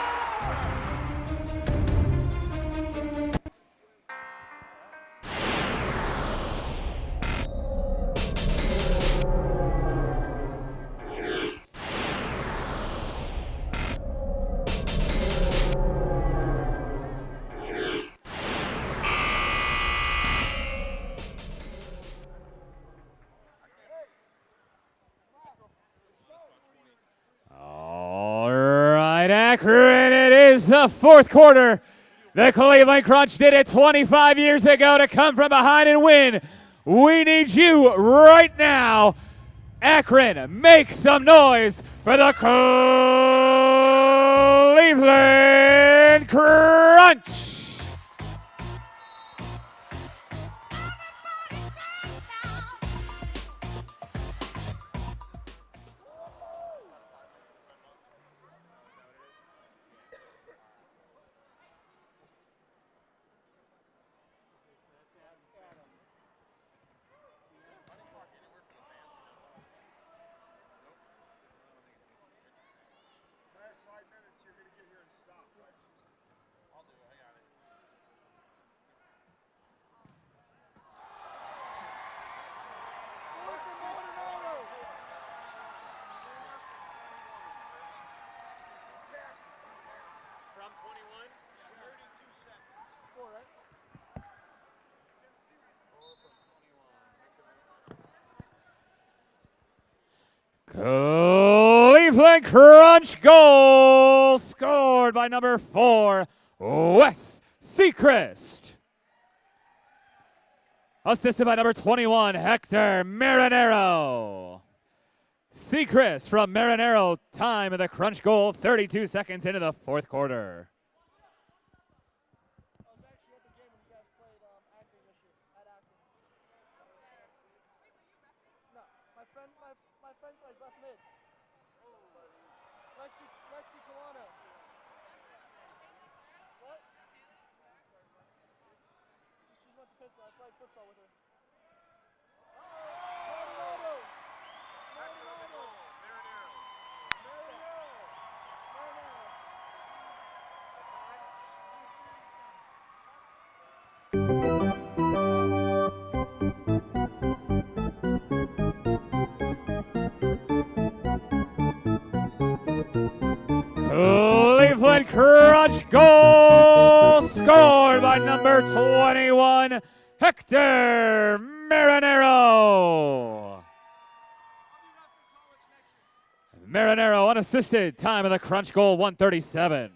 All right, Akron, it is the fourth quarter. The Cleveland Crunch did it 25 years ago to come from behind and win. We need you right now. Akron, make some noise for the Cleveland Crunch. Cleveland Crunch goal scored by number 4, Wes Seacrest. Assisted by number 21, Hector Marinero. Seacrest from Marinero, time of the Crunch goal, 32 seconds into the fourth quarter. Lexi Kalana. What? She's went to Pittsburgh. I played futsal with her. Cleveland Crunch goal scored by number 21, Hector Marinero. Marinero unassisted, time of the Crunch goal, 1:37.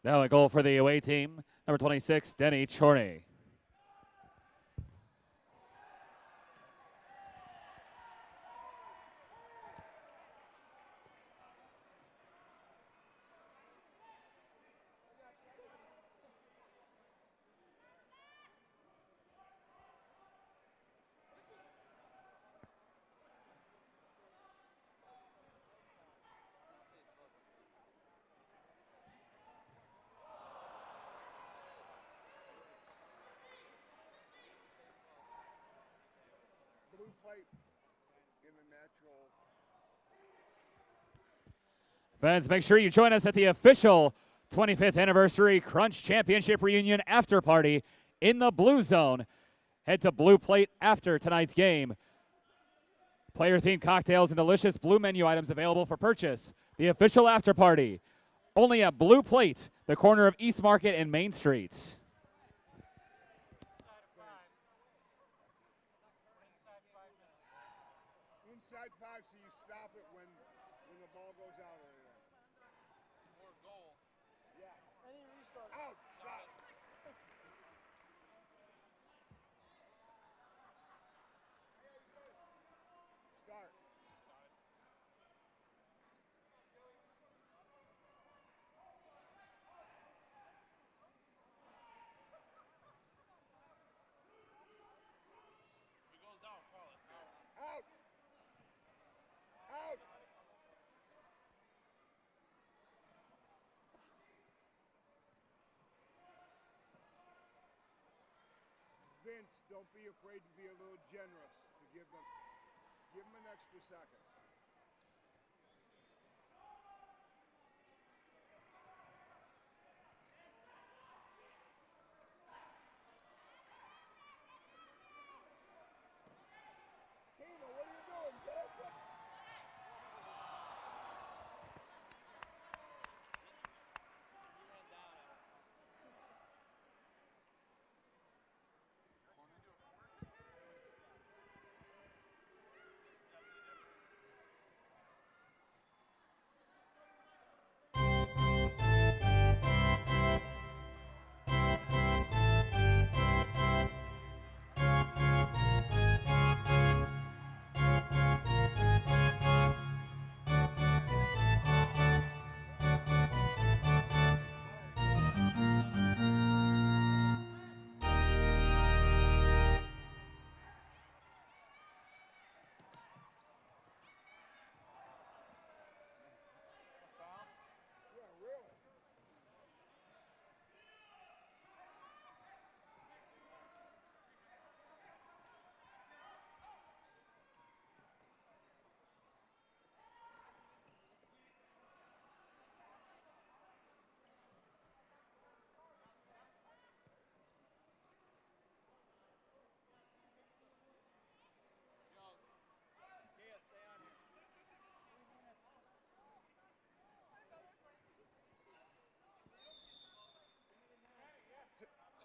Now a goal for the away team, number 26, Denny Chorney. Blue plate in the natural. Fans, make sure you join us at the official 25th anniversary Crunch Championship Reunion after party in the Blue Zone. Head to Blue Plate after tonight's game. Player-themed cocktails and delicious blue menu items available for purchase. The official after party, only at Blue Plate, the corner of East Market and Main Street. Inside 5, so you stop it when the ball goes out of there. Or goal. Yeah. Any restart. Out. Stop. Start. If it goes out, call it. Out. Out. Vince, don't be afraid to be a little generous to give them an extra second. Tina, what are you doing, dancing?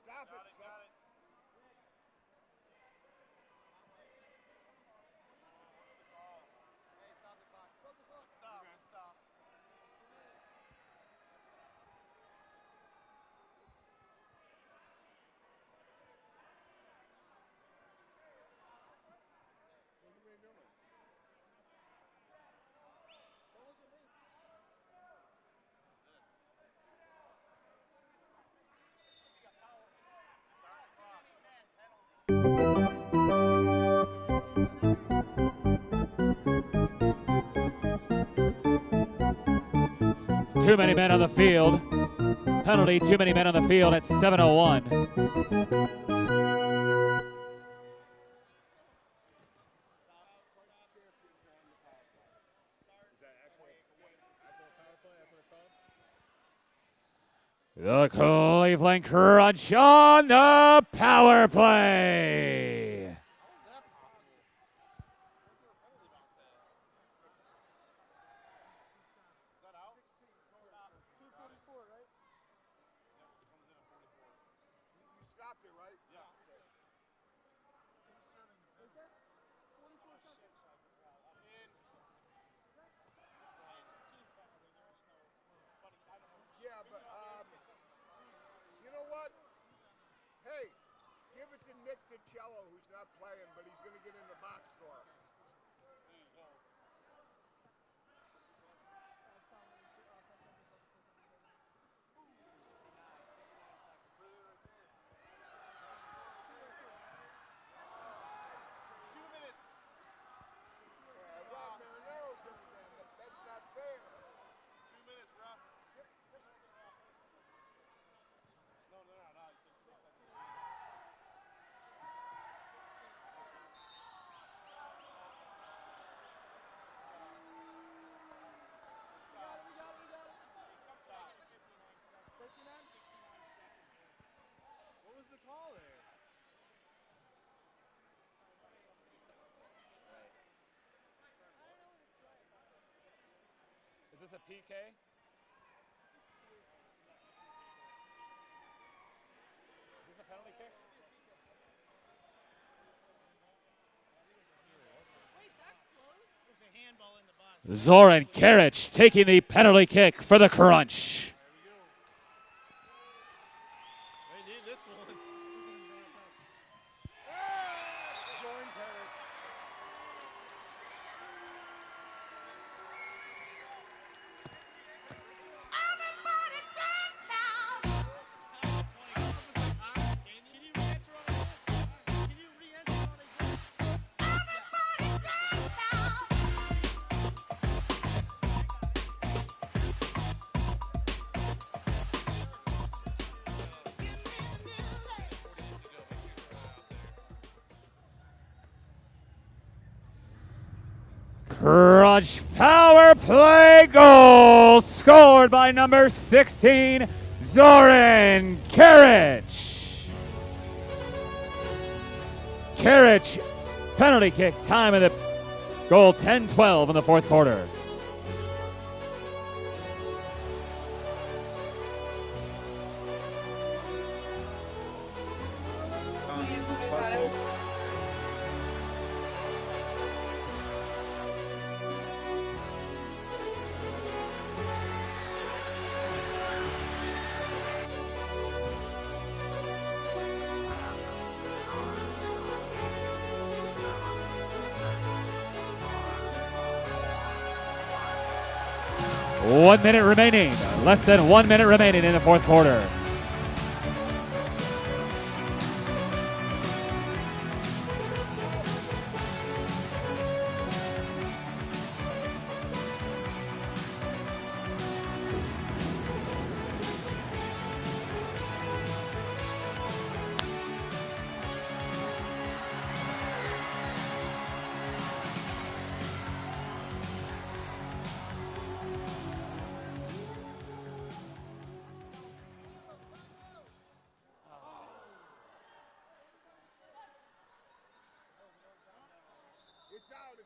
Stop it. Stop it. Too many men on the field. Penalty, too many men on the field at 7:01. The Cleveland Crunch on the power play. You stopped it, right? Yes. Hey, give it to Nick DiCello, who's not playing, but he's going to get in the box score. Rob Marinero's in the game. That's not fair. 2 minutes, Rob. No. What was the call there? Is this a PK? Is this a penalty kick? Zoran Karic taking the penalty kick for the Crunch. They need this one. Zoran Karic. Crunch power play goal scored by number 16, Zoran Karic. Karic, penalty kick, time of the goal, 10-12 in the fourth quarter. One minute remaining. Less than 1 minute remaining in the fourth quarter. It's out.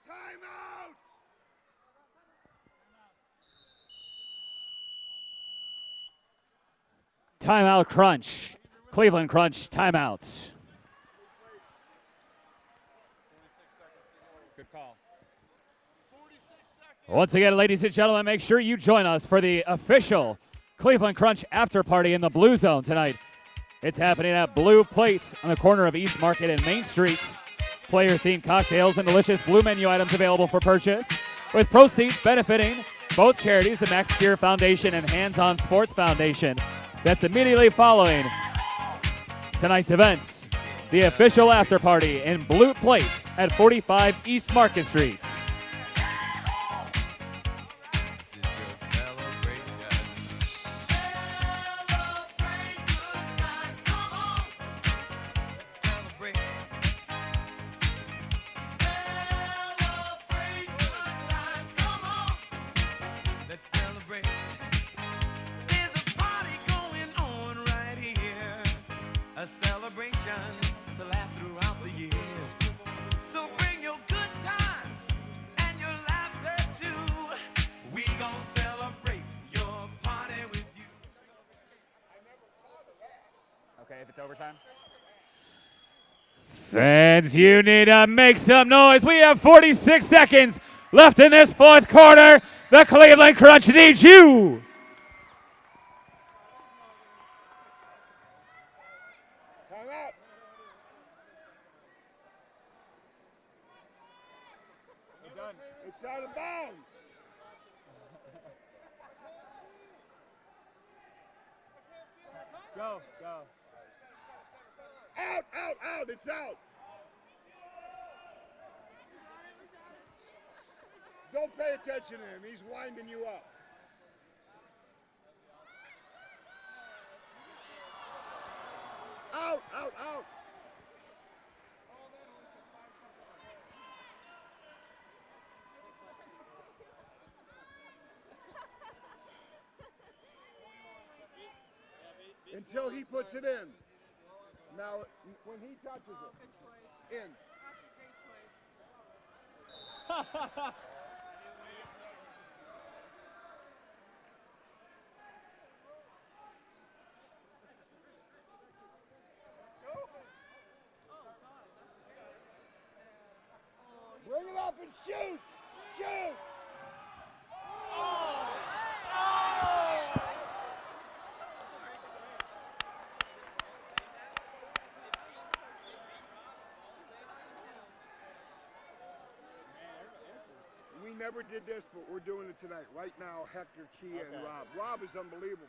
Time out! Timeout Crunch. Cleveland Crunch timeouts. Good call. Once again, ladies and gentlemen, make sure you join us for the official Cleveland Crunch after party in the Blue Zone tonight. It's happening at Blue Plate on the corner of East Market and Main Street. Player-themed cocktails and delicious Blue menu items available for purchase, with proceeds benefiting both charities, the Max Gear Foundation and Hands On Sports Foundation. That's immediately following tonight's events, the official after party in Blue Plate at 45 East Market Street. Fans, you need to make some noise. We have 46 seconds left in this fourth quarter. The Cleveland Crunch needs you. Time out. It's out of bounds. Go, go. Out, out, out. It's out. Don't pay attention to him. He's winding you up. Out, out, out. Until he puts it in. Now, when he touches it, in. Bring it up and shoot! Shoot! We never did this, but we're doing it tonight. Right now, Hector, Kia, and Rob. Rob is unbelievable.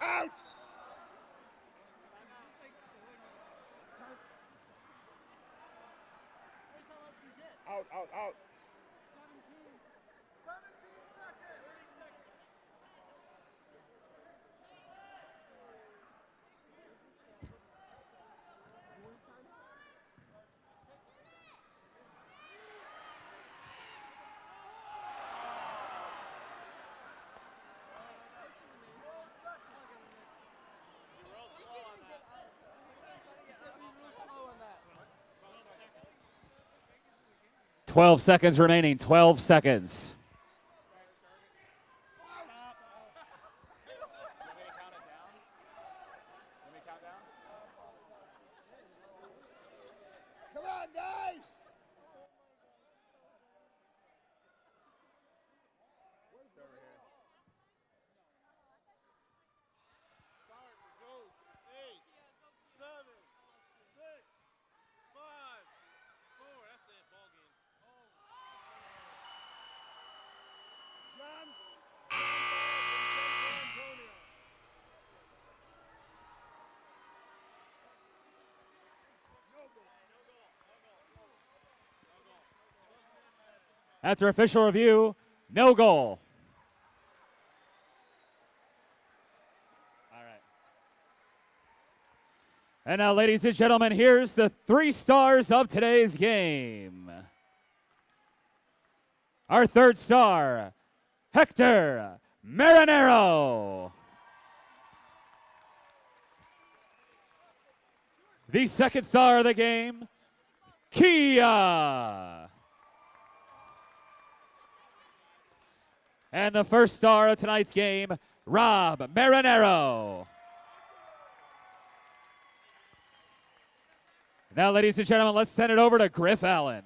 Out! Out, out, out. 17 seconds. – 12 seconds remaining. 12 seconds. Come on, guys! It's over here. Start goes 8, 7, 6, 5, 4. That's it, ball game. John. Antonio. After official review, no goal. All right. And now, ladies and gentlemen, here's the 3 stars of today's game. Our 3rd star, Hector Marinero. The 2nd star of the game, Kia. And the 1st star of tonight's game, Rob Marinero. Now, ladies and gentlemen, let's send it over to Griff Allen.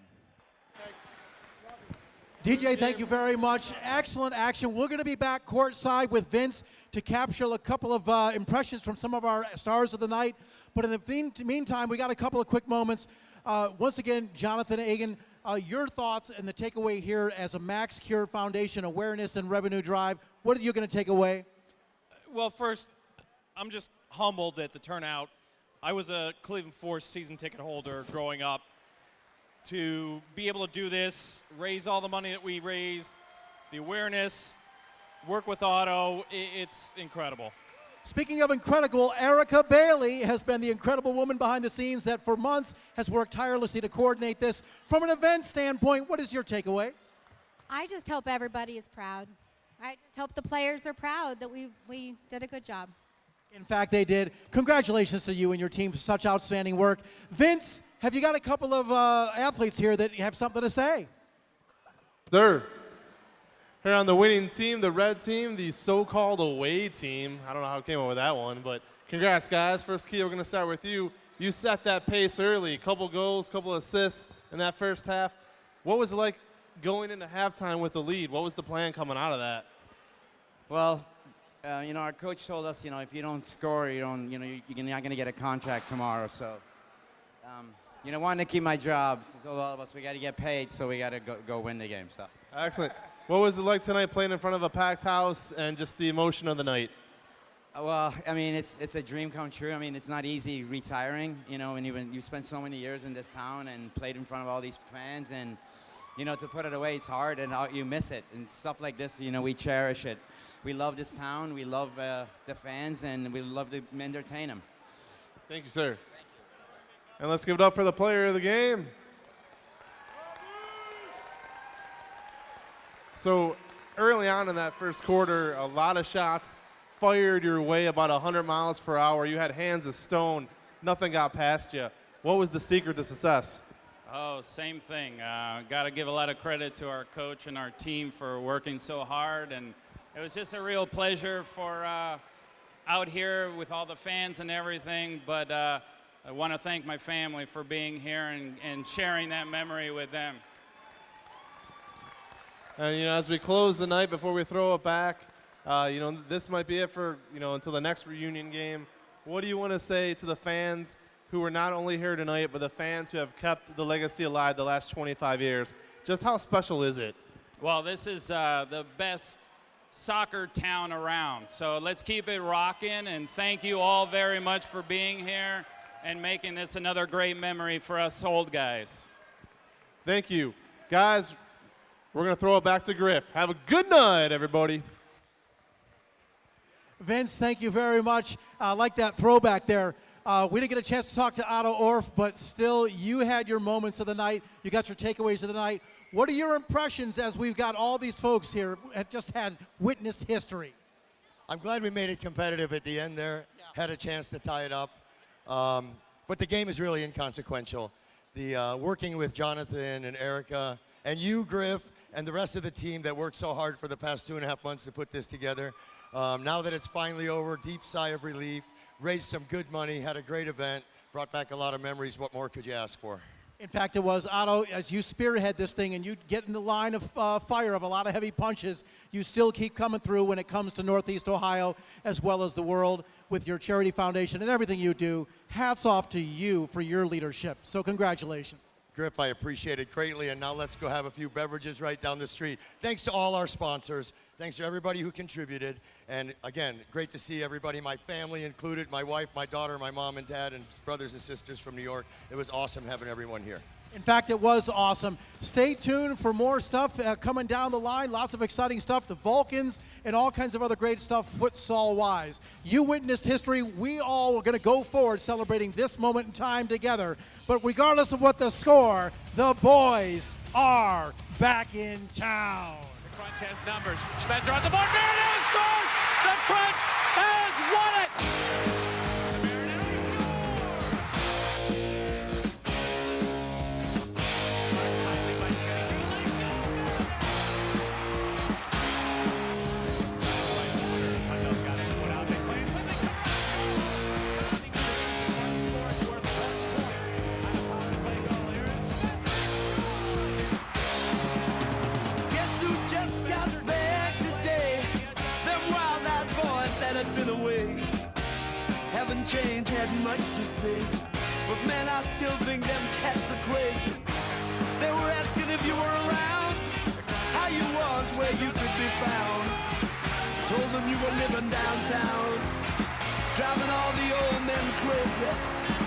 DJ, thank you very much. Excellent action. We're going to be back courtside with Vince to capture a couple of impressions from some of our stars of the night. But in the meantime, we got a couple of quick moments. Once again, Jonathan Egan, your thoughts and the takeaway here as a Max Cure Foundation awareness and revenue drive. What are you going to take away? Well, first, I'm just humbled at the turnout. I was a Cleveland Force season ticket holder growing up. To be able to do this, raise all the money that we raised, the awareness, work with Otto, it's incredible. Speaking of incredible, Erica Bailey has been the incredible woman behind the scenes that for months has worked tirelessly to coordinate this. From an event standpoint, what is your takeaway? I just hope everybody is proud. I just hope the players are proud that we did a good job. In fact, they did. Congratulations to you and your team for such outstanding work. Vince, have you got a couple of athletes here that have something to say? Sir, Here on the winning team, the red team, the so-called away team. I don't know how I came up with that one, but congrats, guys. First, Key, we're going to start with you. You set that pace early, couple goals, couple assists in that first half. What was it like going into halftime with the lead? What was the plan coming out of that? Well, our coach told us, if you don't score, you're not going to get a contract tomorrow. So, wanting to keep my job. So told all of us we got to get paid, so we got to go win the game. So. Excellent. What was it like tonight playing in front of a packed house and just the emotion of the night? Well, it's a dream come true. It's not easy retiring, when you spent so many years in this town and played in front of all these fans, and to put it away, it's hard, and you miss it. And stuff like this, we cherish it. We love this town, we love the fans, and we love to entertain them. Thank you, sir. Thank you. And let's give it up for the player of the game. So early on in that first quarter, a lot of shots fired your way about 100 miles per hour. You had hands of stone. Nothing got past you. What was the secret to success? Oh, same thing. Got to give a lot of credit to our coach and our team for working so hard. And it was just a real pleasure for out here with all the fans and everything. But I want to thank my family for being here and sharing that memory with them. And, as we close the night before we throw it back, this might be it for, until the next reunion game. What do you want to say to the fans who are not only here tonight, but the fans who have kept the legacy alive the last 25 years? Just how special is it? Well, this is the best soccer town around. So let's keep it rocking, and thank you all very much for being here and making this another great memory for us old guys. Thank you. Guys, we're going to throw it back to Griff. Have a good night, everybody. Vince, thank you very much. I like that throwback there. We didn't get a chance to talk to Otto Orff, but still, you had your moments of the night. You got your takeaways of the night. What are your impressions as we've got all these folks here that just had witnessed history? I'm glad we made it competitive at the end there. Had a chance to tie it up. But the game is really inconsequential. The working with Jonathan and Erica and you, Griff, and the rest of the team that worked so hard for the past 2.5 months to put this together. Now that it's finally over, deep sigh of relief, raised some good money, had a great event, brought back a lot of memories. What more could you ask for? In fact, it was, Otto, as you spearhead this thing and you get in the line of fire of a lot of heavy punches, you still keep coming through when it comes to Northeast Ohio as well as the world with your charity foundation and everything you do. Hats off to you for your leadership. So congratulations. Griff, I appreciate it greatly, and now let's go have a few beverages right down the street. Thanks to all our sponsors. Thanks to everybody who contributed. And again, great to see everybody, my family included, my wife, my daughter, my mom and dad, and brothers and sisters from New York. It was awesome having everyone here. In fact, it was awesome. Stay tuned for more stuff coming down the line. Lots of exciting stuff. The Vulcans and all kinds of other great stuff futsal-wise. You witnessed history. We all are going to go forward celebrating this moment in time together. But regardless of what the score, the boys are back in town. The Crunch has numbers. Spencer on the board. Marinelli scores! The Crunch has won it! Haven't changed, had much to say, but man, I still think them cats are crazy. They were asking if you were around, how you was, where you could be found. Told them you were living downtown, driving all the old men crazy.